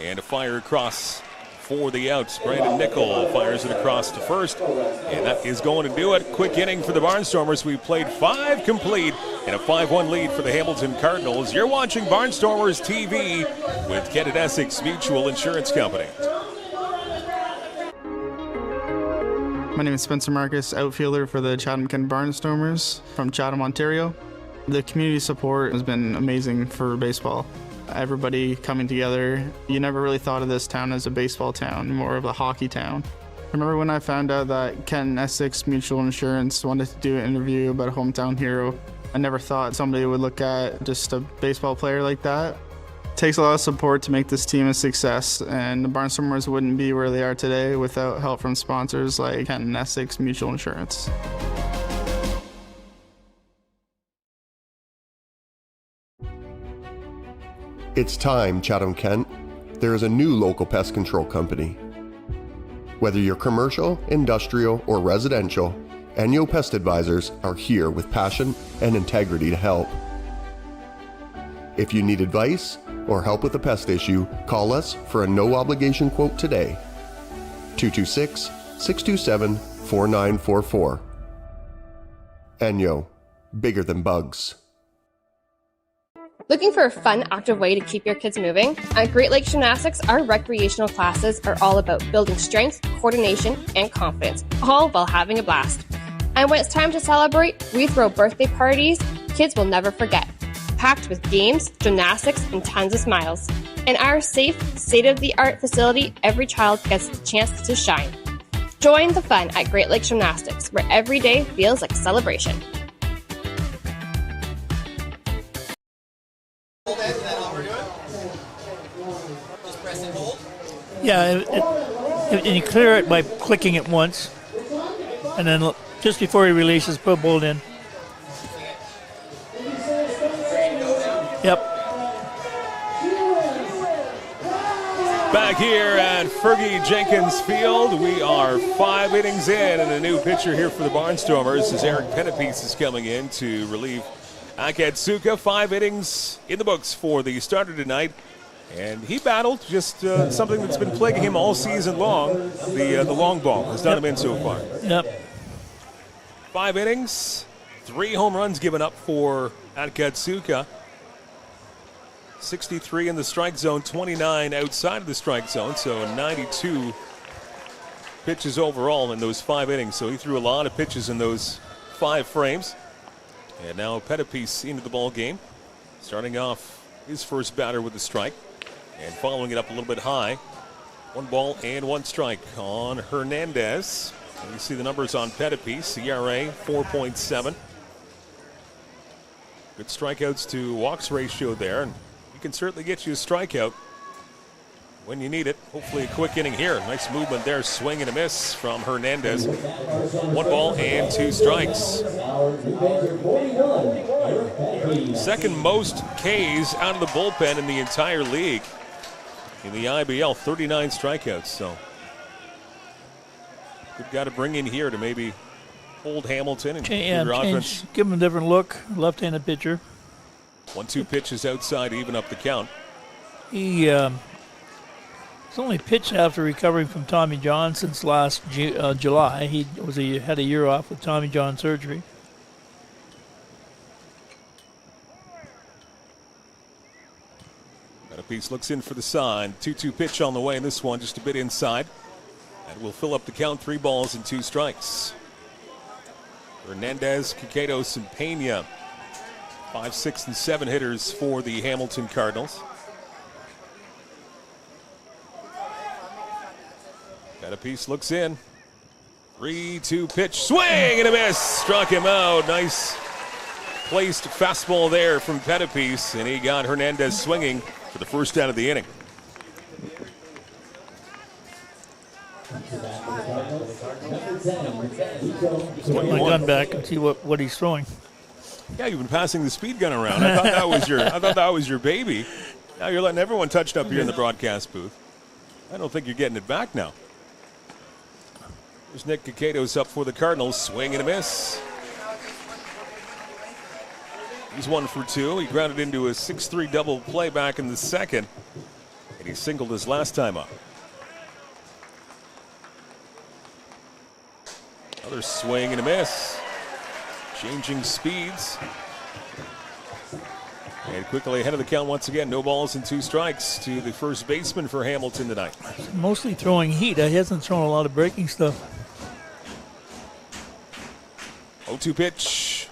[SPEAKER 9] And a fire across for the outs. Brandon Nickel fires it across to first, and that is going to do it. Quick inning for the Barnstormers. We played 5 complete and a 5-1 lead for the Hamilton Cardinals. You're watching Barnstormers TV with Kent and Essex Mutual Insurance Company.
[SPEAKER 13] My name is Spencer Marcus, outfielder for the Chatham-Kent Barnstormers from Chatham, Ontario. The community support has been amazing for baseball. Everybody coming together. You never really thought of this town as a baseball town, more of a hockey town. I remember when I found out that Kent and Essex Mutual Insurance wanted to do an interview about a hometown hero. I never thought somebody would look at just a baseball player like that. It takes a lot of support to make this team a success, and the Barnstormers wouldn't be where they are today without help from sponsors like Kent and Essex Mutual Insurance.
[SPEAKER 14] It's time, Chatham-Kent. There is a new local pest control company. Whether you're commercial, industrial, or residential, Annual Pest Advisors are here with passion and integrity to help. If you need advice or help with a pest issue, call us for a no-obligation quote today. 226-627-4944. Enyo, bigger than bugs.
[SPEAKER 15] Looking for a fun, active way to keep your kids moving? At Great Lakes Gymnastics, our recreational classes are all about building strength, coordination, and confidence, all while having a blast. And when it's time to celebrate, we throw birthday parties kids will never forget, packed with games, gymnastics, and tons of smiles. In our safe, state-of-the-art facility, every child gets the chance to shine. Join the fun at Great Lakes Gymnastics, where every day feels like a celebration.
[SPEAKER 10] Yeah, and you clear it by clicking it once, and then just before he releases, put a bolt in. Yep.
[SPEAKER 9] Back here at Fergie Jenkins Field, we are 5 innings in, and a new pitcher here for the Barnstormers as Eric Pettipiece is coming in to relieve Akatsuka. 5 innings in the books for the starter tonight. And he battled just something that's been plaguing him all season long. The long ball has done him in so far.
[SPEAKER 10] Yep.
[SPEAKER 9] 5 innings, 3 home runs given up for Akatsuka. 63 in the strike zone, 29 outside of the strike zone, so 92 pitches overall in those 5 innings. So he threw a lot of pitches in those 5 frames. And now Pettipiece into the ball game, starting off his first batter with a strike. And following it up a little bit high. 1 ball and 1 strike on Hernandez. And you see the numbers on Pettipiece. ERA 4.7. Good strikeouts to walks ratio there. And he can certainly get you a strikeout when you need it. Hopefully a quick inning here. Nice movement there. Swing and a miss from Hernandez. 1 ball and 2 strikes. Second most Ks out of the bullpen in the entire league. In the IBL, 39 strikeouts. So good guy to bring in here to maybe hold Hamilton and your offense.
[SPEAKER 10] Give him a different look. Left-handed pitcher.
[SPEAKER 9] 1-2 pitches outside to even up the count.
[SPEAKER 10] He's only pitched after recovering from Tommy John since last July. He had a year off with Tommy John surgery.
[SPEAKER 9] Pettipiece looks in for the sign. 2-2 pitch on the way in this one, just a bit inside. That will fill up the count. 3 balls and 2 strikes. Hernandez, Quiquedos, and Pena. 5, 6, and 7 hitters for the Hamilton Cardinals. Pettipiece looks in. 3-2 pitch. Swing and a miss. Struck him out. Nice placed fastball there from Pettipiece, and he got Hernandez swinging for the first out of the inning.
[SPEAKER 10] Put my gun back and see what he's throwing.
[SPEAKER 9] Yeah, you've been passing the speed gun around. I thought that was your baby. Now you're letting everyone touch it up here in the broadcast booth. I don't think you're getting it back now. There's Nick Quiquedos up for the Cardinals. Swing and a miss. He's 1 for 2. He grounded into a 6-3 double play back in the second. And he singled his last time up. Another swing and a miss. Changing speeds. And quickly ahead of the count once again. No balls and 2 strikes to the first baseman for Hamilton tonight.
[SPEAKER 10] Mostly throwing heat. He hasn't thrown a lot of breaking stuff.
[SPEAKER 9] 0-2 pitch.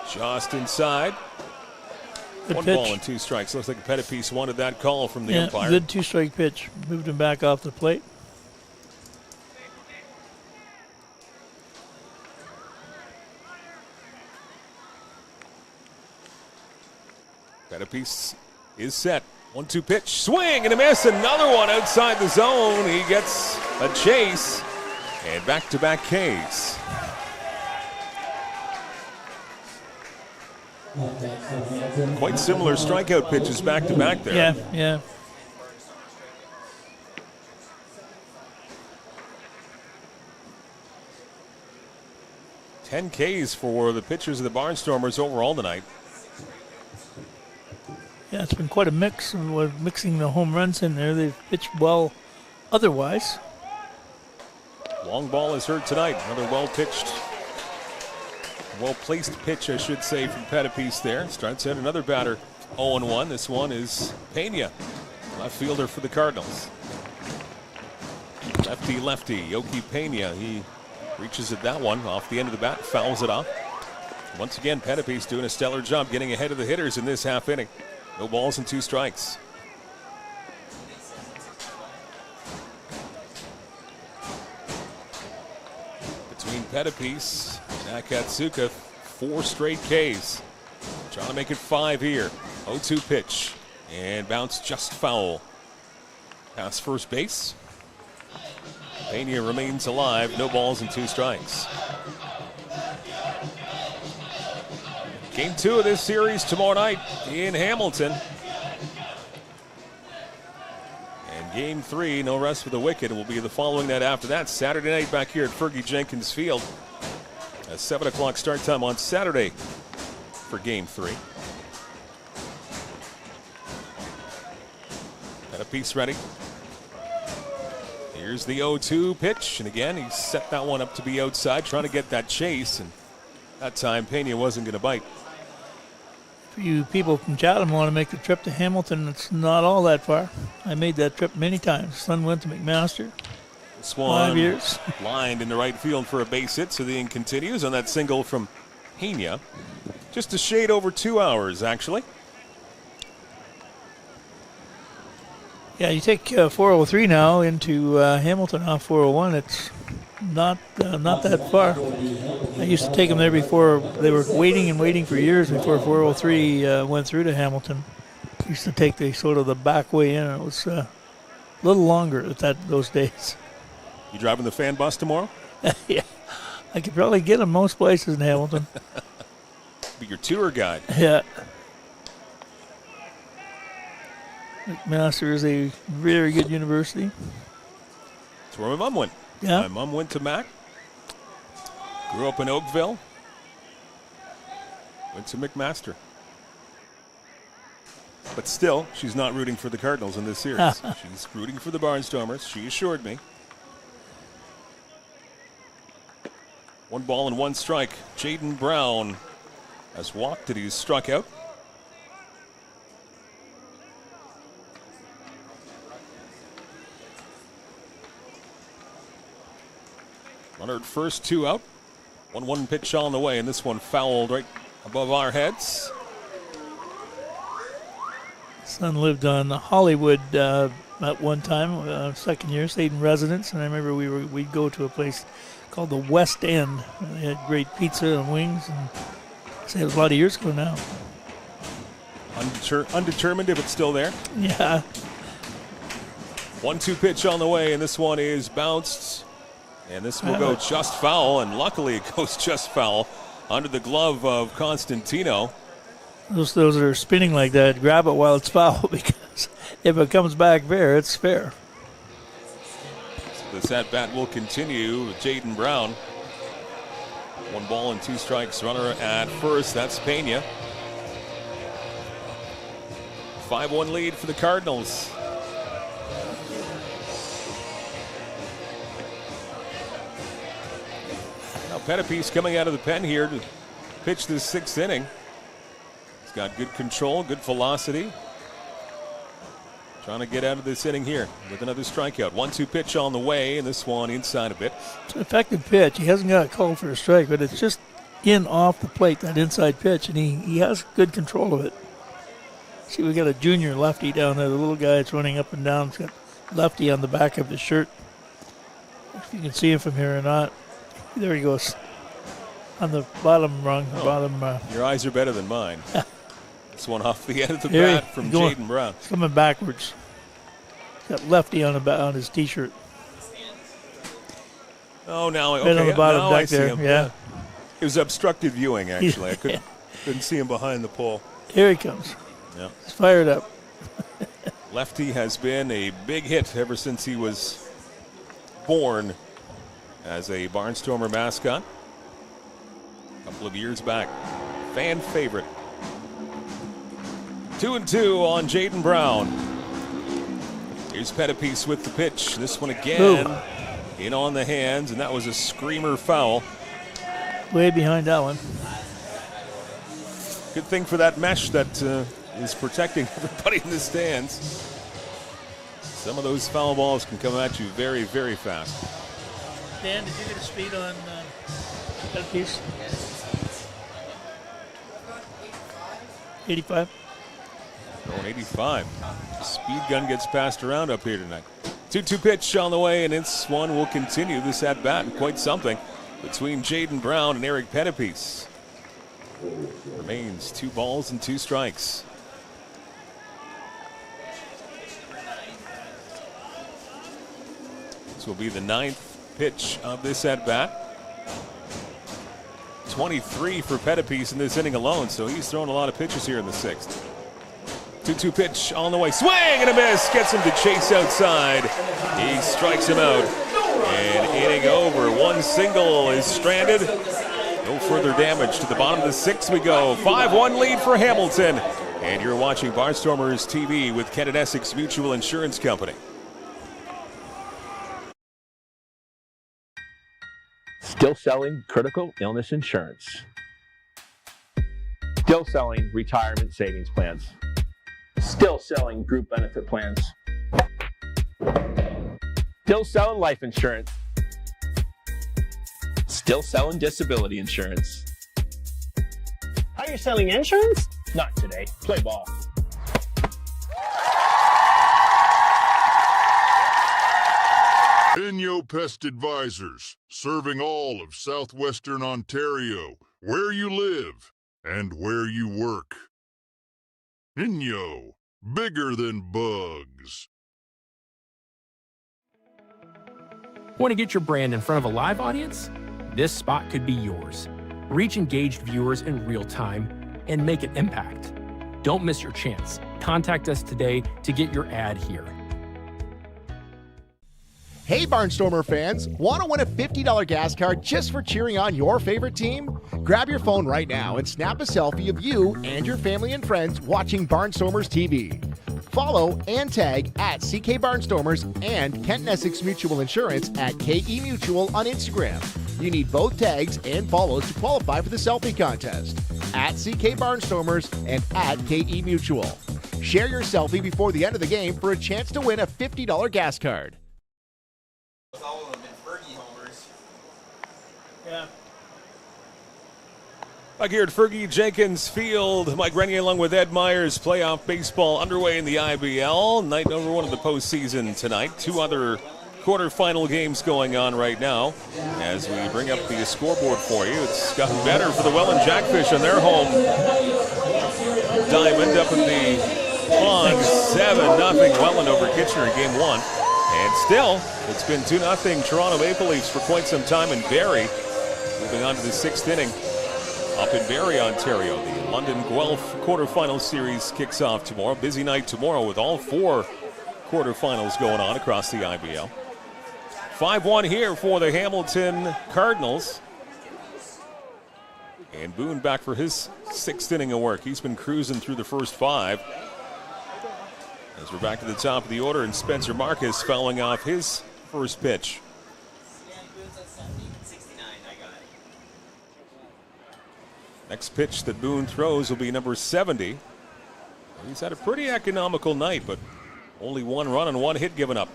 [SPEAKER 9] Just inside.
[SPEAKER 10] Good
[SPEAKER 9] 1
[SPEAKER 10] pitch.
[SPEAKER 9] ball and 2 strikes. Looks like Pettipiece wanted that call from the umpire.
[SPEAKER 10] Good 2-strike pitch. Moved him back off the plate.
[SPEAKER 9] Pettipies is set. 1-2 pitch, swing and a miss. Another one outside the zone. He gets a chase and back-to-back Ks. Quite similar strikeout pitches back-to-back there.
[SPEAKER 10] Yeah, yeah.
[SPEAKER 9] Ten Ks for the pitchers of the Barnstormers overall tonight.
[SPEAKER 10] Yeah, it's been quite a mix. And we're mixing the home runs in there. They've pitched well otherwise.
[SPEAKER 9] Long ball is hurt tonight. Another well-pitched, well-placed pitch, I should say, from Pettipies there. Starts out another batter, 0-1. This one is Pena, left fielder for the Cardinals. Lefty, Yoki Pena. He reaches at that one off the end of the bat, fouls it off. Once again, Pettipies doing a stellar job getting ahead of the hitters in this half inning. No balls and 2 strikes. Between Pettipies and Akatsuka, 4 straight Ks. Trying to make it 5 here. 0-2 pitch and bounce just foul. Past first base. Pena remains alive. No balls and 2 strikes. Game 2 of this series tomorrow night in Hamilton. And Game 3, no rest for the wicked, will be the following night after that. Saturday night back here at Fergie Jenkins Field. A 7 o'clock start time on Saturday for Game 3. Got a piece ready. Here's the 0-2 pitch. And again, he set that one up to be outside, trying to get that chase. And that time, Pena wasn't going to bite.
[SPEAKER 10] If you people from Chatham want to make the trip to Hamilton, it's not all that far. I made that trip many times. Son went to McMaster.
[SPEAKER 9] This one
[SPEAKER 10] 5 years.
[SPEAKER 9] Lined into right field for a base hit, so the inning continues on that single from Pena. Just a shade over 2 hours, actually.
[SPEAKER 10] Yeah, you take 403 now into Hamilton off 401. It's not that far. I used to take them there before. They were waiting for years before 403 went through to Hamilton. Used to take the sort of the back way in. It was a little longer at those days.
[SPEAKER 9] You driving the fan bus tomorrow?
[SPEAKER 10] Yeah, I could probably get them most places in Hamilton.
[SPEAKER 9] Be your tour guide.
[SPEAKER 10] Yeah. McMaster is a very good university.
[SPEAKER 9] That's where my mom went.
[SPEAKER 10] Yeah.
[SPEAKER 9] My mom went to Mac. Grew up in Oakville. Went to McMaster. But still, she's not rooting for the Cardinals in this series. She's rooting for the Barnstormers, she assured me. 1 ball and 1 strike. Jaden Brown has walked and he's struck out. Runner at first, 2 out. 1-1 pitch on the way, and this one fouled right above our heads.
[SPEAKER 10] Son lived on Hollywood at one time, second year, stayed in residence, and I remember we'd go to a place called the West End. They had great pizza and wings, and it was a lot of years ago now.
[SPEAKER 9] Undetermined if it's still there.
[SPEAKER 10] Yeah.
[SPEAKER 9] 1-2 pitch on the way, and this one is bounced. And this will go just foul, and luckily it goes just foul under the glove of Constantino.
[SPEAKER 10] Those that are spinning like that, grab it while it's foul, because if it comes back fair, it's fair.
[SPEAKER 9] So this at-bat will continue with Jaden Brown. 1 ball and 2 strikes. Runner at first, that's Pena. 5-1 lead for the Cardinals. Now Pettipies coming out of the pen here to pitch this 6th inning. He's got good control, good velocity. Trying to get out of this inning here with another strikeout. 1-2 pitch on the way, and this one inside a bit.
[SPEAKER 10] It's an effective pitch. He hasn't got a call for a strike, but it's just in off the plate, that inside pitch, and he has good control of it. See, we got a junior lefty down there, the little guy that's running up and down. He's got lefty on the back of his shirt. If you can see him from here or not. There he goes. On the bottom rung.
[SPEAKER 9] Your eyes are better than mine. This one off the end of the bat from Jaden Brown.
[SPEAKER 10] Coming backwards. Got lefty on his T-shirt.
[SPEAKER 9] Oh, now
[SPEAKER 10] Right on the bottom
[SPEAKER 9] now
[SPEAKER 10] back
[SPEAKER 9] I see
[SPEAKER 10] there.
[SPEAKER 9] him.
[SPEAKER 10] Yeah.
[SPEAKER 9] It was obstructed viewing, actually. I couldn't see him behind the pole.
[SPEAKER 10] Here he comes.
[SPEAKER 9] Yeah.
[SPEAKER 10] He's fired up.
[SPEAKER 9] Lefty has been a big hit ever since he was born as a Barnstormer mascot. A couple of years back. Fan favorite. 2-2 on Jaden Brown. Here's Pettipiece with the pitch. This one again in on the hands, and that was a screamer foul.
[SPEAKER 10] Way behind that one.
[SPEAKER 9] Good thing for that mesh that is protecting everybody in the stands. Some of those foul balls can come at you very, very fast.
[SPEAKER 10] Dan, did you get a speed on that piece? 85.
[SPEAKER 9] Going 85. The speed gun gets passed around up here tonight. 2-2 pitch on the way, and this one will continue this at bat. Quite something between Jaden Brown and Eric Pettipiece. Remains 2 balls and 2 strikes. This will be the 9th pitch of this at bat. 23 for Pettipiece in this inning alone, so he's thrown a lot of pitches here in the 6th. 2-2 pitch on the way. Swing and a miss. Gets him to chase outside. He strikes him out. And inning over. 1 single is stranded. No further damage. To the bottom of the 6th we go. 5-1 lead for Hamilton. And you're watching Barnstormers TV with Kent and Essex Mutual Insurance Company.
[SPEAKER 16] Still selling critical illness insurance. Still selling retirement savings plans. Still selling group benefit plans. Still selling life insurance. Still selling disability insurance.
[SPEAKER 17] Are you selling insurance?
[SPEAKER 16] Not today. Play ball.
[SPEAKER 8] Inyo Pest Advisors, serving all of southwestern Ontario, where you live and where you work. Inyo, bigger than bugs.
[SPEAKER 12] Want to get your brand in front of a live audience? This spot could be yours. Reach engaged viewers in real time and make an impact. Don't miss your chance. Contact us today to get your ad here.
[SPEAKER 3] Hey Barnstormer fans, want to win a $50 gas card just for cheering on your favorite team? Grab your phone right now and snap a selfie of you and your family and friends watching Barnstormers TV. Follow and tag at CK Barnstormers and Kent and Essex Mutual Insurance at KE Mutual on Instagram. You need both tags and follows to qualify for the selfie contest. At CK Barnstormers and at KE Mutual. Share your selfie before the end of the game for a chance to win a $50 gas card.
[SPEAKER 1] All of them been Fergie homers.
[SPEAKER 10] Yeah.
[SPEAKER 9] Back here at Fergie Jenkins Field, Mike Renier along with Ed Myers. Playoff baseball underway in the IBL. Night number 1 of the postseason tonight. 2 other quarterfinal games going on right now. As we bring up the scoreboard for you, it's gotten better for the Welland Jackfish on their home diamond up in the pond. 7-0 Welland over Kitchener in game 1. And still, it's been 2-0 Toronto Maple Leafs for quite some time in Barrie. Moving on to the 6th inning up in Barrie, Ontario. The London Guelph quarterfinal series kicks off tomorrow. Busy night tomorrow with all 4 quarterfinals going on across the IBL. 5-1 here for the Hamilton Cardinals. And Boone back for his 6th inning of work. He's been cruising through the first 5. As we're back to the top of the order, and Spencer Marcus fouling off his first pitch. Next pitch that Boone throws will be number 70. He's had a pretty economical night, but only 1 run and 1 hit given up.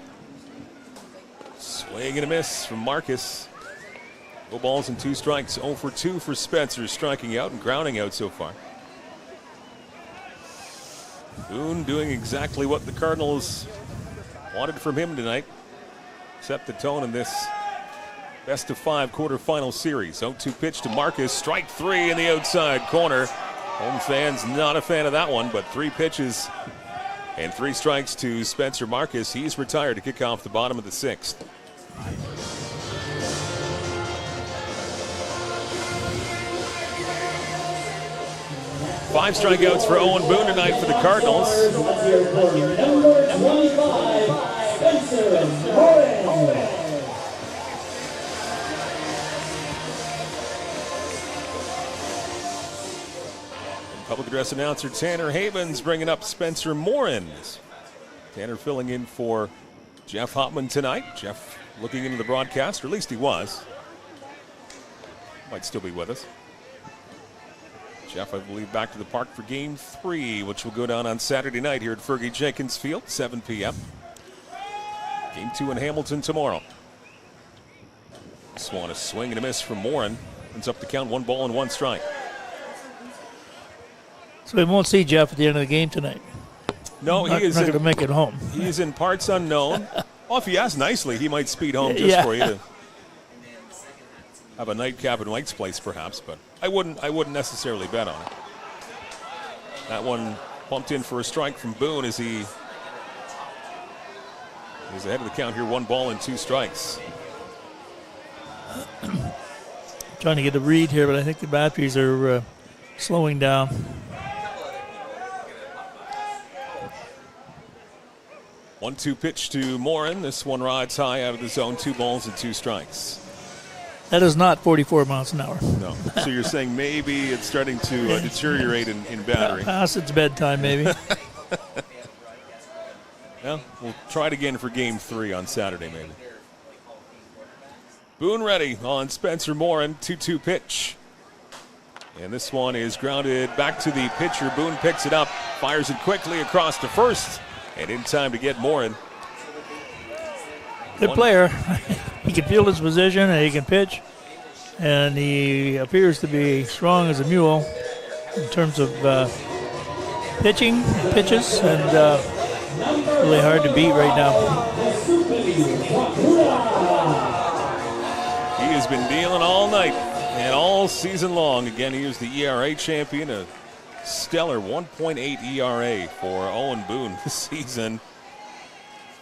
[SPEAKER 9] Swing and a miss from Marcus. 2 balls and 2 strikes. 0 for 2 for Spencer, striking out and grounding out so far. Boone doing exactly what the Cardinals wanted from him tonight. Set the tone in this best of 5 quarterfinal series. 0-2 pitch to Marcus. Strike 3 in the outside corner. Home fans not a fan of that one, but 3 pitches and 3 strikes to Spencer Marcus. He's retired to kick off the bottom of the 6th. Five strikeouts for Owen Boone tonight for the Cardinals.
[SPEAKER 7] Number 25, Spencer Morin.
[SPEAKER 9] Public address announcer Tanner Havens bringing up Spencer Morin. Tanner filling in for Jeff Hopman tonight. Jeff looking into the broadcast, or at least he was. Might still be with us. Jeff, I believe, back to the park for Game 3, which will go down on Saturday night here at Fergie Jenkins Field, 7 p.m. Game 2 in Hamilton tomorrow. Swan a swing and a miss from Morin. Ends up the count, 1 ball and 1 strike.
[SPEAKER 10] So we won't see Jeff at the end of the game tonight.
[SPEAKER 9] No, he is
[SPEAKER 10] not going to make it home.
[SPEAKER 9] He is in parts unknown. Well, if he asks nicely, he might speed home just for you to have a nightcap at Mike's place, perhaps. But I wouldn't necessarily bet on it. That one pumped in for a strike from Boone as he is ahead of the count here. 1 ball and 2 strikes.
[SPEAKER 10] Trying to get a read here, but I think the batteries are slowing down.
[SPEAKER 9] 1-2 pitch to Morin. This one rides high out of the zone. 2 balls and 2 strikes.
[SPEAKER 10] That is not 44 miles an hour.
[SPEAKER 9] No. So you're saying maybe it's starting to deteriorate in battery.
[SPEAKER 10] Past its bedtime, maybe.
[SPEAKER 9] Well, we'll try it again for Game 3 on Saturday, maybe. Boone ready on Spencer Morin. 2-2 pitch. And this one is grounded back to the pitcher. Boone picks it up, fires it quickly across to first, and in time to get Morin.
[SPEAKER 10] Good player. He can field his position and he can pitch. And he appears to be strong as a mule in terms of pitching and pitches. And really hard to beat right now.
[SPEAKER 9] He has been dealing all night and all season long. Again, he was the ERA champion, a stellar 1.8 ERA for Owen Boone this season.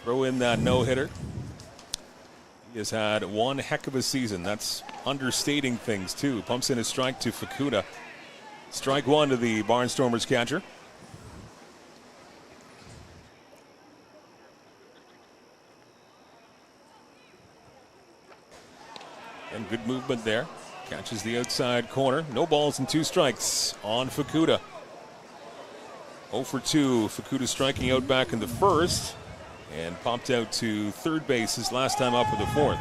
[SPEAKER 9] Throw in that no-hitter. He has had one heck of a season. That's understating things, too. Pumps in a strike to Fukuda. Strike 1 to the Barnstormers catcher. And good movement there. Catches the outside corner. No balls and 2 strikes on Fukuda. 0 for 2. Fukuda striking out back in the first. And popped out to third base his last time up for the fourth.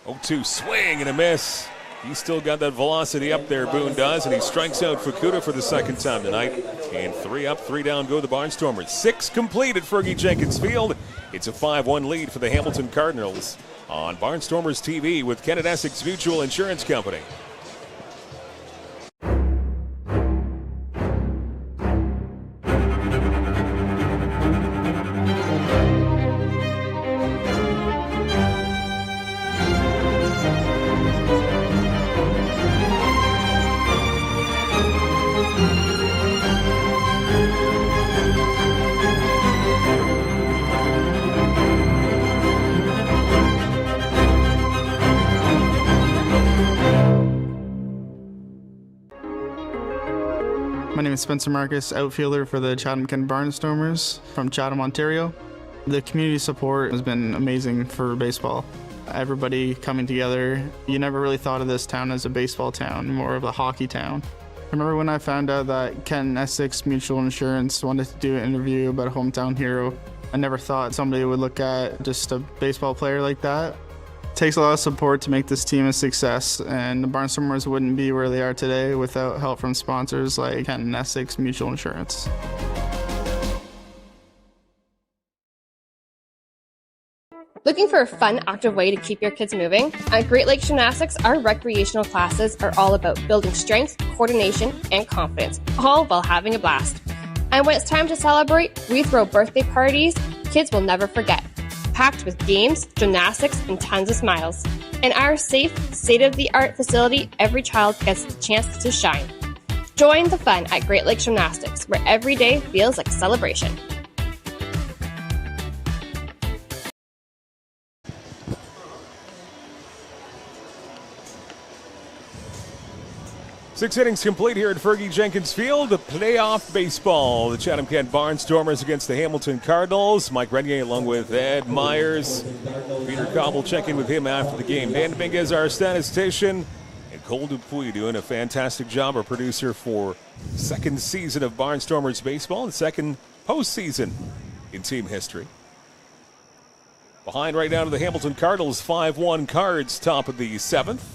[SPEAKER 9] 0-2 swing and a miss. He's still got that velocity up there, Boone does, and he strikes out Fukuda for the second time tonight. And 3 up, 3 down go the Barnstormers. 6 complete at Fergie Jenkins Field. It's a 5-1 lead for the Hamilton Cardinals on Barnstormers TV with Ken and Essex Mutual Insurance Company.
[SPEAKER 13] My name is Spencer Marcus, outfielder for the Chatham-Kent Barnstormers from Chatham, Ontario. The community support has been amazing for baseball. Everybody coming together. You never really thought of this town as a baseball town, more of a hockey town. I remember when I found out that Ken and Essex Mutual Insurance wanted to do an interview about a hometown hero. I never thought somebody would look at just a baseball player like that. It takes a lot of support to make this team a success, and the Barnstormers wouldn't be where they are today without help from sponsors like Ken and Essex Mutual Insurance.
[SPEAKER 15] Looking for a fun, active way to keep your kids moving? At Great Lakes Gymnastics, our recreational classes are all about building strength, coordination, and confidence, all while having a blast. And when it's time to celebrate, we throw birthday parties kids will never forget, packed with games, gymnastics, and tons of smiles. In our safe, state-of-the-art facility, every child gets the chance to shine. Join the fun at Great Lakes Gymnastics, where every day feels like a celebration.
[SPEAKER 9] Six innings complete here at Fergie Jenkins Field. The playoff baseball. The Chatham-Kent Barnstormers against the Hamilton Cardinals. Mike Renier along with Ed Myers. Peter Cobb will check in with him after the game. Dan Dominguez, our statistician. And Cole Dupuis doing a fantastic job, our producer for second season of Barnstormers baseball and second postseason in team history. Behind right now to the Hamilton Cardinals, 5-1 Cards, top of the seventh.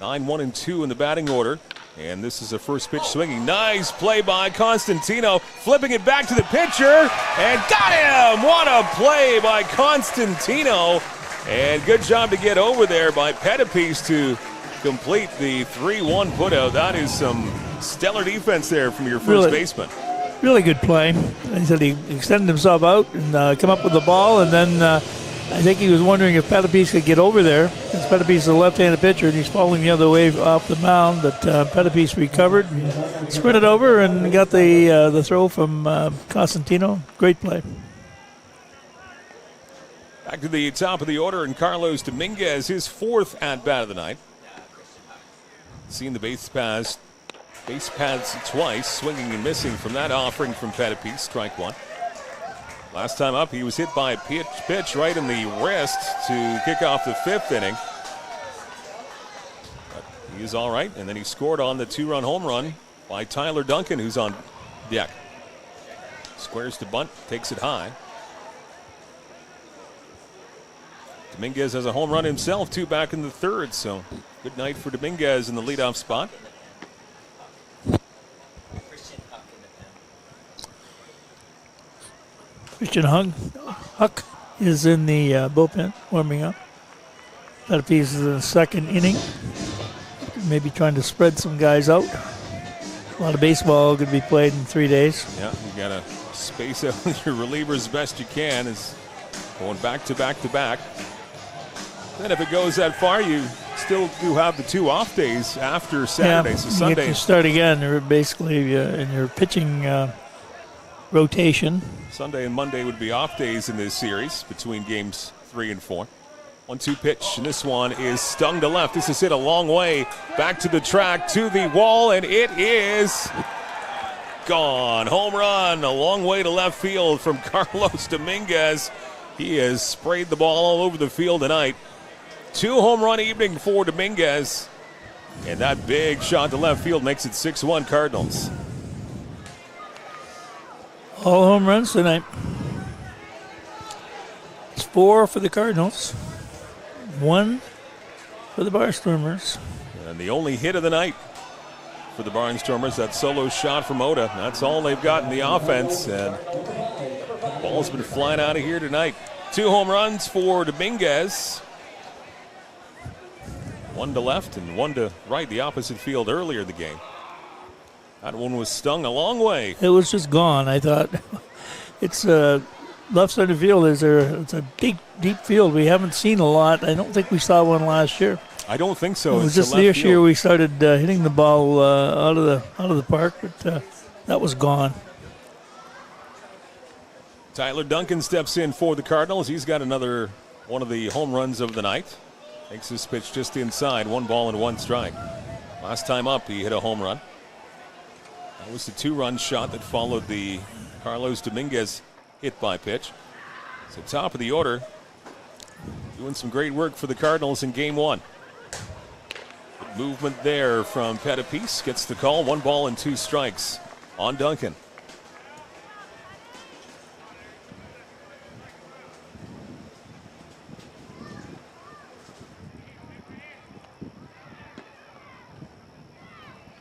[SPEAKER 9] 9-1-2 in the batting order. And this is a first pitch swinging. Nice play by Constantino. Flipping it back to the pitcher. And got him! What a play by Constantino. And good job to get over there by Pettipies to complete the 3-1 putout. That is some stellar defense there from your first baseman.
[SPEAKER 10] Really good play. He said he extended himself out and come up with the ball, and then I think he was wondering if Pettipies could get over there. Because Pettipies is a left-handed pitcher, and he's falling the other way off the mound. But Pettipies recovered, and sprinted over, and got the throw from Constantino. Great play.
[SPEAKER 9] Back to the top of the order, and Carlos Dominguez, his fourth at-bat of the night. Seen the base paths twice, swinging and missing from that offering from Pettipies, strike one. Last time up, he was hit by a pitch right in the wrist to kick off the fifth inning. But he is all right, and then he scored on the two-run home run by Tyler Duncan, who's on deck. Squares the bunt, takes it high. Dominguez has a home run himself, two back in the third, so good night for Dominguez in the leadoff spot.
[SPEAKER 10] Christian Huck is in the bullpen, warming up. Pettipies is in the second inning. Maybe trying to spread some guys out. A lot of baseball could be played in 3 days.
[SPEAKER 9] Yeah, you got to space out your relievers as best you can. Is going back to back to back. Then if it goes that far, you still do have the 2 off days after Saturday.
[SPEAKER 10] Yeah,
[SPEAKER 9] so Sunday.
[SPEAKER 10] You get to start again. You're basically in your pitching rotation.
[SPEAKER 9] Sunday and Monday would be off days in this series between games 3 and 4. 1-2 pitch, and this one is stung to left. This is hit a long way back to the track, to the wall, and it is gone. Home run, a long way to left field from Carlos Dominguez. He has sprayed the ball all over the field tonight. 2 home run evening for Dominguez, and that big shot to left field makes it 6-1 Cardinals.
[SPEAKER 10] All home runs tonight. It's 4 for the Cardinals, 1 for the Barnstormers.
[SPEAKER 9] And the only hit of the night for the Barnstormers, that solo shot from Oda. That's all they've got in the offense, and the ball's been flying out of here tonight. 2 home runs for Dominguez. 1 to left and 1 to right, the opposite field earlier in the game. That one was stung a long way.
[SPEAKER 10] It was just gone, I thought. It's left center field. It's a deep field. We haven't seen a lot. I don't think we saw one last year.
[SPEAKER 9] I don't think so.
[SPEAKER 10] It was just this year we started hitting the ball out of the park, but that was gone.
[SPEAKER 9] Tyler Duncan steps in for the Cardinals. He's got another one of the home runs of the night. Makes this pitch just inside, 1 ball and 1 strike. Last time up, he hit a home run. That was the 2-run shot that followed the Carlos Dominguez hit by pitch. So top of the order, doing some great work for the Cardinals in game 1. Good movement there from Pettipies. Gets the call, 1 ball and 2 strikes on Duncan.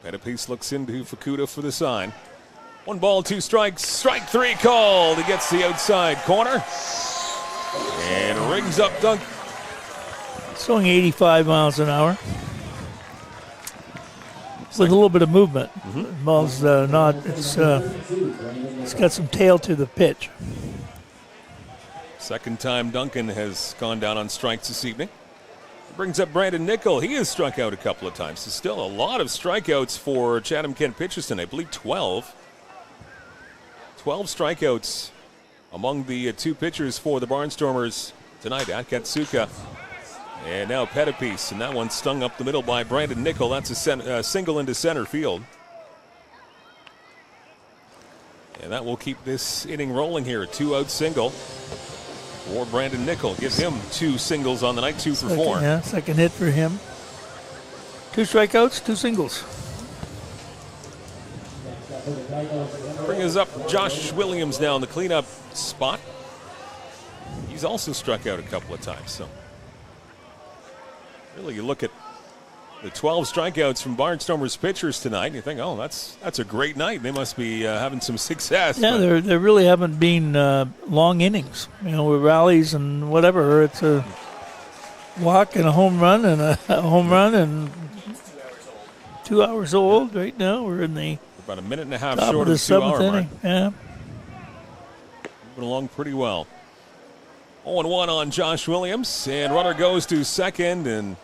[SPEAKER 9] Pettipies looks into Fukuda for the sign. 1 ball, 2 strikes. Strike 3 called. He gets the outside corner and rings up Duncan.
[SPEAKER 10] Throwing 85 miles an hour with a little bit of movement. The ball's it's got some tail to the pitch.
[SPEAKER 9] Second time Duncan has gone down on strikes this evening. Brings up Brandon Nickel. He has struck out a couple of times. There's still a lot of strikeouts for Chatham-Kent pitchers tonight. I believe 12. 12 strikeouts among the two pitchers for the Barnstormers tonight. Akatsuka and now Pettipiece. And that one stung up the middle by Brandon Nickel. That's a single into center field. And that will keep this inning rolling here. A 2-out single for Brandon Nickel. Gives him 2 singles on the night, 2 for 4.
[SPEAKER 10] Yeah, second hit for him. 2 strikeouts, 2 singles.
[SPEAKER 9] Bring us up Josh Williams now in the cleanup spot. He's also struck out a couple of times. So really, you look at the 12 strikeouts from Barnstormers pitchers tonight, and you think, oh, that's a great night. They must be having some success.
[SPEAKER 10] Yeah, there really haven't been long innings. You know, with rallies and whatever. It's a walk and a home run and a home run and 2 hours old right now. We're in the
[SPEAKER 9] about a minute and a half
[SPEAKER 10] top
[SPEAKER 9] short
[SPEAKER 10] of the
[SPEAKER 9] of the 2-hour
[SPEAKER 10] inning.
[SPEAKER 9] mark.
[SPEAKER 10] Yeah,
[SPEAKER 9] moving along pretty well. 0-1 on Josh Williams, and runner goes to second, and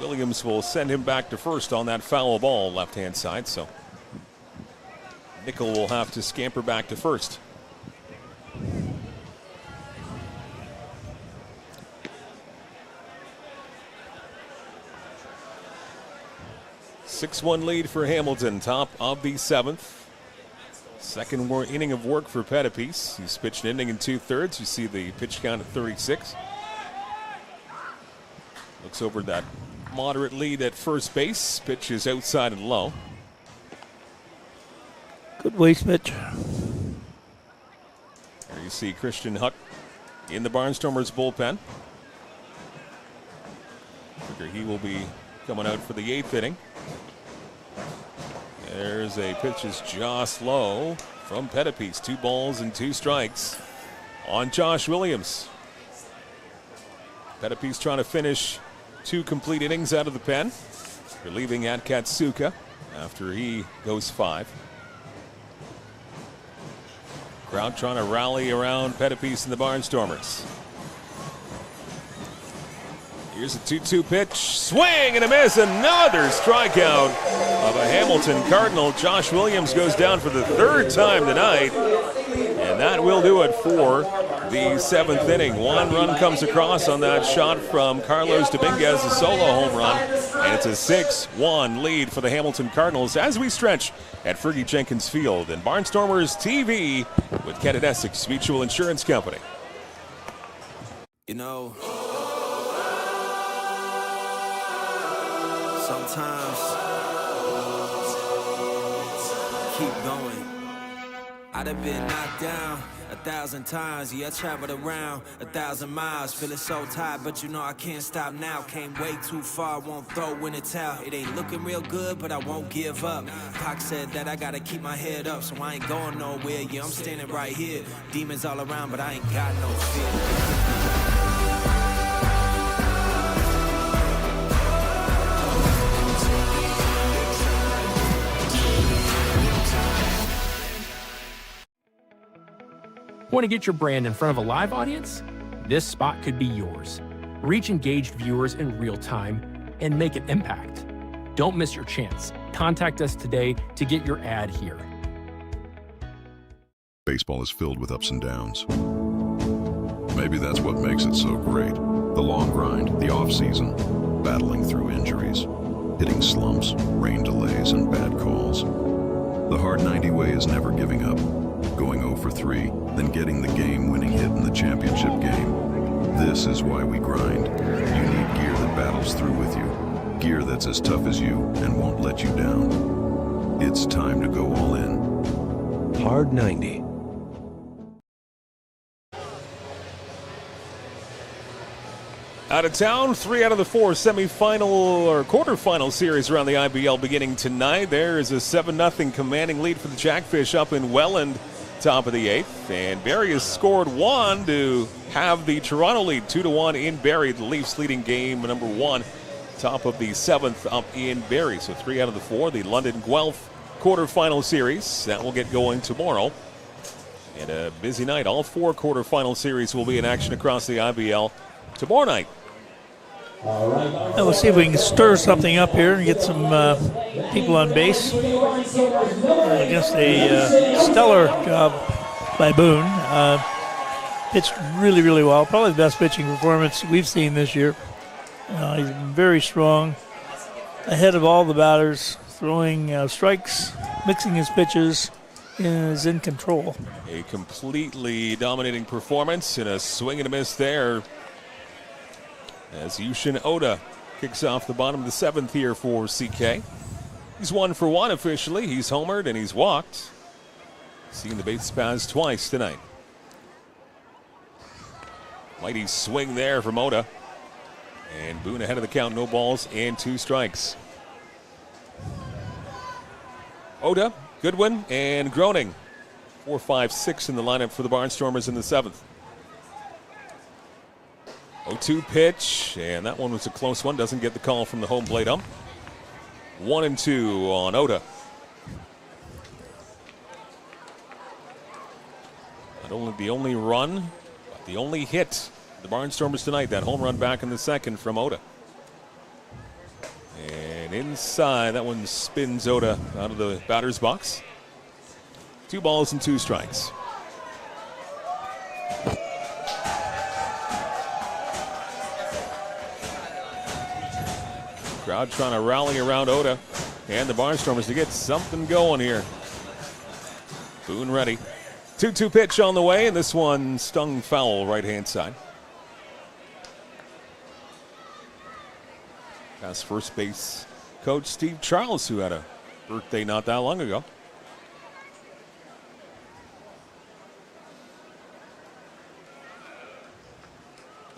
[SPEAKER 9] Williams will send him back to first on that foul ball left-hand side. So Nickel will have to scamper back to first. Six-1 lead for Hamilton, top of the 7th. Second inning of work for Pettipiece. He's pitched an inning in 2/3. You see the pitch count at 36. Looks over that moderate lead at first base. Pitch is outside and low.
[SPEAKER 10] good waste pitch.
[SPEAKER 9] There you see Christian Huck in the Barnstormers bullpen. He will be coming out for the 8th inning. There's a pitch is just low from Pettipiece. 2 balls and 2 strikes on Josh Williams. Pettipiece trying to finish 2 complete innings out of the pen, relieving Akatsuka after he goes 5. Crowd trying to rally around Pettipiece and the Barnstormers. Here's a 2-2 pitch. Swing and a miss. Another strikeout of a Hamilton Cardinal. Josh Williams goes down for the 3rd time tonight. And that will do it for the 7th inning. 1 run comes across on that shot from Carlos Dominguez, a solo home run. And it's a 6-1 lead for the Hamilton Cardinals as we stretch at Fergie Jenkins Field. And Barnstormers TV with Ken and Essex Mutual Insurance Company.
[SPEAKER 11] You know, sometimes keep going. I'd have been knocked down 1,000 times. Yeah, I traveled around 1,000 miles. Feeling so tired, but you know I can't stop now. Came way too far, won't throw in the towel. It ain't looking real good, but I won't give up. Pac said that I gotta keep my head up, so I ain't going nowhere. Yeah, I'm standing right here. Demons all around, but I ain't got no fear.
[SPEAKER 12] Want to get your brand in front of a live audience? This spot could be yours. Reach engaged viewers in real time and make an impact. Don't miss your chance. Contact us today to get your ad here.
[SPEAKER 18] Baseball is filled with ups and downs. Maybe that's what makes it so great. The long grind, the off-season, battling through injuries, hitting slumps, rain delays, and bad calls. The hard 90 way is never giving up. Going 0 for 3, then getting the game-winning hit in the championship game. This is why we grind. You need gear that battles through with you. Gear that's as tough as you and won't let you down. It's time to go all in.
[SPEAKER 2] Hard 90.
[SPEAKER 9] Out of town, 3 out of the 4 semifinal or quarterfinal series around the IBL beginning tonight. There is a 7-0 commanding lead for the Jackfish up in Welland, top of the 8th. And Barrie has scored 1 to have the Toronto lead, 2-1 in Barrie. The Leafs leading game number 1, top of the 7th up in Barrie. So 3 out of the 4, the London Guelph quarterfinal series. That will get going tomorrow. And a busy night. All 4 quarterfinal series will be in action across the IBL tomorrow night.
[SPEAKER 10] We'll see if we can stir something up here and get some people on base against a stellar job by Boone. Pitched really, really well. Probably the best pitching performance we've seen this year. He's very strong, ahead of all the batters, throwing strikes, mixing his pitches, and is in control.
[SPEAKER 9] A completely dominating performance and a swing and a miss there as Yushin Oda kicks off the bottom of the 7th here for CK. He's 1 for 1 officially. He's homered and he's walked. Seeing the base paths twice tonight. Mighty swing there from Oda. And Boone ahead of the count, no balls and 2 strikes. Oda, Goodwin, and Groening. 4, 5, 6 in the lineup for the Barnstormers in the 7th. 0-2 pitch, and that one was a close one. Doesn't get the call from the home plate ump. 1-2 on Oda. Not only the only run, but the only hit the Barnstormers tonight. That home run back in the 2nd from Oda. And inside, that one spins Oda out of the batter's box. 2 balls and 2 strikes. Crowd trying to rally around Oda and the Barnstormers to get something going here. Boone ready. 2-2 pitch on the way, and this one stung foul right-hand side. Past first base coach Steve Charles, who had a birthday not that long ago.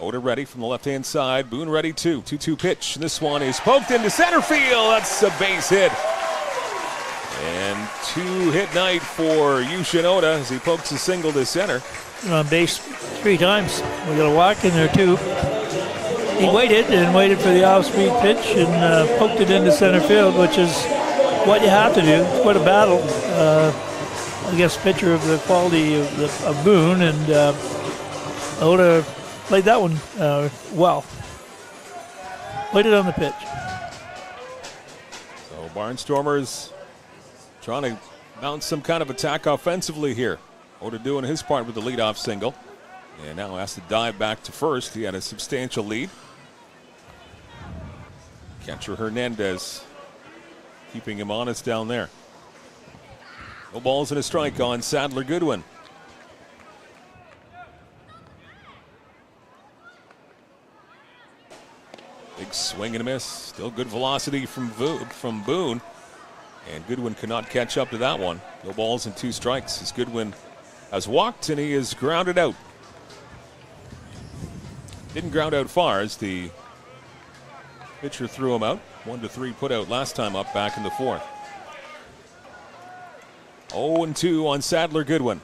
[SPEAKER 9] Oda ready from the left-hand side. Boone ready too. 2-2 pitch. This one is poked into center field. That's a base hit. And 2-hit night for Yushin Oda as he pokes a single to center.
[SPEAKER 10] On base 3 times. We got a walk in there too. He waited for the off-speed pitch and poked it into center field, which is what you have to do. It's quite a battle. I guess picture of the quality of Boone, and Oda played that one well. Waited on the pitch.
[SPEAKER 9] So Barnstormers trying to mount some kind of attack offensively here. Oda doing his part with the leadoff single. And now has to dive back to first. He had a substantial lead. Catcher Hernandez keeping him honest down there. No balls and a strike on Sadler Goodwin. Big swing and a miss. Still good velocity from Boone. And Goodwin cannot catch up to that one. No balls and 2 strikes as Goodwin has walked and he is grounded out. Didn't ground out far as the pitcher threw him out. 1-3 put out last time up back in the 4th. 0-2 on Sadler Goodwin.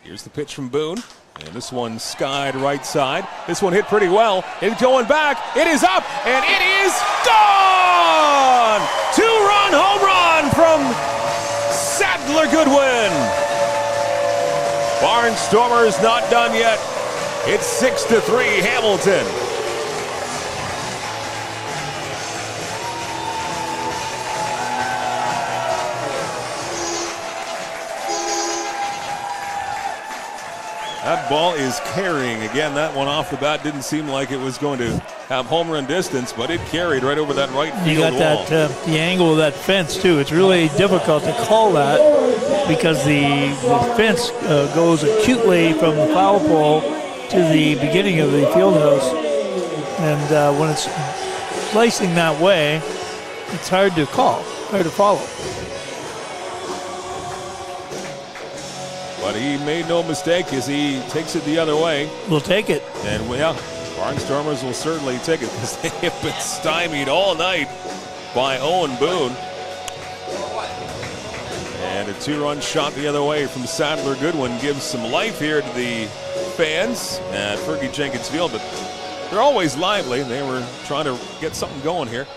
[SPEAKER 9] Here's the pitch from Boone. And this one skied right side. This one hit pretty well. It's going back. It is up and it is gone! 2-run home run from Sadler Goodwin. Barnstormers not done yet. It's 6-3 Hamilton. That ball is carrying. Again, that one off the bat didn't seem like it was going to have home run distance, but it carried right over that right field wall.
[SPEAKER 10] You got that the angle of that fence too. It's really difficult to call that because the fence goes acutely from the foul pole to the beginning of the field house, and when it's slicing that way, it's hard to call, hard to follow.
[SPEAKER 9] But he made no mistake as he takes it the other way.
[SPEAKER 10] We'll take it.
[SPEAKER 9] And yeah, Barnstormers will certainly take it because they have been stymied all night by Owen Boone. And a 2-run shot the other way from Sadler Goodwin gives some life here to the fans at Fergie Jenkins Field. But they're always lively. They were trying to get something going here.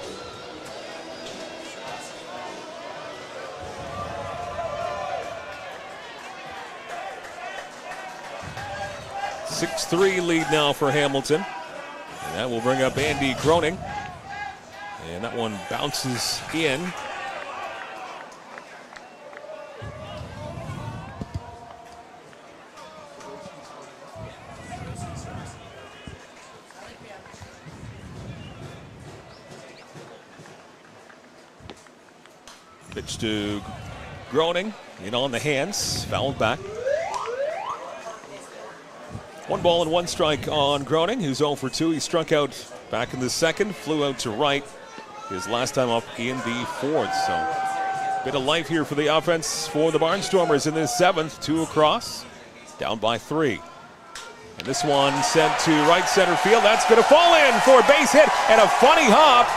[SPEAKER 9] (6-3) lead now for Hamilton. And That will bring up Andy Groening. And that one bounces in. Pitch to Groening, in on the hands, fouled back. 1 ball and 1 strike on Groening, who's 0 for 2. He struck out back in the second, flew out to right. His last time up in the fourth. So, bit of life here for the offense for the Barnstormers in this 7th. 2 across, down by 3. And this one sent to right center field. That's going to fall in for a base hit and a funny hop.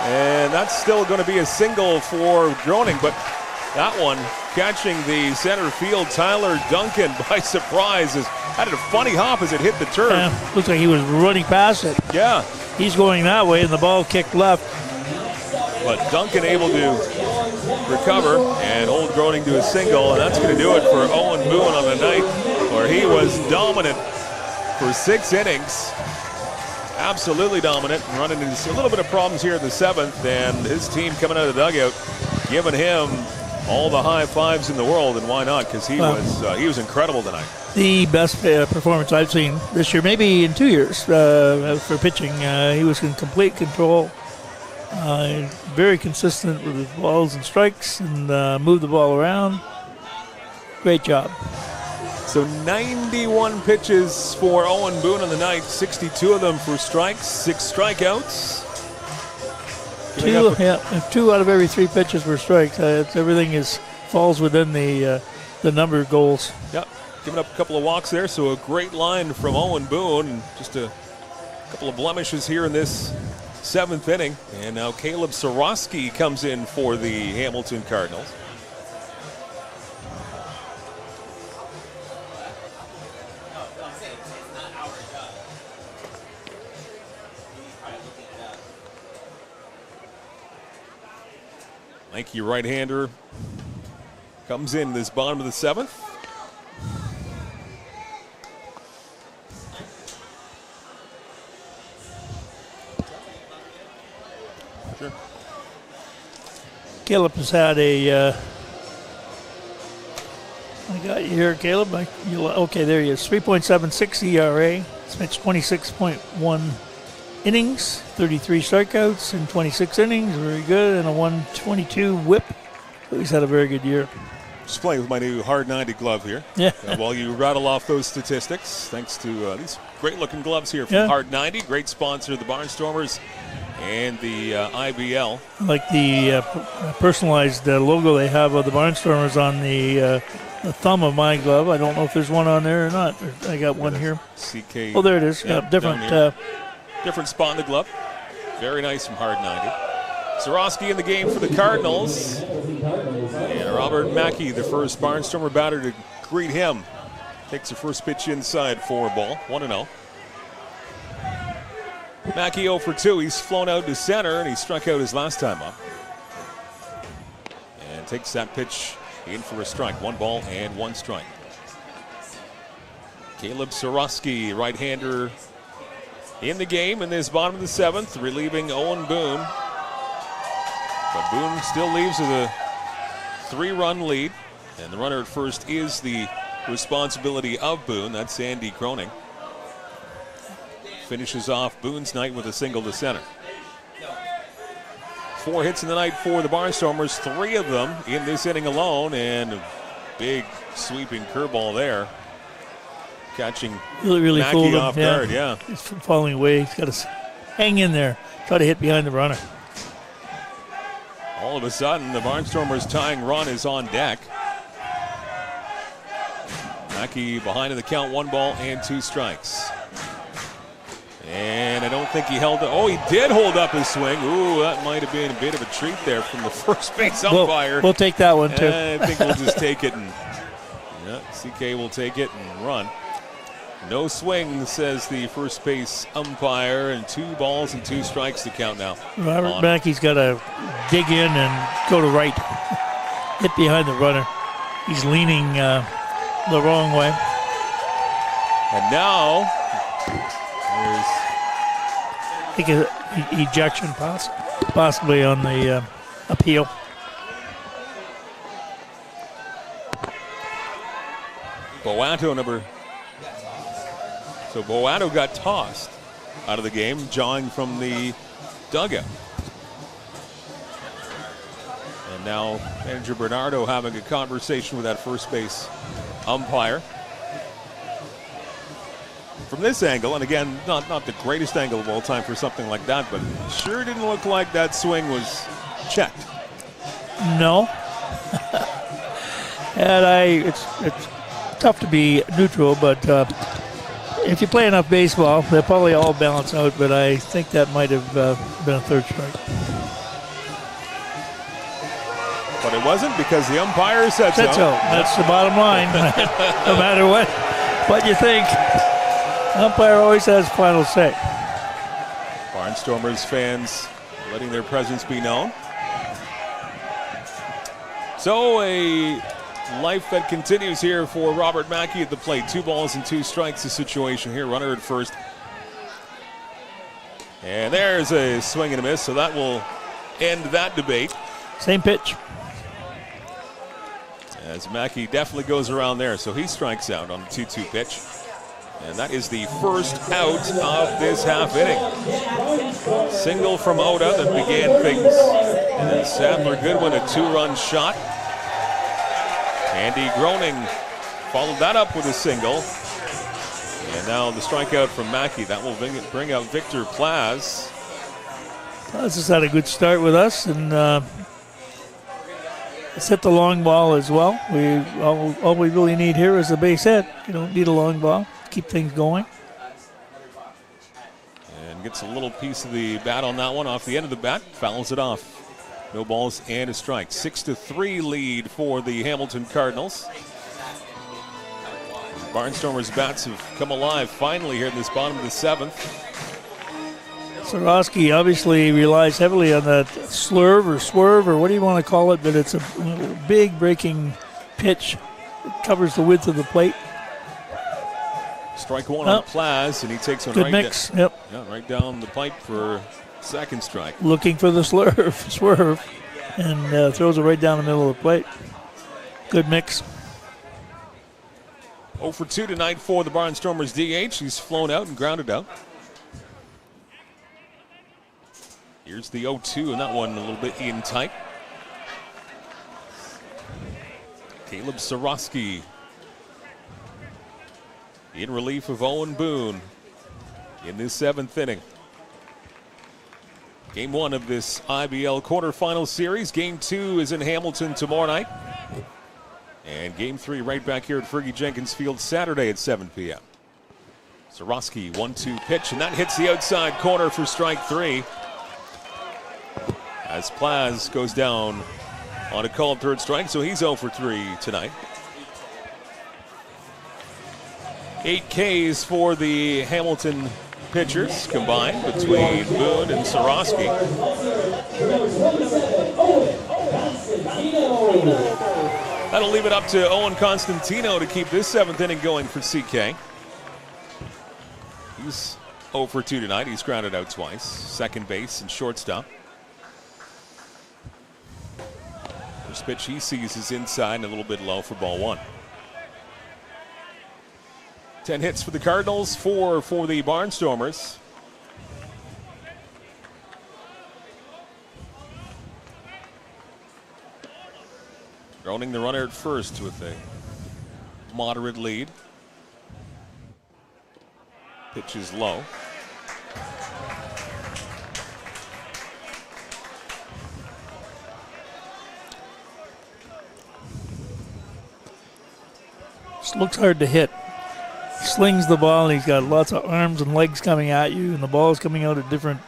[SPEAKER 9] And that's still going to be a single for Groening, but that one catching the center field Tyler Duncan by surprise. Had a funny hop as it hit the turf.
[SPEAKER 10] Looks like he was running past it.
[SPEAKER 9] Yeah.
[SPEAKER 10] He's going that way, and the ball kicked left.
[SPEAKER 9] But Duncan able to recover and hold Groening to a single, and that's going to do it for Owen Boone on the night, where he was dominant for 6 innings. Absolutely dominant, running into a little bit of problems here in the 7th, and his team coming out of the dugout, giving him all the high fives in the world, and why not? Because he was incredible tonight.
[SPEAKER 10] The best performance I've seen this year, maybe in 2 years, for pitching. He was in complete control, very consistent with his balls and strikes, and moved the ball around. Great job.
[SPEAKER 9] So 91 pitches for Owen Boone on the night, 62 of them for strikes, 6 strikeouts.
[SPEAKER 10] 2 out of every 3 pitches were strikes. Everything falls within the number of goals.
[SPEAKER 9] Yep, giving up a couple of walks there, so a great line from Owen Boone. And just a couple of blemishes here in this 7th inning. And now Caleb Sorosky comes in for the Hamilton Cardinals. Lanky right-hander comes in this bottom of the 7th. Sure.
[SPEAKER 10] Caleb has had I got you here, Caleb. Okay, there he is. 3.76 ERA. He's pitched 26.1 innings, 33 strikeouts in 26 innings, very good, and a 122 whip. So he's had a very good year.
[SPEAKER 9] Just playing with my new Hard 90 glove here.
[SPEAKER 10] Yeah.
[SPEAKER 9] While you rattle off those statistics, thanks to these great-looking gloves here from Hard 90, great sponsor of the Barnstormers and the IBL.
[SPEAKER 10] I like the personalized logo they have of the Barnstormers on the thumb of my glove. I don't know if there's one on there or not. I got one here.
[SPEAKER 9] CK.
[SPEAKER 10] Oh, there it is. Yeah, different.
[SPEAKER 9] Different spot in the glove. Very nice from Hard 90. Sorosky in the game for the Cardinals. And Robert Mackey, the first Barnstormer batter to greet him. Takes the first pitch inside for a ball, 1-0. Mackey 0 for 2. He's flown out to center, and he struck out his last time up. And takes that pitch in for a strike. 1 ball and 1 strike. Caleb Sorosky, right-hander, in the game in this bottom of the 7th, relieving Owen Boone. But Boone still leaves with a 3-run lead. And the runner at first is the responsibility of Boone. That's Andy Groening. Finishes off Boone's night with a single to center. 4 hits in the night for the Barnstormers, 3 of them in this inning alone, and a big sweeping curveball there. Catching
[SPEAKER 10] really
[SPEAKER 9] Mackey off guard,
[SPEAKER 10] He's falling away. He's got to hang in there, try to hit behind the runner.
[SPEAKER 9] All of a sudden, the Barnstormers' tying run is on deck. Mackey behind in the count, 1 ball and 2 strikes. And I don't think he held it. Oh, he did hold up his swing. Ooh, that might have been a bit of a treat there from the first base umpire.
[SPEAKER 10] We'll take that one, too.
[SPEAKER 9] I think we'll just take it. And CK will take it and run. No swing, says the first base umpire, and 2 balls and 2 strikes to count now.
[SPEAKER 10] Robert Mackey's got to dig in and go to right. Hit behind the runner. He's leaning the wrong way.
[SPEAKER 9] And now there's
[SPEAKER 10] think an ejection possibly on the appeal.
[SPEAKER 9] So Boato got tossed out of the game, jawing from the dugout. And now manager Bernardo having a conversation with that first base umpire. From this angle, and again, not the greatest angle of all time for something like that, but it sure didn't look like that swing was checked.
[SPEAKER 10] No. And it's tough to be neutral, but if you play enough baseball, they'll probably all balance out, but I think that might have been a third strike.
[SPEAKER 9] But it wasn't because the umpire said so.
[SPEAKER 10] That's the bottom line. No matter what you think, the umpire always has final say.
[SPEAKER 9] Barnstormers fans letting their presence be known. So a life that continues here for Robert Mackey at the plate. 2 balls and 2 strikes the situation here. Runner at first. And there's a swing and a miss, so that will end that debate.
[SPEAKER 10] Same pitch.
[SPEAKER 9] As Mackey definitely goes around there, so he strikes out on the 2-2 pitch. And that is the first out of this half inning. Single from Oda that began things. And then Sadler Goodwin, a 2-run shot. Andy Groening followed that up with a single. And now the strikeout from Mackey. That will bring out Victor Plaz.
[SPEAKER 10] Plaz has had a good start with us, and it's hit the long ball as well. All we really need here is a base hit. You don't need a long ball. Keep things going.
[SPEAKER 9] And gets a little piece of the bat on that one off the end of the bat. Fouls it off. No balls and a strike. 6-3 lead for the Hamilton Cardinals. Barnstormers' bats have come alive finally here in this bottom of the 7th.
[SPEAKER 10] Sarosky obviously relies heavily on that slurve or swerve or what do you want to call it, but it's a big breaking pitch. It covers the width of the plate.
[SPEAKER 9] Strike one on Plaz, and he takes one
[SPEAKER 10] good
[SPEAKER 9] right
[SPEAKER 10] mix.
[SPEAKER 9] down.
[SPEAKER 10] Yep.
[SPEAKER 9] Yeah, right down the pipe for second strike.
[SPEAKER 10] Looking for the swerve, and throws it right down the middle of the plate. Good mix.
[SPEAKER 9] 0 for 2 tonight for the Barnstormers DH. He's flown out and grounded out. Here's the 0-2, and that one a little bit in tight. Caleb Sarosky in relief of Owen Boone in this 7th inning. Game 1 of this IBL quarterfinal series. Game 2 is in Hamilton tomorrow night. And Game 3 right back here at Fergie Jenkins Field Saturday at 7 p.m. Sarosky 1-2 pitch, and that hits the outside corner for strike 3. As Plaz goes down on a called third strike, so he's 0 for 3 tonight. 8 Ks for the Hamilton pitchers combined between Boone and Sarosky. That'll leave it up to Owen Constantino to keep this 7th inning going for CK. He's 0 for 2 tonight. He's grounded out twice. Second base and shortstop. First pitch he sees is inside and a little bit low for ball 1. 10 hits for the Cardinals, 4 for the Barnstormers. Groening the runner at first with a moderate lead. Pitch is low.
[SPEAKER 10] This looks hard to hit. Slings the ball, and he's got lots of arms and legs coming at you, and the ball is coming out at different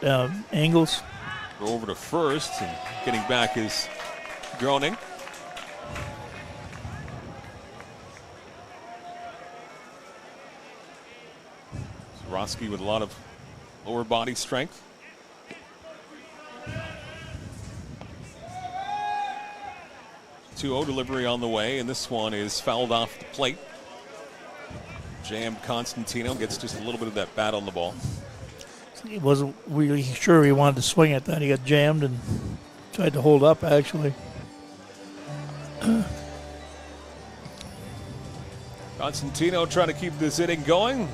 [SPEAKER 10] angles.
[SPEAKER 9] Go over to first, and getting back is Groening. Sarosky with a lot of lower body strength. .2-0 delivery on the way, and this one is fouled off the plate. Jammed Constantino, gets just a little bit of that bat on the ball.
[SPEAKER 10] he wasn't really sure he wanted to swing it. Then he got jammed and tried to hold up, actually.
[SPEAKER 9] Constantino trying to keep this inning going.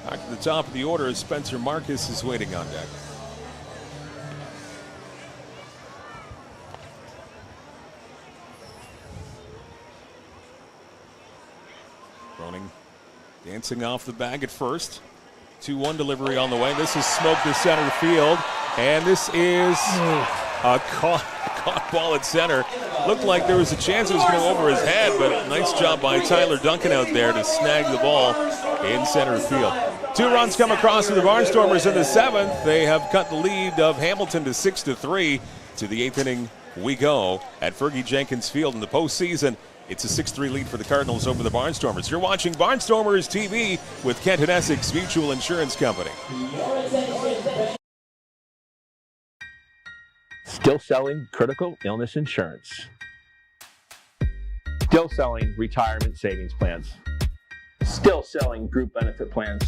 [SPEAKER 9] Back to the top of the order, Spencer Marcus is waiting on deck. Cronin dancing off the bag at first. 2-1 delivery on the way. This is smoked to center field. And this is a caught ball at center. Looked like there was a chance it was going to go over his head, but nice job by Tyler Duncan out there to snag the ball in center field. 2 runs come across for the Barnstormers in the 7th. They have cut the lead of Hamilton to 6-3. To the 8th inning we go at Fergie Jenkins Field in the postseason. It's a 6-3 lead for the Cardinals over the Barnstormers. You're watching Barnstormers TV with Kent and Essex Mutual Insurance Company.
[SPEAKER 16] Still selling critical illness insurance. Still selling retirement savings plans. Still selling group benefit plans.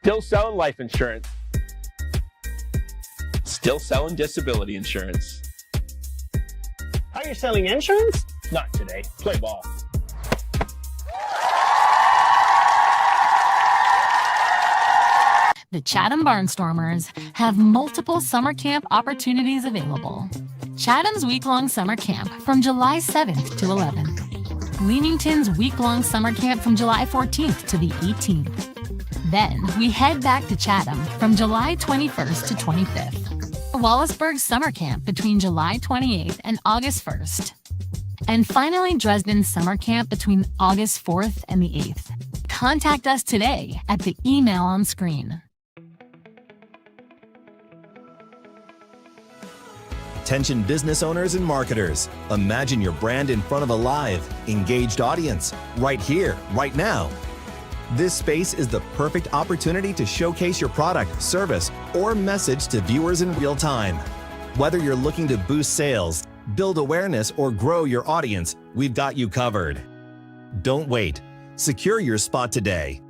[SPEAKER 16] Still selling life insurance. Still selling disability insurance.
[SPEAKER 17] Are you selling insurance?
[SPEAKER 16] Not today. Play ball.
[SPEAKER 4] The Chatham Barnstormers have multiple summer camp opportunities available. Chatham's week-long summer camp from July 7th to 11th. Leamington's week-long summer camp from July 14th to the 18th. Then we head back to Chatham from July 21st to 25th. Wallaceburg's summer camp between July 28th and August 1st. And finally, Dresden's summer camp between August 4th and the 8th. Contact us today at the email on screen.
[SPEAKER 2] Attention business owners and marketers. Imagine your brand in front of a live, engaged audience, right here, right now. This space is the perfect opportunity to showcase your product, service, or message to viewers in real time. Whether you're looking to boost sales, build awareness, or grow your audience, we've got you covered. Don't wait. Secure your spot today.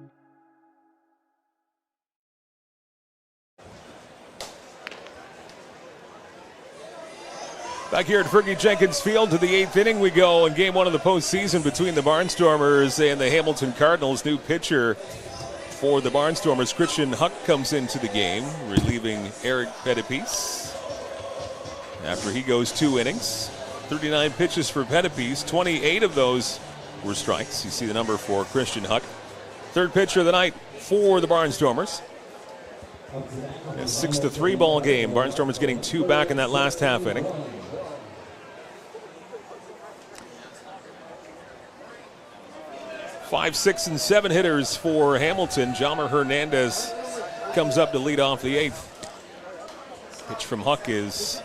[SPEAKER 9] Back here at Fergie Jenkins Field to the 8th inning we go in game 1 of the postseason between the Barnstormers and the Hamilton Cardinals. New pitcher for the Barnstormers, Christian Huck, comes into the game, relieving Eric Pettipies. After he goes 2 innings, 39 pitches for Pettipies, 28 of those were strikes. You see the number for Christian Huck. Third pitcher of the night for the Barnstormers. A 6-3 ball game. Barnstormers getting 2 back in that last half inning. 5, 6, and 7 hitters for Hamilton. Jamer Hernandez comes up to lead off the 8th. Pitch from Huck is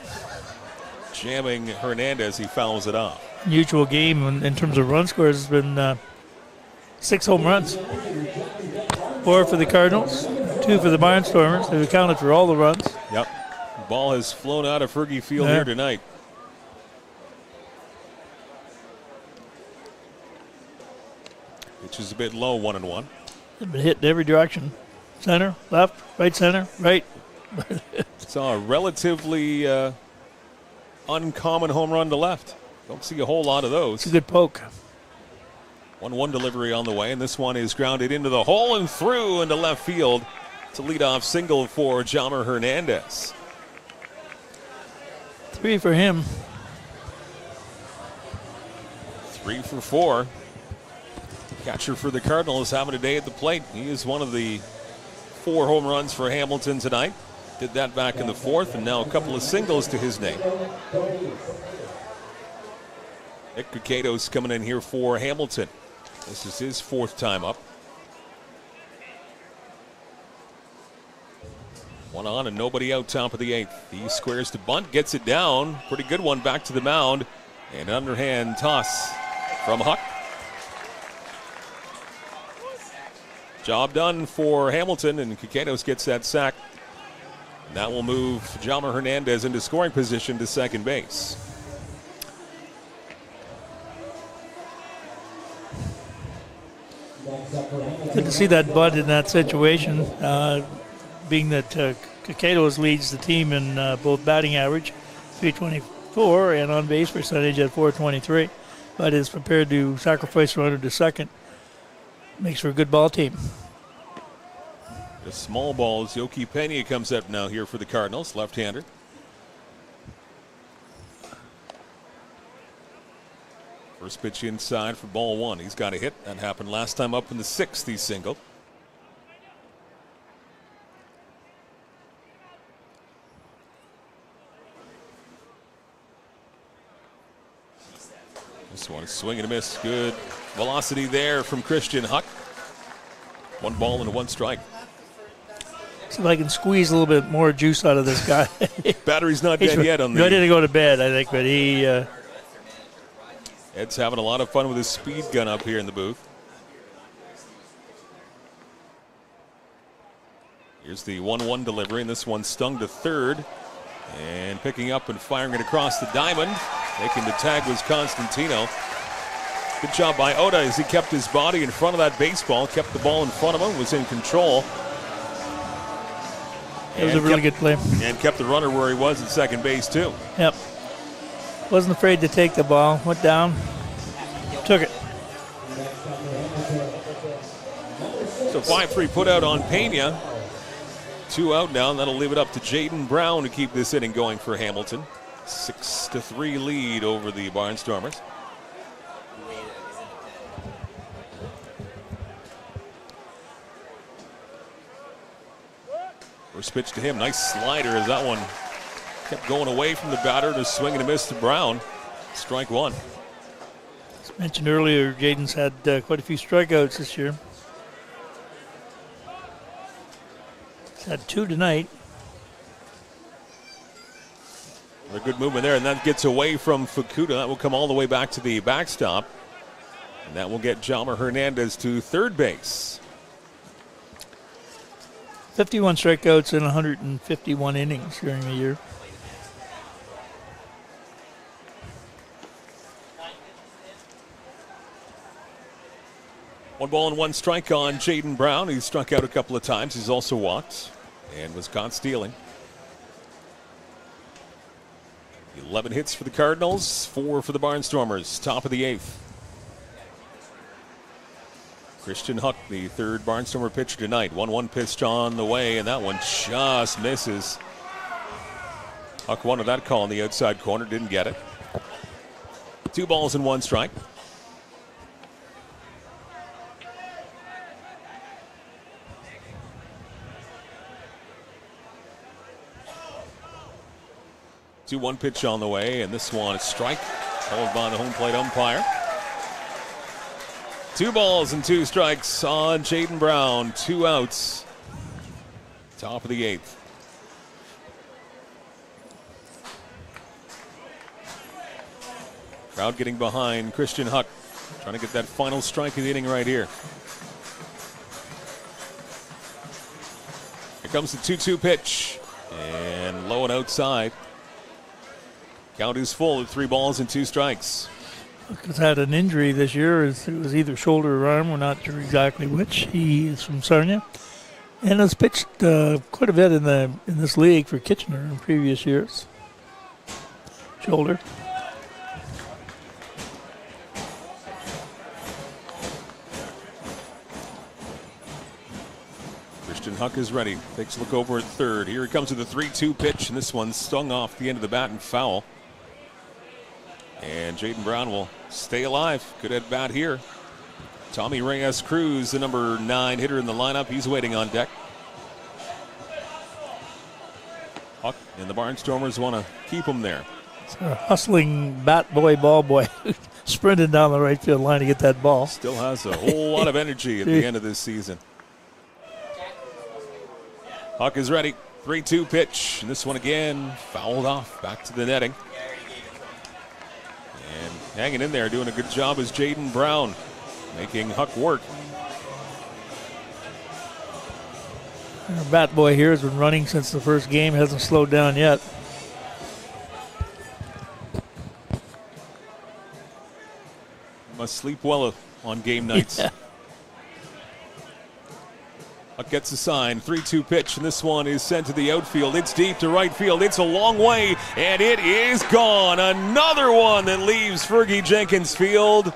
[SPEAKER 9] jamming Hernandez. He fouls it off.
[SPEAKER 10] Usual game in terms of run scores has been 6 home runs. 4 for the Cardinals, 2 for the Barnstormers. They've accounted for all the runs.
[SPEAKER 9] Yep. The ball has flown out of Fergie Field here tonight. Which is a bit low, 1-1.
[SPEAKER 10] They've been hit in every direction. Center, left, right, center, right.
[SPEAKER 9] Saw a relatively uncommon home run to left. Don't see a whole lot of those.
[SPEAKER 10] It's a good poke.
[SPEAKER 9] 1-1 delivery on the way, and this one is grounded into the hole and through into left field. It's a leadoff single for Jamer Hernandez.
[SPEAKER 10] 3 for him.
[SPEAKER 9] 3 for 4. Catcher for the Cardinals having a day at the plate. He is one of the 4 home runs for Hamilton tonight. Did that back in the 4th, and now a couple of singles to his name. Nick Kukatos coming in here for Hamilton. This is his 4th time up. 1 on and nobody out, top of the 8th. He squares to bunt, gets it down. Pretty good one back to the mound. And underhand toss from Huck. Job done for Hamilton, and Kukatos gets that sack. And that will move Jamer Hernandez into scoring position to second base.
[SPEAKER 10] Good to see that Bud in that situation, being that Kaketos leads the team in both batting average, 324, and on base percentage at 423. Bud is prepared to sacrifice a runner to second. Makes for a good ball team.
[SPEAKER 9] The small balls. Yoki Pena comes up now here for the Cardinals, left-hander. First pitch inside for ball one. He's got a hit. That happened last time up in the sixth. He singled. This one is swing and a miss. Good velocity there from Christian Huck. 1 ball and 1 strike.
[SPEAKER 10] See if I can squeeze a little bit more juice out of this guy.
[SPEAKER 9] Battery's not dead yet on the.
[SPEAKER 10] Ready to go to bed, I think, but he.
[SPEAKER 9] Ed's having a lot of fun with his speed gun up here in the booth. Here's the 1-1 delivery, and this one stung to third. And picking up and firing it across the diamond. Making the tag was Constantino. Good job by Oda as he kept his body in front of that baseball, kept the ball in front of him, was in control.
[SPEAKER 10] It was a really good play.
[SPEAKER 9] And kept the runner where he was at second base, too.
[SPEAKER 10] Yep. Wasn't afraid to take the ball. Went down. Took it.
[SPEAKER 9] So 5-3 put out on Pena. 2 out now, and that'll leave it up to Jaden Brown to keep this inning going for Hamilton. 6-3 lead over the Barnstormers. First pitch to him. Nice slider as that one kept going away from the batter to swing and a miss to Brown. Strike 1.
[SPEAKER 10] As mentioned earlier, Jaden's had quite a few strikeouts this year. He's had 2 tonight.
[SPEAKER 9] A good movement there, and that gets away from Fukuda. That will come all the way back to the backstop. And that will get Jalmer Hernandez to third base.
[SPEAKER 10] 51 strikeouts in 151 innings during the year.
[SPEAKER 9] One ball and 1 strike on Jaden Brown. He struck out a couple of times. He's also walked and was caught stealing. 11 hits for the Cardinals, 4 for the Barnstormers. Top of the 8th. Christian Huck, the third Barnstormer pitcher tonight. 1-1 pitched on the way, and that one just misses. Huck wanted that call in the outside corner, didn't get it. 2 balls and 1 strike. Two-one pitch on the way, and this one is strike, called by the home plate umpire. 2 balls and 2 strikes on Jaden Brown. 2 outs. Top of the 8th. Crowd getting behind Christian Huck, trying to get that final strike of the inning right here. Here comes the 2-2 pitch, and low and outside. Count is full at 3 balls and 2 strikes.
[SPEAKER 10] Has had an injury this year. It was either shoulder or arm. We're not sure exactly which. He is from Sarnia, and has pitched quite a bit in this league for Kitchener in previous years. Shoulder.
[SPEAKER 9] Christian Huck is ready. Takes a look over at third. Here he comes with the 3-2 pitch, and this one stung off the end of the bat and foul. And Jaden Brown will stay alive. Good at bat here. Tommy Reyes Cruz, the number 9 hitter in the lineup. He's waiting on deck. Huck and the Barnstormers want to keep him there.
[SPEAKER 10] It's a hustling bat boy, ball boy, sprinting down the right field line to get that ball.
[SPEAKER 9] Still has a whole lot of energy at the end of this season. Huck is ready. 3-2 pitch. And this one again fouled off. Back to the netting. And hanging in there, doing a good job is Jaden Brown, making Huck work.
[SPEAKER 10] Our bat boy here has been running since the first game, hasn't slowed down yet.
[SPEAKER 9] Must sleep well on game nights.
[SPEAKER 10] Yeah.
[SPEAKER 9] Huck gets a sign, 3-2 pitch, and this one is sent to the outfield. It's deep to right field. It's a long way, and it is gone. Another one that leaves Fergie Jenkins Field.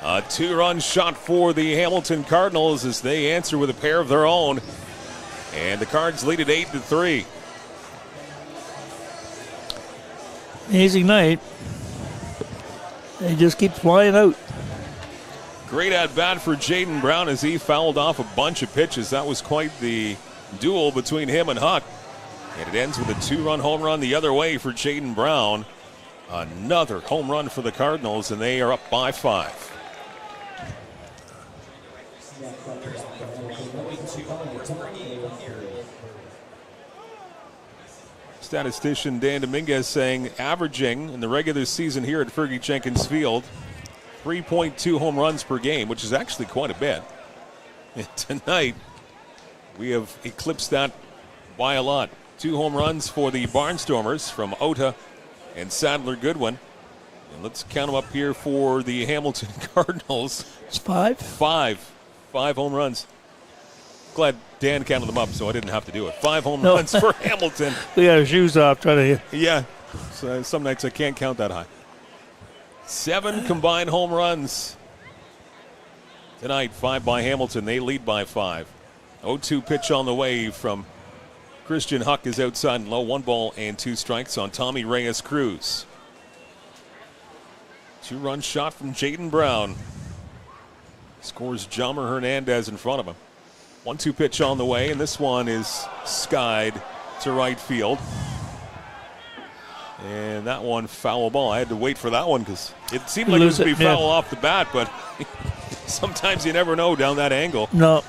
[SPEAKER 9] A 2-run shot for the Hamilton Cardinals as they answer with a pair of their own. And the Cards lead at 8-3.
[SPEAKER 10] Amazing night. They just keep flying out.
[SPEAKER 9] Great at-bat for Jaden Brown as he fouled off a bunch of pitches. That was quite the duel between him and Huck. And it ends with a 2-run home run the other way for Jaden Brown. Another home run for the Cardinals, and they are up by 5. Statistician Dan Dominguez saying averaging in the regular season here at Fergie Jenkins Field 3.2 home runs per game, which is actually quite a bit. And tonight, we have eclipsed that by a lot. 2 home runs for the Barnstormers from Ota and Sadler Goodwin. And let's count them up here for the Hamilton Cardinals.
[SPEAKER 10] It's 5?
[SPEAKER 9] 5 home runs. Glad Dan counted them up so I didn't have to do it. 5 home runs for Hamilton.
[SPEAKER 10] We got our shoes off trying to...
[SPEAKER 9] Yeah, so some nights I can't count that high. 7 combined home runs tonight, 5 by Hamilton. They lead by 5. 0-2 pitch on the way from Christian Huck is outside and low. 1 ball and 2 strikes on Tommy Reyes Cruz. 2-run shot from Jaden Brown. Scores Jomer Hernandez in front of him. 1-2 pitch on the way, and this one is skied to right field. And that one, foul ball. I had to wait for that one because it seemed like it was going to be foul off the bat, but sometimes you never know down that angle.
[SPEAKER 10] No.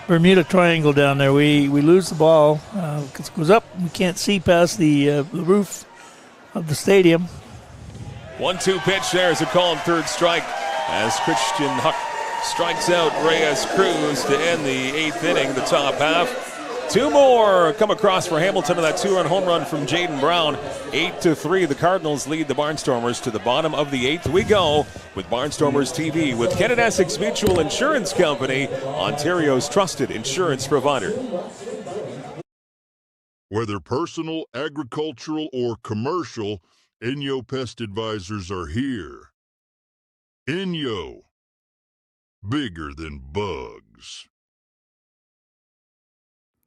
[SPEAKER 10] Bermuda Triangle down there. We lose the ball because it goes up. We can't see past the roof of the stadium.
[SPEAKER 9] 1-2 pitch there is a call on third strike as Christian Huck strikes out Reyes Cruz to end the 8th inning, the top half. 2 more come across for Hamilton and that 2-run home run from Jaden Brown. 8-3, the Cardinals lead the Barnstormers to the bottom of the 8th. We go with Barnstormers TV with Ken and Essex Mutual Insurance Company, Ontario's trusted insurance provider.
[SPEAKER 8] Whether personal, agricultural, or commercial, Inyo Pest Advisors are here. Inyo. Bigger than bugs.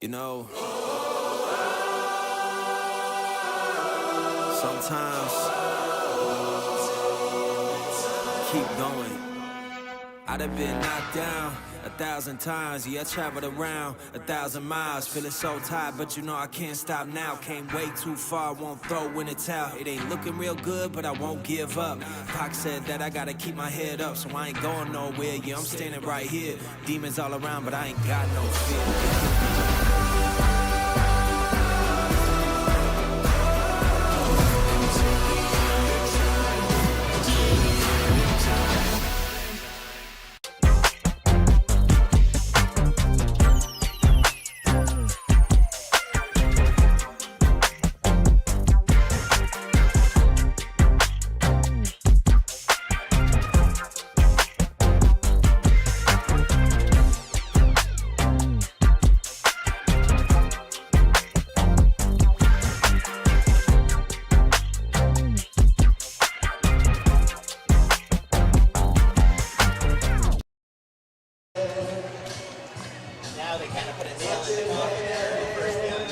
[SPEAKER 11] You know, sometimes keep going. I'd have been knocked down 1,000 times. Yeah, I traveled around 1,000 miles. Feeling so tired, but you know I can't stop now. Came way too far, won't throw in the towel. It ain't looking real good, but I won't give up. Pac said that I gotta keep my head up, so I ain't going nowhere. Yeah, I'm standing right here. Demons all around, but I ain't got no fear.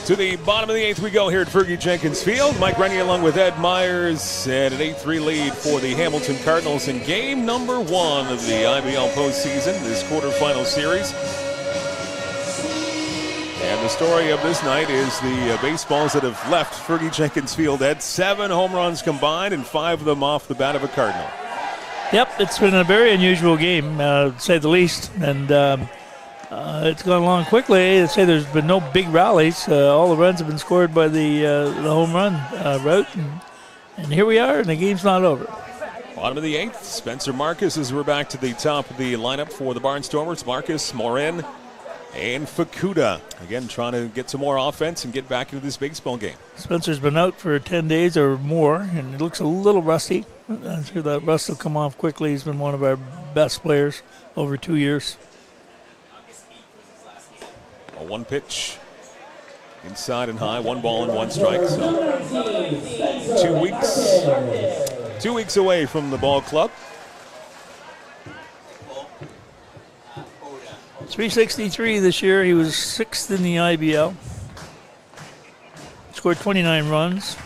[SPEAKER 9] To the bottom of the 8th we go here at Fergie Jenkins Field. Mike Rennie along with Ed Myers and an 8-3 lead for the Hamilton Cardinals in game number 1 of the IBL postseason, this quarterfinal series. And the story of this night is the baseballs that have left Fergie Jenkins Field. Ed, 7 home runs combined and 5 of them off the bat of a Cardinal.
[SPEAKER 10] Yep, it's been a very unusual game, to say the least. And it's gone along quickly. They say there's been no big rallies. All the runs have been scored by the home run route. And here we are, and the game's not over.
[SPEAKER 9] Bottom of the 8th, Spencer Marcus as we're back to the top of the lineup for the Barnstormers. Marcus, Morin, and Fukuda. Again, trying to get some more offense and get back into this baseball game.
[SPEAKER 10] Spencer's been out for 10 days or more, and it looks a little rusty. I'm sure that rust will come off quickly. He's been one of our best players over 2 years.
[SPEAKER 9] A one pitch. Inside and high, 1 ball and 1 strike. So 2 weeks away from the ball club.
[SPEAKER 10] .363 this year. He was 6th in the IBL. Scored 29 runs.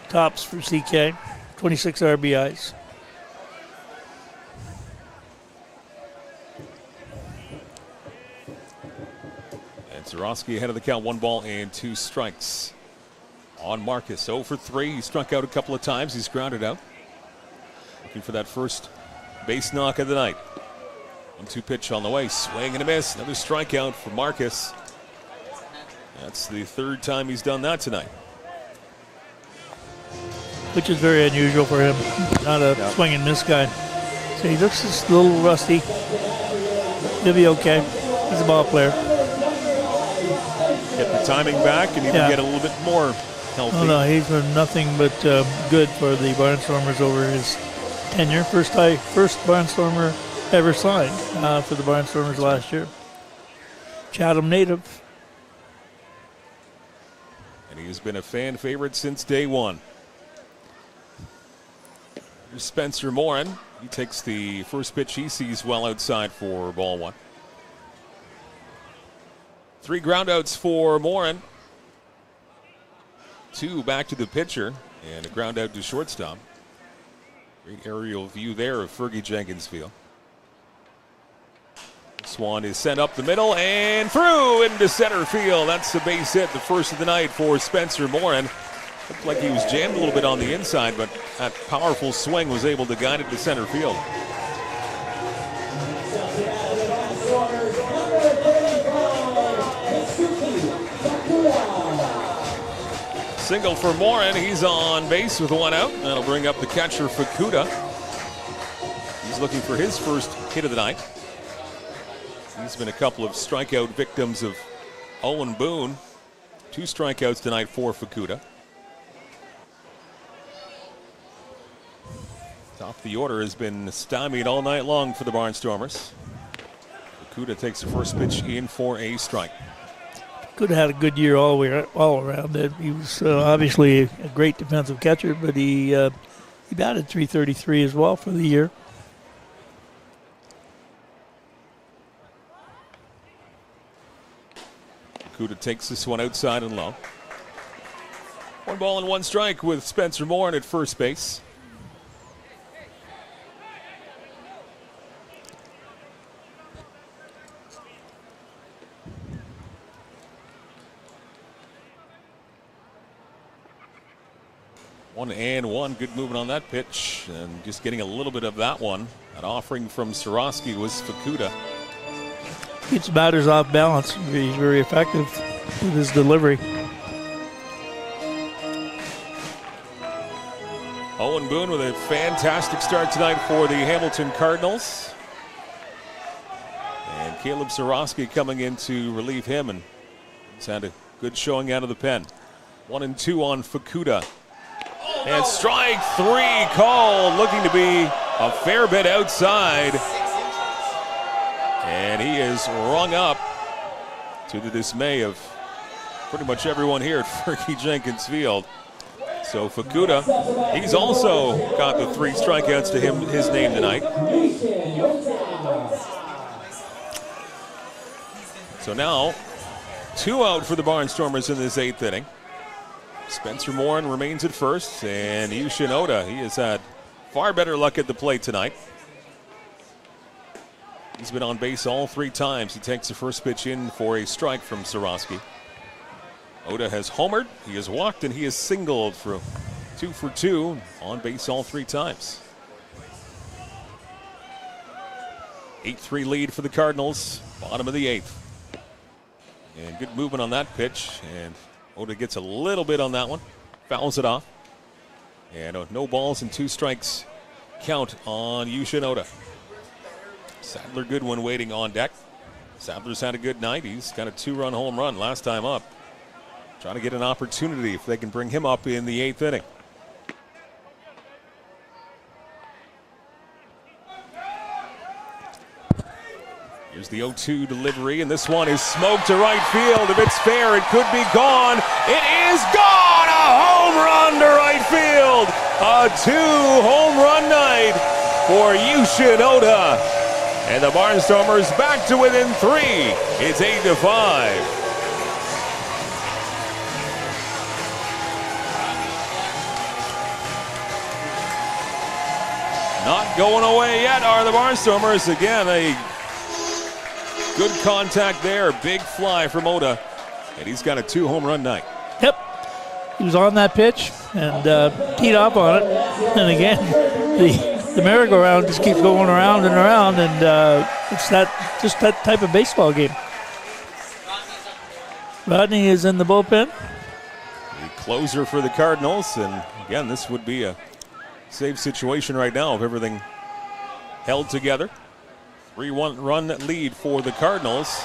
[SPEAKER 10] Tops for CK. 26 RBIs.
[SPEAKER 9] Zarowski ahead of the count, 1 ball and 2 strikes on Marcus. 0 for 3. He struck out a couple of times. He's grounded out. Looking for that first base knock of the night. 1-2 pitch on the way. Swing and a miss. Another strikeout for Marcus. That's the 3rd time he's done that tonight.
[SPEAKER 10] Which is very unusual for him. Not a swing and miss guy. So he looks just a little rusty. He'll be okay. He's a ball player.
[SPEAKER 9] Get the timing back and even get a little bit more healthy.
[SPEAKER 10] Oh no, he's been nothing but good for the Barnstormers over his tenure. First Barnstormer ever signed for the Barnstormers last year. Chatham native.
[SPEAKER 9] And he has been a fan favorite since day one. Here's Spencer Morin. He takes the first pitch he sees well outside for ball 1. 3 groundouts for Morin. 2 back to the pitcher and a ground out to shortstop. Great aerial view there of Fergie Jenkins Field. This one is sent up the middle and through into center field. That's the base hit, the first of the night for Spencer Morin. Looked like he was jammed a little bit on the inside, but that powerful swing was able to guide it to center field. Single for Morin. He's on base with 1 out. That'll bring up the catcher, Fukuda. He's looking for his first hit of the night. He's been a couple of strikeout victims of Owen Boone. 2 strikeouts tonight for Fukuda. Top of the order has been stymied all night long for the Barnstormers. Fukuda takes the first pitch in for a strike.
[SPEAKER 10] Could have had a good year all around. He was obviously a great defensive catcher, but he batted .333 as well for the year.
[SPEAKER 9] Fukuda takes this one outside and low. 1 ball and 1 strike with Spencer Morin at first base. One and 1, good movement on that pitch, and just getting a little bit of that one. An offering from Zarowski was Fukuda.
[SPEAKER 10] Keeps batters off balance. He's very effective with his delivery.
[SPEAKER 9] Owen Boone with a fantastic start tonight for the Hamilton Cardinals. And Caleb Zarowski coming in to relieve him, and he's had a good showing out of the pen. 1 and 2 on Fukuda. And strike 3 called, looking to be a fair bit outside. And he is rung up to the dismay of pretty much everyone here at Fergie Jenkins Field. So Fukuda, he's also got the 3 strikeouts to his name tonight. So now 2 out for the Barnstormers in this 8th inning. Spencer Morin remains at first, and Yushin Oda, he has had far better luck at the plate tonight. He's been on base all 3 times. He takes the first pitch in for a strike from Zarowski. Oda has homered, he has walked, and he has singled for 2 for 2 on base all 3 times. 8-3 lead for the Cardinals, bottom of the 8th. And good movement on that pitch, and Oda gets a little bit on that one, fouls it off. And no balls and 2 strikes count on Yushin Oda. Sadler Goodwin waiting on deck. Sadler's had a good night. He's got a 2-run home run last time up. Trying to get an opportunity if they can bring him up in the 8th inning. Here's the 0-2 delivery, and this one is smoked to right field. If it's fair, it could be gone. It is gone! A home run to right field! A 2-home run night for Yushin Oda. And the Barnstormers back to within 3. It's 8-5. Not going away yet are the Barnstormers. Again, a good contact there. Big fly from Oda. And he's got a 2-home run night.
[SPEAKER 10] Yep. He was on that pitch and teed off on it. And again, the merry-go-round just keeps going around and around. And it's just that type of baseball game. Rodney is in the bullpen.
[SPEAKER 9] The closer for the Cardinals. And again, this would be a save situation right now if everything held together. 3-1 run lead for the Cardinals.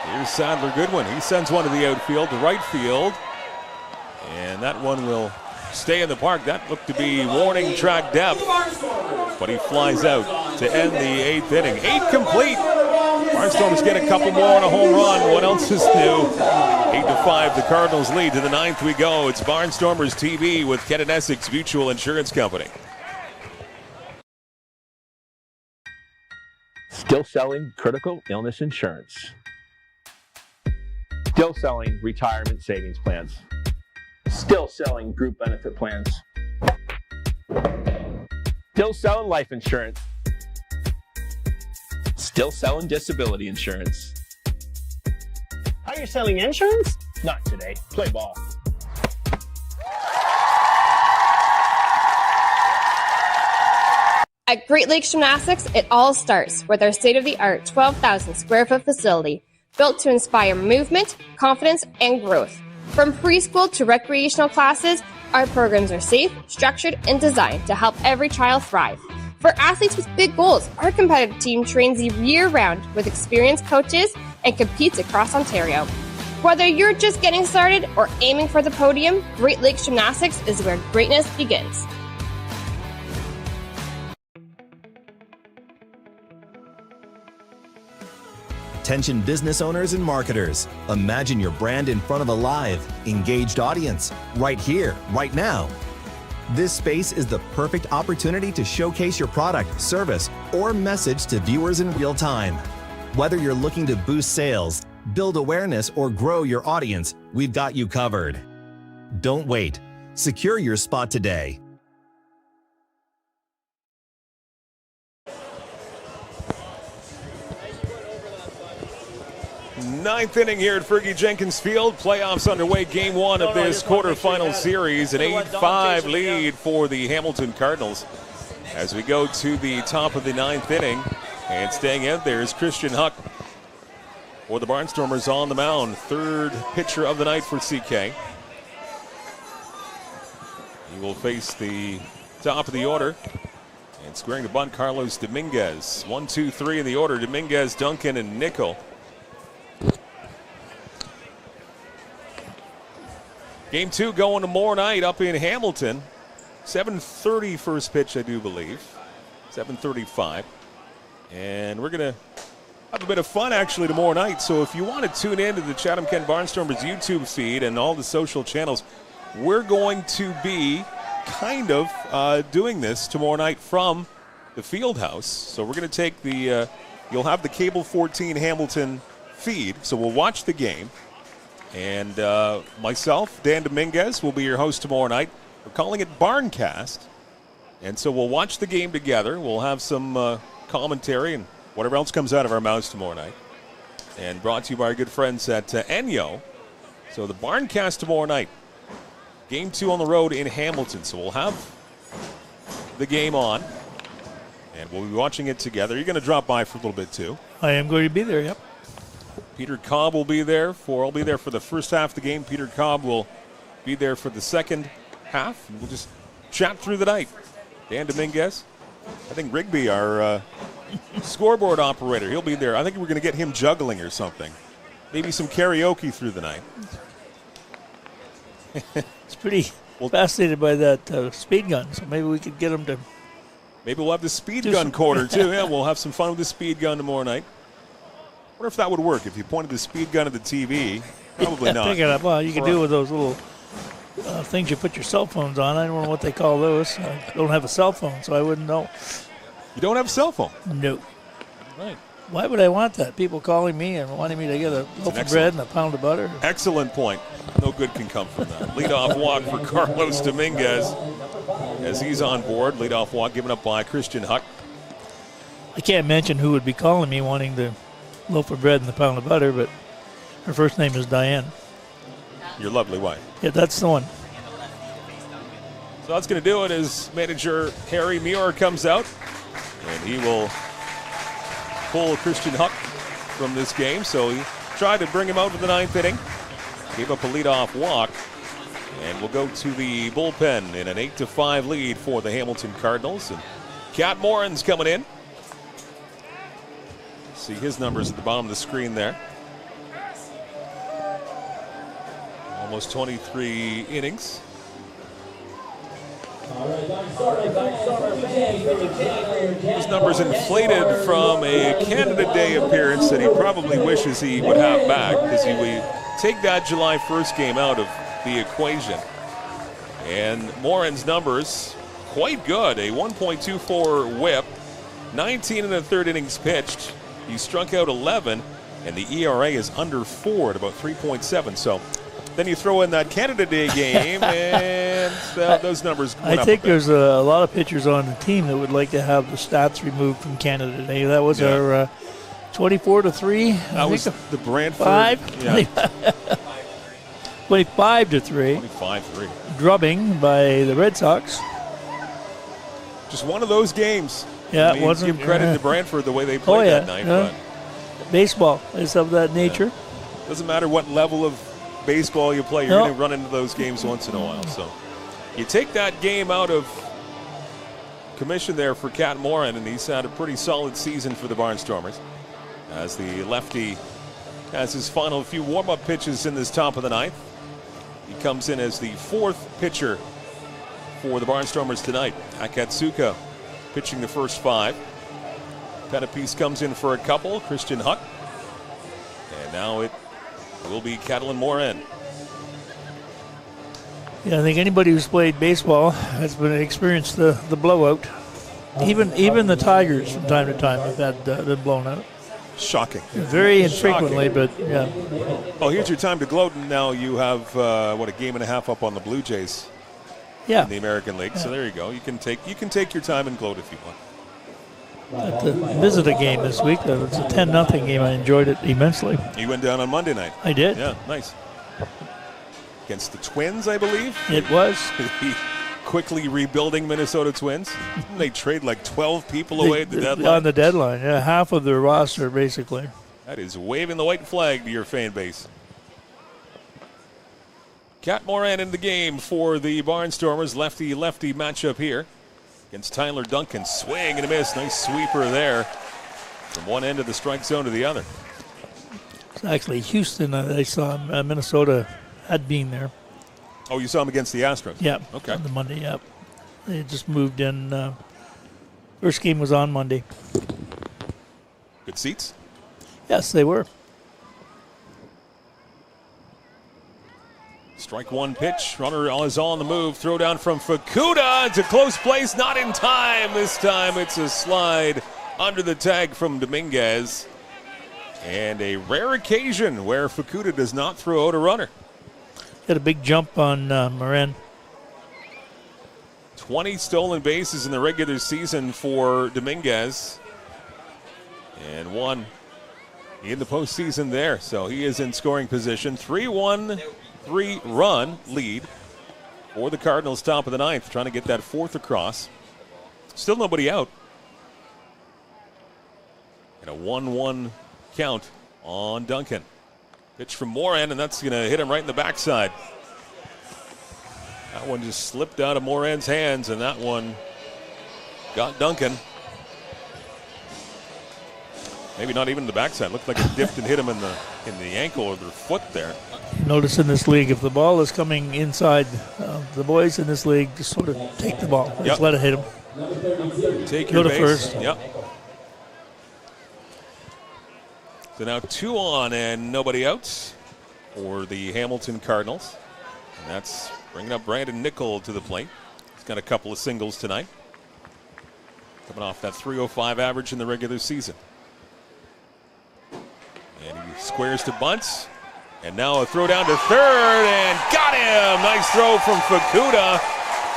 [SPEAKER 9] Here's Sadler Goodwin. He sends one to the outfield, to right field. And that one will stay in the park. That looked to be warning track depth. But he flies out to end the 8th inning. 8 complete. Barnstormers get a couple more on a home run. What else is new? 8-5, the Cardinals lead. To the 9th we go. It's Barnstormers TV with Ken and Essex Mutual Insurance Company.
[SPEAKER 16] Still selling critical illness insurance. Still selling retirement savings plans. Still selling group benefit plans. Still selling life insurance. Still selling disability insurance.
[SPEAKER 17] Are you selling insurance?
[SPEAKER 16] Not today. Play ball.
[SPEAKER 15] At Great Lakes Gymnastics, it all starts with our state-of-the-art 12,000 square foot facility built to inspire movement, confidence, and growth. From preschool to recreational classes, our programs are safe, structured, and designed to help every child thrive. For athletes with big goals, our competitive team trains year-round with experienced coaches and competes across Ontario. Whether you're just getting started or aiming for the podium, Great Lakes Gymnastics is where greatness begins.
[SPEAKER 2] Attention business owners and marketers. Imagine your brand in front of a live, engaged audience, right here, right now. This space is the perfect opportunity to showcase your product, service, or message to viewers in real time. Whether you're looking to boost sales, build awareness, or grow your audience, we've got you covered. Don't wait. Secure your spot today.
[SPEAKER 9] Ninth inning here at Fergie Jenkins Field. Playoffs underway. Game 1 of this quarterfinal series. An 8-5 lead for the Hamilton Cardinals. As we go to the top of the 9th inning. And staying out there is Christian Huck for the Barnstormers on the mound. Third pitcher of the night for CK. He will face the top of the order. And squaring the bunt, Carlos Dominguez. 1, 2, 3 in the order. Dominguez, Duncan, and Nickel. Game 2 going tomorrow night up in Hamilton. 7:30 first pitch, I do believe. 7:35. And we're going to have a bit of fun actually tomorrow night. So if you want to tune in to the Chatham-Kent Barnstormers YouTube feed and all the social channels, we're going to be kind of doing this tomorrow night from the field house. So we're going to take the, you'll have the Cable 14 Hamilton feed. So we'll watch the game. And myself, Dan Dominguez, will be your host tomorrow night. We're calling it Barncast. And so we'll watch the game together. We'll have some commentary and whatever else comes out of our mouths tomorrow night. And brought to you by our good friends at Enyo. So the Barncast tomorrow night. Game 2 on the road in Hamilton. So we'll have the game on. And we'll be watching it together. You're going to drop by for a little bit too.
[SPEAKER 10] I am going to be there, yep.
[SPEAKER 9] Peter Cobb will be there I'll be there for the first half of the game. Peter Cobb will be there for the second half. We'll just chat through the night. Dan Dominguez, I think Rigby, our scoreboard operator, he'll be there. I think we're going to get him juggling or something. Maybe some karaoke through the night.
[SPEAKER 10] It's pretty fascinated by that speed gun, so maybe we could get him to...
[SPEAKER 9] Maybe we'll have the speed gun quarter, too. Yeah, we'll have some fun with the speed gun tomorrow night. wonder if that would work if you pointed the speed gun at the TV. Probably not.
[SPEAKER 10] Pick it up. Well, you can do it with those little things you put your cell phones on. I don't know what they call those. I don't have a cell phone, so I wouldn't know.
[SPEAKER 9] You don't have a cell phone?
[SPEAKER 10] No.
[SPEAKER 9] Right.
[SPEAKER 10] Why would I want that? People calling me and wanting me to get a loaf of bread and a pound of butter?
[SPEAKER 9] Excellent point. No good can come from that. Leadoff walk for Carlos Dominguez as he's on board. Leadoff walk given up by Christian Huck.
[SPEAKER 10] I can't mention who would be calling me wanting the loaf of bread and the pound of butter, but her first name is Diane.
[SPEAKER 9] Your lovely wife.
[SPEAKER 10] Yeah, that's the one.
[SPEAKER 9] So that's going to do it as manager Harry Muir comes out, and he will pull Christian Huck from this game. So he tried to bring him out for the 9th inning, gave up a leadoff walk, and we'll go to the bullpen in an 8-5 lead for the Hamilton Cardinals. And Cat Morin's coming in. See his numbers at the bottom of the screen there. Almost 23 innings. His numbers inflated from a Canada Day appearance that he probably wishes he would have back, because he would take that July 1st game out of the equation. And Morin's numbers, quite good. A 1.24 whip, 19 1/3 innings pitched. He struck out 11, and the ERA is under 4 at about 3.7. So then you throw in that Canada Day game, and those numbers went
[SPEAKER 10] I
[SPEAKER 9] up
[SPEAKER 10] think
[SPEAKER 9] a bit.
[SPEAKER 10] there's a lot of pitchers on the team that would like to have the stats removed from Canada Day. That was our 24-3.
[SPEAKER 9] That was the Brantford.
[SPEAKER 10] 5?
[SPEAKER 9] Yeah.
[SPEAKER 10] 25-3.
[SPEAKER 9] 25-3.
[SPEAKER 10] Drubbing by the Red Sox.
[SPEAKER 9] Just one of those games.
[SPEAKER 10] Yeah,
[SPEAKER 9] I mean,
[SPEAKER 10] it wasn't.
[SPEAKER 9] Give credit to Brantford the way they played that night. But
[SPEAKER 10] baseball is of that nature.
[SPEAKER 9] doesn't matter what level of baseball you play, you're going to run into those games once in a while. So you take that game out of commission there for Cat Morin, and he's had a pretty solid season for the Barnstormers, as the lefty has his final few warm-up pitches in this top of the 9th. He comes in as the 4th pitcher for the Barnstormers tonight. Akatsuka pitching the first 5. Pettipiece comes in for a couple, Christian Huck. And now it will be Catalin Morin.
[SPEAKER 10] Yeah, I think anybody who's played baseball has experienced the blowout. Even the Tigers from time to time have had been blown out.
[SPEAKER 9] Shocking.
[SPEAKER 10] Very infrequently, but yeah.
[SPEAKER 9] Oh, here's your time to gloat. And now you have a game and a half up on the Blue Jays.
[SPEAKER 10] Yeah.
[SPEAKER 9] In the American League. So there you go. You can take your time and gloat if you want.
[SPEAKER 10] At the visit a game this week. It's a 10-0 game. I enjoyed it immensely.
[SPEAKER 9] You went down on Monday night.
[SPEAKER 10] I did.
[SPEAKER 9] Yeah, nice. Against the Twins, I believe.
[SPEAKER 10] It was.
[SPEAKER 9] The quickly rebuilding Minnesota Twins. They trade like 12 people away at the deadline.
[SPEAKER 10] On the deadline, yeah. Half of their roster, basically.
[SPEAKER 9] That is waving the white flag to your fan base. Cat Morin in the game for the Barnstormers. Lefty-lefty matchup here against Tyler Duncan. Swing and a miss. Nice sweeper there from one end of the strike zone to the other.
[SPEAKER 10] It's actually Houston. I saw Minnesota had been there.
[SPEAKER 9] Oh, you saw him against the Astros?
[SPEAKER 10] Yeah.
[SPEAKER 9] Okay.
[SPEAKER 10] On the Monday, yeah. They just moved in. First game was on Monday.
[SPEAKER 9] Good seats?
[SPEAKER 10] Yes, they were.
[SPEAKER 9] Strike one pitch. Runner is on the move. Throw down from Fukuda. It's a close place. Not in time. This time it's a slide under the tag from Dominguez. And a rare occasion where Fukuda does not throw out a runner.
[SPEAKER 10] Got a big jump on Morin.
[SPEAKER 9] 20 stolen bases in the regular season for Dominguez. And one in the postseason there. So he is in scoring position. 3-1, 3-run lead for the Cardinals, top of the 9th. Trying to get that 4th across. Still nobody out. And a 1-1 count on Duncan. Pitch from Morin, and that's going to hit him right in the backside. That one just slipped out of Morin's hands, and that one got Duncan. Maybe not even the backside. Looked like it dipped and hit him in the ankle or the foot there.
[SPEAKER 10] Notice in this league, if the ball is coming inside, the boys in this league just sort of take the ball. Just let it hit them.
[SPEAKER 9] Take
[SPEAKER 10] Go
[SPEAKER 9] your
[SPEAKER 10] to
[SPEAKER 9] base.
[SPEAKER 10] first.
[SPEAKER 9] Yep. So now 2 on and nobody out for the Hamilton Cardinals. And that's bringing up Brandon Nickel to the plate. He's got a couple of singles tonight. Coming off that .305 average in the regular season. And he squares to bunts. And now a throw down to third, and got him! Nice throw from Fukuda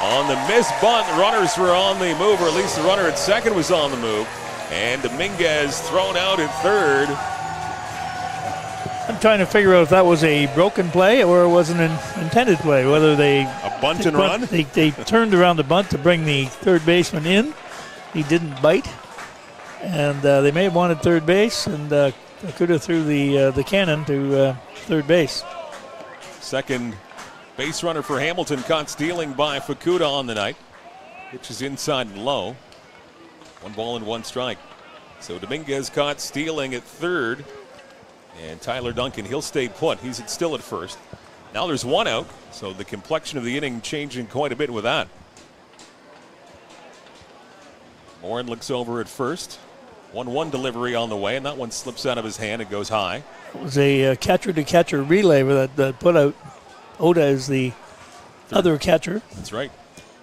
[SPEAKER 9] on the missed bunt. The runners were on the move, or at least the runner at second was on the move. And Dominguez thrown out at third.
[SPEAKER 10] I'm trying to figure out if that was a broken play or it was an intended play. Whether
[SPEAKER 9] a bunt and run?
[SPEAKER 10] They turned around the bunt to bring the third baseman in. He didn't bite. And they may have wanted third base, and Fukuda threw the cannon to third base.
[SPEAKER 9] Second base runner for Hamilton caught stealing by Fukuda on the night. Pitch is inside and low. 1 ball and 1 strike. So Dominguez caught stealing at third. And Tyler Duncan, he'll stay put. He's still at first. Now there's 1 out. So the complexion of the inning changing quite a bit with that. Morin looks over at first. 1-1 delivery on the way, and that one slips out of his hand and goes high.
[SPEAKER 10] It was a catcher-to-catcher relay that put out Oda as the other catcher.
[SPEAKER 9] That's right.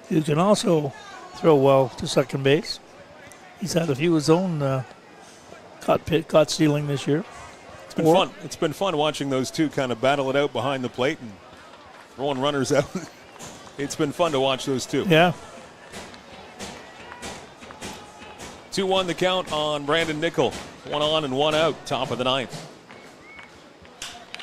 [SPEAKER 10] Who can also throw well to second base. He's had a few of his own caught stealing this year.
[SPEAKER 9] It's been fun. It's been fun watching those two kind of battle it out behind the plate and throwing runners out. It's been fun to watch those two.
[SPEAKER 10] Yeah.
[SPEAKER 9] 2-1 the count on Brandon Nickel. 1 on and 1 out, top of the 9th.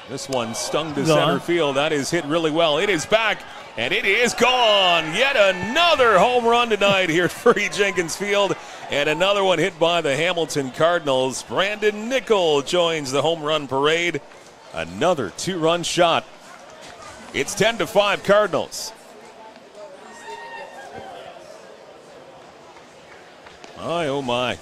[SPEAKER 9] This one stung to center field. That is hit really well. It is back, and it is gone. Yet another home run tonight here at Fergie Jenkins Field, and another one hit by the Hamilton Cardinals. Brandon Nickel joins the home run parade. Another 2-run shot. It's 10-5 Cardinals. My, oh my.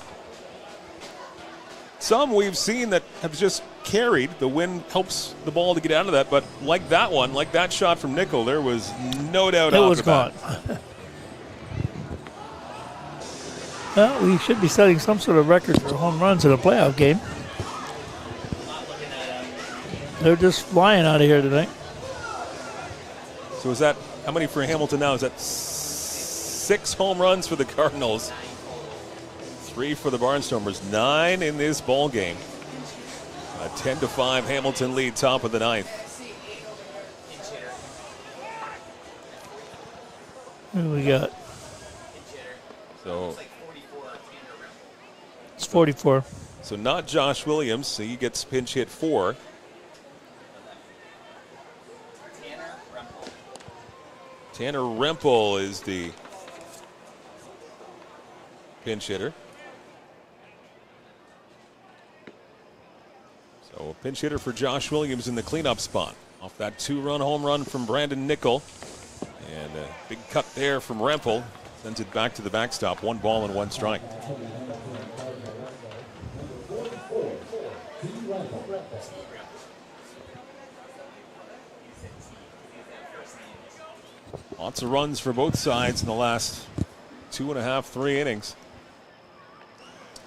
[SPEAKER 9] Some we've seen that have just carried. The wind helps the ball to get out of that, but like that one, like that shot from Nickel, there was no doubt
[SPEAKER 10] it was gone. Well, we should be setting some sort of record for home runs in a playoff game. They're just flying out of here tonight.
[SPEAKER 9] So is that, how many for Hamilton now? Is that 6 home runs for the Cardinals? 3 for the Barnstormers, 9 in this ball game. A 10-5 Hamilton lead, top of the 9th.
[SPEAKER 10] What do we got?
[SPEAKER 9] So
[SPEAKER 10] it's 44.
[SPEAKER 9] So not Josh Williams. So he gets pinch hit 4. Tanner Rempel is the pinch hitter. So a pinch hitter for Josh Williams in the cleanup spot. Off that 2-run home run from Brandon Nickel. And a big cut there from Rempel. Sends it back to the backstop. 1 ball and 1 strike. Lots of runs for both sides in the last 2.5, 3 innings.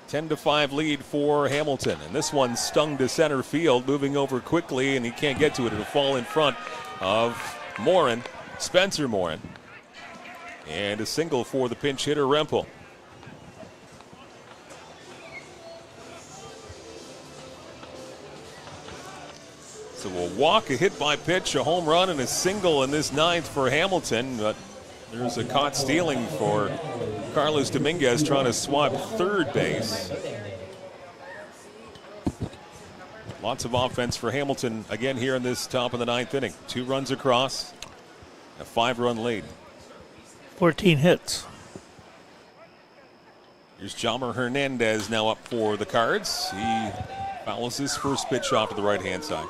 [SPEAKER 9] 10-5 lead for Hamilton. And this one stung to center field, moving over quickly, and he can't get to it. It'll fall in front of Morin, Spencer Morin. And a single for the pinch hitter, Rempel. So a walk, a hit by pitch, a home run, and a single in this 9th for Hamilton. But there's a caught stealing for Carlos Dominguez trying to swap third base. Lots of offense for Hamilton again here in this top of the 9th inning. 2 runs across, a 5-run lead.
[SPEAKER 10] 14 hits.
[SPEAKER 9] Here's Jamer Hernandez now up for the Cards. He fouls his first pitch off to the right-hand side.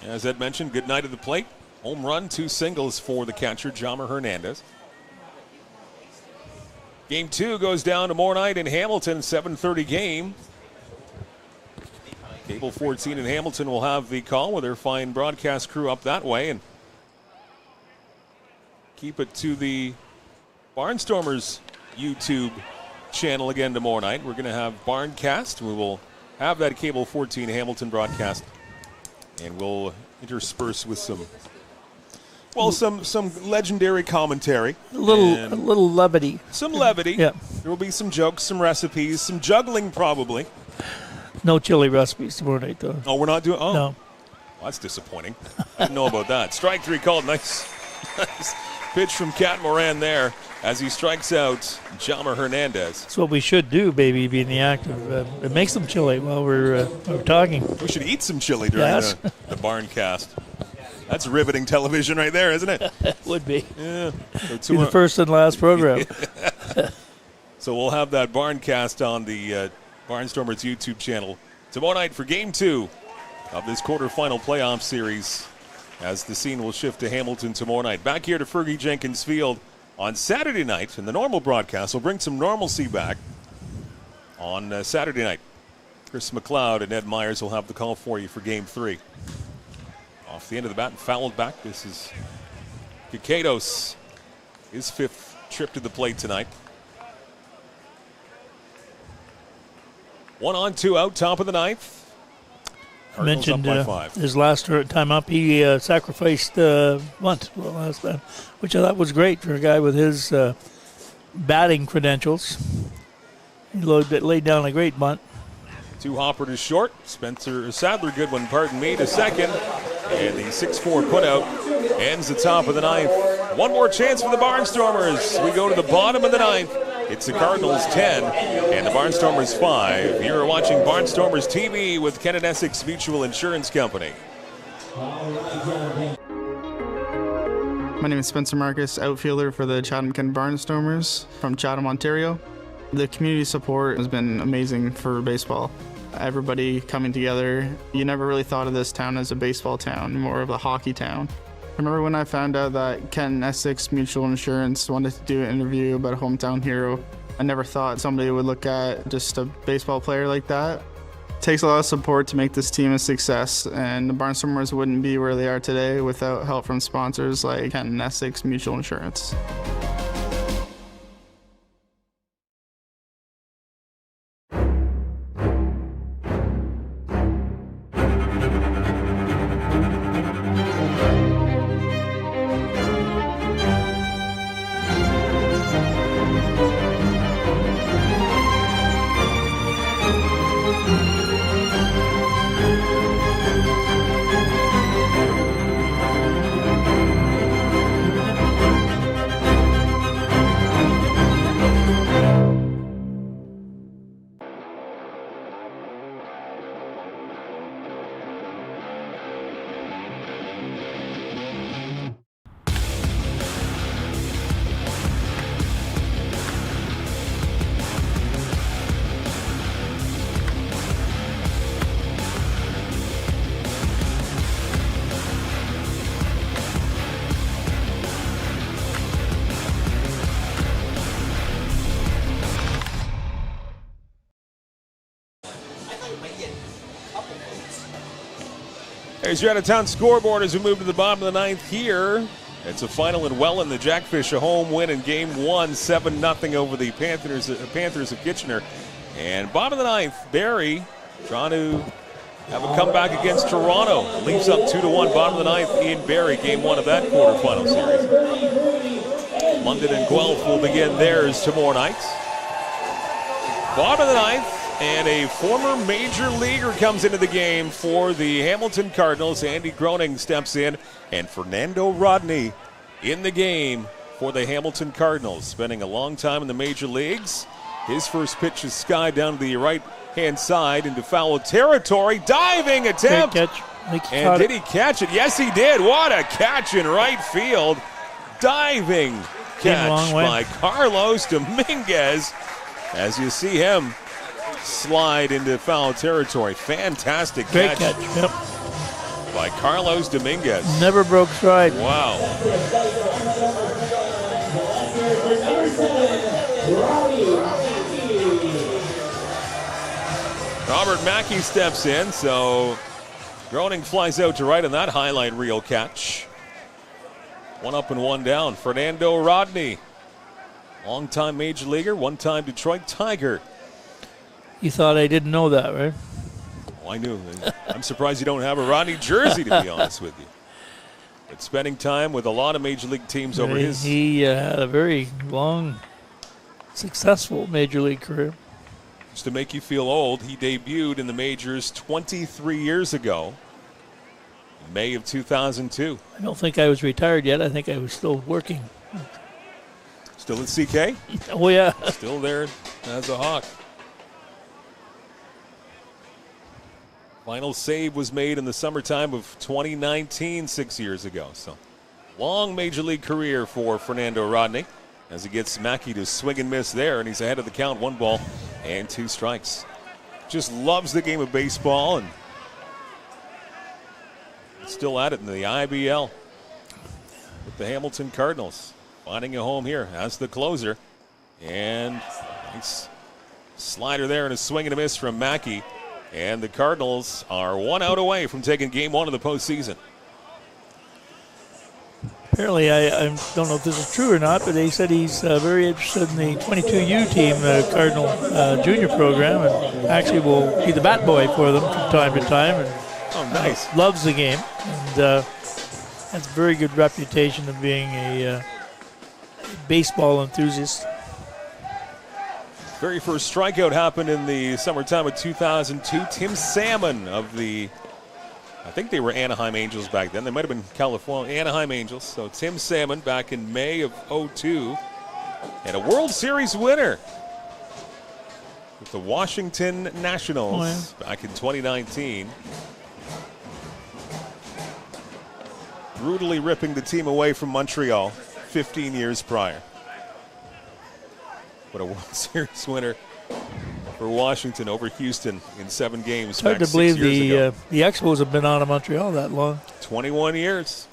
[SPEAKER 9] As Ed mentioned, good night at the plate. Home run, 2 singles for the catcher, Jamer Hernandez. Game 2 goes down tomorrow night in Hamilton, 7:30 game. Cable 14 in Hamilton will have the call with their fine broadcast crew up that way, and keep it to the Barnstormers YouTube channel again tomorrow night. We're going to have Barncast. We will have that Cable 14 Hamilton broadcast, and we'll intersperse with some legendary commentary.
[SPEAKER 10] A little levity.
[SPEAKER 9] Some levity.
[SPEAKER 10] Yeah.
[SPEAKER 9] There will be some jokes, some recipes, some juggling probably.
[SPEAKER 10] No chili recipes tomorrow night, though.
[SPEAKER 9] Oh, we're not doing. Oh,
[SPEAKER 10] no.
[SPEAKER 9] Well, that's disappointing. I didn't know about that. Strike 3 called. Nice pitch from Cat Moran there as he strikes out Jama Hernandez.
[SPEAKER 10] That's what we should do, baby, be in the act of it makes some chili while we're talking.
[SPEAKER 9] We should eat some chili during the Barncast. That's riveting television right there, isn't it?
[SPEAKER 10] It would be.
[SPEAKER 9] Yeah.
[SPEAKER 10] Be the first and last program.
[SPEAKER 9] So we'll have that Barncast on the Barnstormers YouTube channel tomorrow night for Game 2 of this quarterfinal playoff series, as the scene will shift to Hamilton tomorrow night. Back here to Fergie Jenkins Field on Saturday night, and the normal broadcast will bring some normalcy back on Saturday night. Chris McLeod and Ed Myers will have the call for you for Game 3. Off the end of the bat and fouled back. This is Kikados, his 5th trip to the plate tonight. 1 on, 2 out, top of the 9th.
[SPEAKER 10] I mentioned his last time up, he sacrificed bunt last time, which I thought was great for a guy with his batting credentials. He laid down a great bunt.
[SPEAKER 9] 2 hopper to short. Sadler Goodwin, pardon me, to second. And the 6-4 putout ends the top of the 9th. One more chance for the Barnstormers. We go to the bottom of the 9th. It's the Cardinals 10 and the Barnstormers 5. You're watching Barnstormers TV with Ken and Essex Mutual Insurance Company.
[SPEAKER 13] My name is Spencer Marcus, outfielder for the Chatham-Kent Barnstormers from Chatham, Ontario. The community support has been amazing for baseball. Everybody coming together. You never really thought of this town as a baseball town, more of a hockey town. I remember when I found out that Ken and Essex Mutual Insurance wanted to do an interview about a hometown hero. I never thought somebody would look at just a baseball player like that. It takes a lot of support to make this team a success, and the Barnstormers wouldn't be where they are today without help from sponsors like Ken and Essex Mutual Insurance.
[SPEAKER 9] There's your out-of-town scoreboard as we move to the bottom of the 9th here. It's a final in Welland. The Jackfish a home win in Game 1, 7-0 over the Panthers of Kitchener. And bottom of the 9th, Barrie trying to have a comeback against Toronto. Leaps up 2-1, bottom of the 9th in Barrie, Game 1 of that quarterfinal series. London and Guelph will begin theirs tomorrow night. Bottom of the 9th. And a former major leaguer comes into the game for the Hamilton Cardinals. Andy Groening steps in, and Fernando Rodney in the game for the Hamilton Cardinals. Spending a long time in the major leagues. His first pitch is sky down to the right-hand side into foul territory. Diving attempt.
[SPEAKER 10] Great catch.
[SPEAKER 9] And did he catch it? Yes, he did. What a catch in right field. Diving catch by Carlos Dominguez. As you see him slide into foul territory. Fantastic
[SPEAKER 10] catch.
[SPEAKER 9] Great catch.
[SPEAKER 10] Yep.
[SPEAKER 9] By Carlos Dominguez.
[SPEAKER 10] Never broke stride.
[SPEAKER 9] Wow. Robert Mackey steps in, so Groening flies out to right on that highlight reel catch. 1 up and 1 down. Fernando Rodney Long-time major leaguer, one-time Detroit Tiger.
[SPEAKER 10] You thought I didn't know that, right?
[SPEAKER 9] Oh, I knew. I'm surprised you don't have a Rodney jersey, to be honest with you. But spending time with a lot of major league teams over his...
[SPEAKER 10] He had a very long, successful major league career.
[SPEAKER 9] Just to make you feel old, he debuted in the majors 23 years ago, May of 2002.
[SPEAKER 10] I don't think I was retired yet. I think I was still working.
[SPEAKER 9] Still at CK?
[SPEAKER 10] Oh, yeah.
[SPEAKER 9] Still there as a Hawk. Final save was made in the summertime of 2019, 6 years ago. So, long major league career for Fernando Rodney as he gets Mackey to swing and miss there, and he's ahead of the count, 1 ball and 2 strikes. Just loves the game of baseball and still at it in the IBL with the Hamilton Cardinals. Finding a home here as the closer. And nice slider there and a swing and a miss from Mackey. And the Cardinals are 1 out away from taking game 1 of the postseason.
[SPEAKER 10] Apparently, I don't know if this is true or not, but they said he's very interested in the 22U team, the Cardinal junior program, and actually will be the bat boy for them from time to time. And
[SPEAKER 9] nice.
[SPEAKER 10] Loves the game. And has a very good reputation of being a baseball enthusiast.
[SPEAKER 9] Very first strikeout happened in the summertime of 2002. Tim Salmon of the, I think they were Anaheim Angels back then. They might have been California, Anaheim Angels. So Tim Salmon back in May of 2002. And a World Series winner with the Washington Nationals back in 2019. Brutally ripping the team away from Montreal 15 years prior. But a World Series winner for Washington over Houston in 7 games.
[SPEAKER 10] It's hard to believe the Expos have been out of Montreal that long.
[SPEAKER 9] 21 years.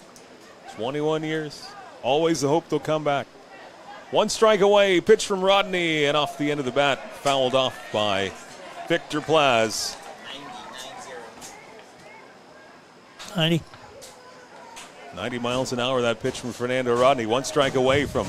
[SPEAKER 9] 21 years. Always the hope they'll come back. 1 strike away, pitch from Rodney, and off the end of the bat, fouled off by Victor Plaz. 90 miles an hour, that pitch from Fernando Rodney. 1 strike away from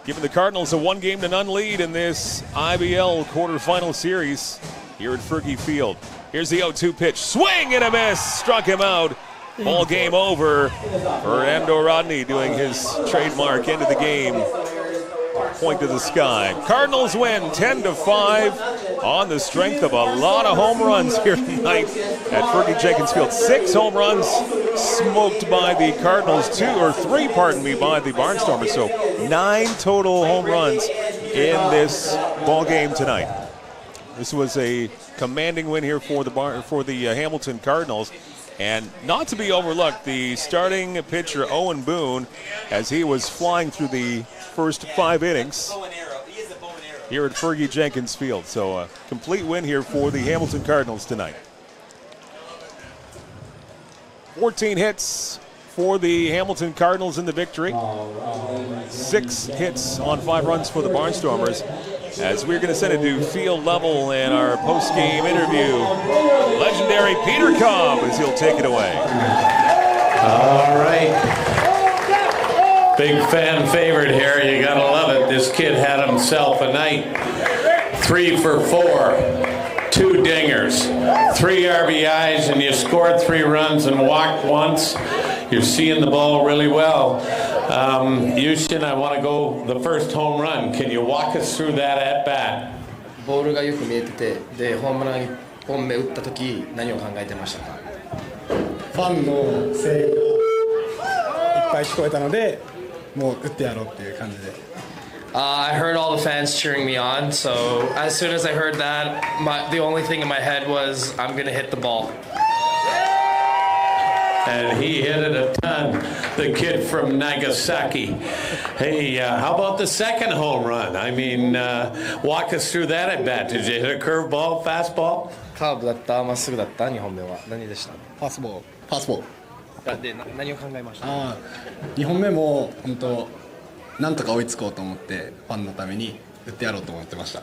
[SPEAKER 9] giving the Cardinals a 1-0 lead in this IBL quarterfinal series here at Fergie Field. Here's the 0-2 pitch. Swing and a miss. Struck him out. Ball game over. Fernando Rodney doing his trademark end of the game. Point to the sky. Cardinals win 10-5 on the strength of a lot of home runs here tonight at Fergie Jenkins Field. 6 home runs smoked by the Cardinals, 3 by the Barnstormers. So 9 total home runs in this ball game tonight. This was a commanding win here for the Hamilton Cardinals. And not to be overlooked, the starting pitcher, Owen Boone, as he was flying through the first 5 innings here at Fergie Jenkins Field. So a complete win here for the Hamilton Cardinals tonight. 14 hits for the Hamilton Cardinals in the victory. 6 hits on 5 runs for the Barnstormers. As we're going to send it to field level in our post-game interview, legendary Peter Cobb as he'll take it away.
[SPEAKER 19] All right. Big fan favorite here. You got to love it. This kid had himself a night. 3 for 4. 2 dingers. 3 RBIs, and you scored 3 runs and walked once. You're seeing the ball really well. Houston, I want to go the first home run. Can you walk us through that at bat?
[SPEAKER 20] ボールがよく見えてて、でホームラン1本目打った時何を考えてましたか？ファンの声援がいっぱい聞こえたので、もう打ってやろうっていう感じで。
[SPEAKER 23] I heard all the fans cheering me on, so as soon as I heard that, the only thing in my head was I'm gonna hit the ball.
[SPEAKER 19] And he hit it a ton, the kid from Nagasaki. Hey, how about the second home run? I mean, walk us through that at bat. Did you hit a curveball, fastball?
[SPEAKER 20] カーブだった、まっすぐだった、2本目は何でした？パスボール。パスボール。で何を考えました？2本目も本当なんとか追いつこうと思ってファンのために打ってやろうと思ってました。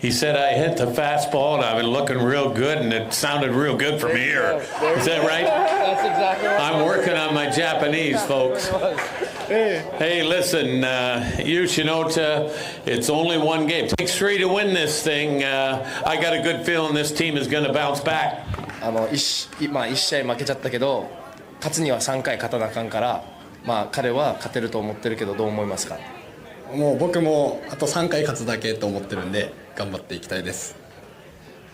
[SPEAKER 19] He said I hit the fastball and I was looking real good, and it sounded real good from here. Is that right?
[SPEAKER 23] That's exactly right.
[SPEAKER 19] I'm working on my Japanese, folks. Hey, listen, you Shinota, it's only one game. It takes 3 to win this thing. I got a good feeling this team is going to bounce back.
[SPEAKER 23] 1試合負けちゃったけど、勝つには3回勝たなあかんから、彼は勝てると思ってるけど、どう思いますか？
[SPEAKER 20] もう僕もあと3回勝つだけと思ってるんで頑張っていきたいです。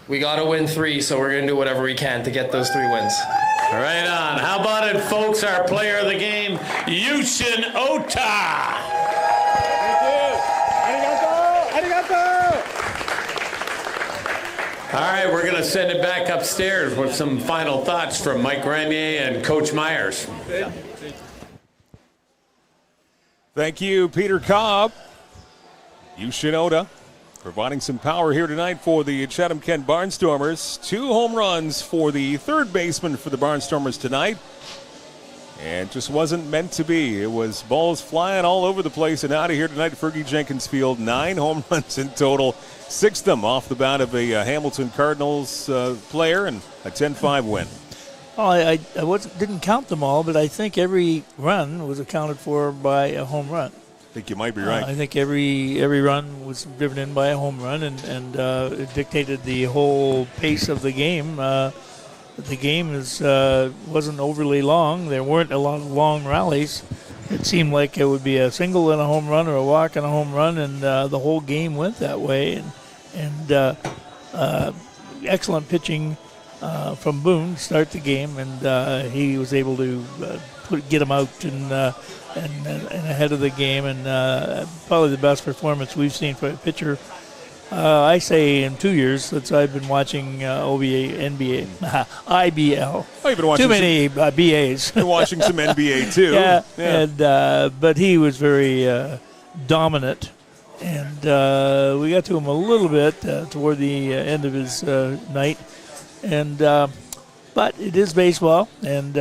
[SPEAKER 23] We gotta win 3, so we're gonna do whatever we can to get those 3 wins.
[SPEAKER 19] Right on. How about it, folks? Our player of the game, Yushin Ota. All right, we're going to send it back upstairs with some final thoughts from Mike Renier and Coach Myers.
[SPEAKER 9] Thank you, Peter Cobb. Yushin Ota providing some power here tonight for the Chatham-Kent Barnstormers. 2 home runs for the third baseman for the Barnstormers tonight. And just wasn't meant to be. It was balls flying all over the place and out of here tonight at Fergie Jenkins Field. 9 home runs in total. 6 of them off the bat of a Hamilton Cardinals player, and a 10-5 win.
[SPEAKER 10] Oh, I didn't count them all, but I think every run was accounted for by a home run.
[SPEAKER 9] I think you might be right.
[SPEAKER 10] I think every run was driven in by a home run, and it dictated the whole pace of the game. The game wasn't overly long. There weren't a lot of long rallies. It seemed like it would be a single and a home run or a walk and a home run, and the whole game went that way. And excellent pitching from Boone to start the game, and he was able to get him out and ahead of the game, and probably the best performance we've seen for a pitcher. I say in 2 years since I've been watching OBA, NBA, IBL.
[SPEAKER 9] Oh, you've been watching
[SPEAKER 10] too many BAs.
[SPEAKER 9] You're watching some NBA too.
[SPEAKER 10] Yeah. And but he was very dominant, and we got to him a little bit toward the end of his night, and but it is baseball, and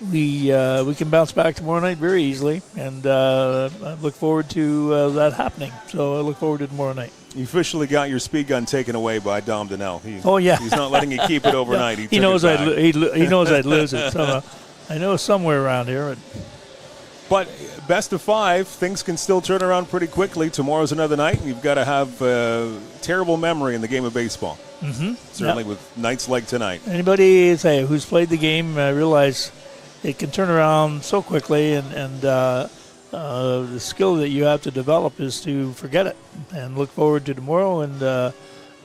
[SPEAKER 10] we can bounce back tomorrow night very easily, and I look forward to that happening. So I look forward to tomorrow night.
[SPEAKER 9] You officially got your speed gun taken away by Dom Donnell.
[SPEAKER 10] Oh yeah,
[SPEAKER 9] he's not letting you keep it overnight.
[SPEAKER 10] He knows he knows I'd lose it. So, I know somewhere around here.
[SPEAKER 9] But best of 5, things can still turn around pretty quickly. Tomorrow's another night, and you've got to have terrible memory in the game of baseball.
[SPEAKER 10] Mm-hmm.
[SPEAKER 9] Certainly with nights like tonight.
[SPEAKER 10] Anybody who's played the game realize it can turn around so quickly, and the skill that you have to develop is to forget it and look forward to tomorrow and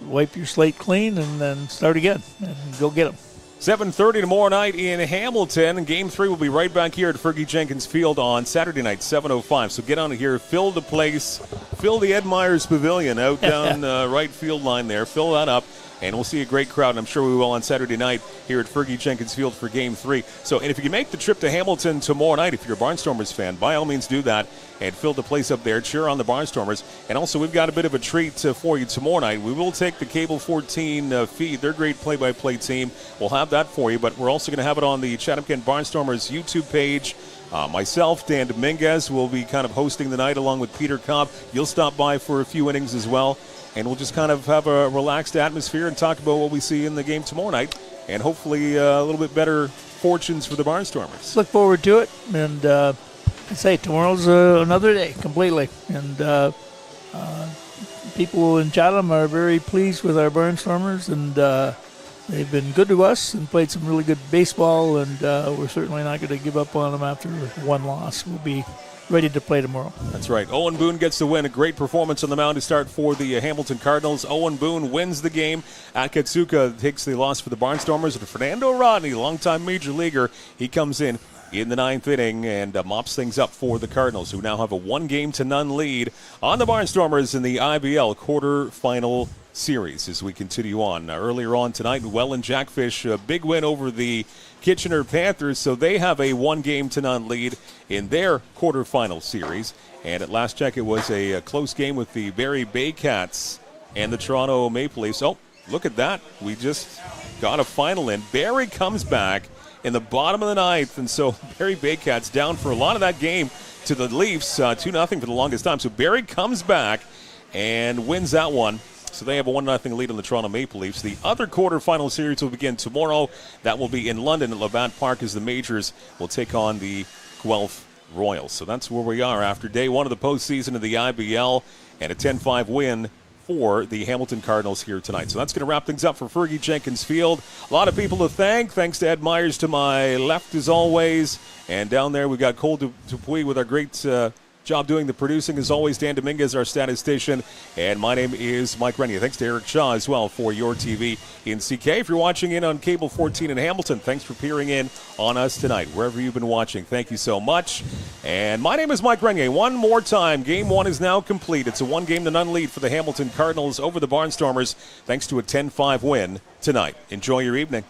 [SPEAKER 10] wipe your slate clean and then start again and go get them.
[SPEAKER 9] 7:30 tomorrow night in Hamilton, and Game 3 will be right back here at Fergie Jenkins Field on Saturday night, 7:05. So get on here, fill the place, fill the Ed Myers Pavilion out down right field line there, fill that up, and we'll see a great crowd, and I'm sure we will on Saturday night here at Fergie Jenkins Field for Game 3. So, and if you can make the trip to Hamilton tomorrow night, if you're a Barnstormers fan, by all means do that and fill the place up there. Cheer on the Barnstormers. And also, we've got a bit of a treat for you tomorrow night. We will take the Cable 14 feed, their great play-by-play team. We'll have that for you, but we're also going to have it on the Chatham-Kent Barnstormers YouTube page. Myself, Dan Dominguez, will be kind of hosting the night along with Peter Cobb. You'll stop by for a few innings as well. And we'll just kind of have a relaxed atmosphere and talk about what we see in the game tomorrow night, and hopefully a little bit better fortunes for the Barnstormers.
[SPEAKER 10] Look forward to it, and I say tomorrow's another day completely. And people in Chatham are very pleased with our Barnstormers, and they've been good to us and played some really good baseball, and we're certainly not going to give up on them after one loss. We'll be ready to play tomorrow.
[SPEAKER 9] That's right. Owen Boone gets the win. A great performance on the mound to start for the Hamilton Cardinals. Owen Boone wins the game. Akatsuka takes the loss for the Barnstormers. And Fernando Rodney, longtime major leaguer, he comes in the 9th inning and mops things up for the Cardinals, who now have a 1-0 lead on the Barnstormers in the IBL quarterfinal series as we continue on. Earlier on tonight, Welland Jackfish, a big win over the Kitchener Panthers, so they have a 1-0 lead in their quarterfinal series. And at last check, it was a close game with the Barrie Baycats and the Toronto Maple Leafs. Oh, look at that. We just got a final in. Barrie comes back in the bottom of the 9th, and so Barrie Baycats down for a lot of that game to the Leafs, 2-0 for the longest time. So Barrie comes back and wins that one. So they have a 1-0 lead on the Toronto Maple Leafs. The other quarterfinal series will begin tomorrow. That will be in London at Labatt Park as the Majors will take on the Guelph Royals. So that's where we are after day one of the postseason of the IBL and a 10-5 win for the Hamilton Cardinals here tonight. So that's going to wrap things up for Fergie Jenkins Field. A lot of people to thank. Thanks to Ed Myers to my left as always. And down there we got Cole Dupuis with our great job doing the producing. As always, Dan Dominguez, our statistician. And my name is Mike Renia. Thanks to Eric Shaw as well for your TV in CK. If you're watching in on Cable 14 in Hamilton, thanks for peering in on us tonight. Wherever you've been watching, thank you so much. And my name is Mike Renia. One more time, Game 1 is now complete. It's a 1-0 lead for the Hamilton Cardinals over the Barnstormers thanks to a 10-5 win tonight. Enjoy your evening.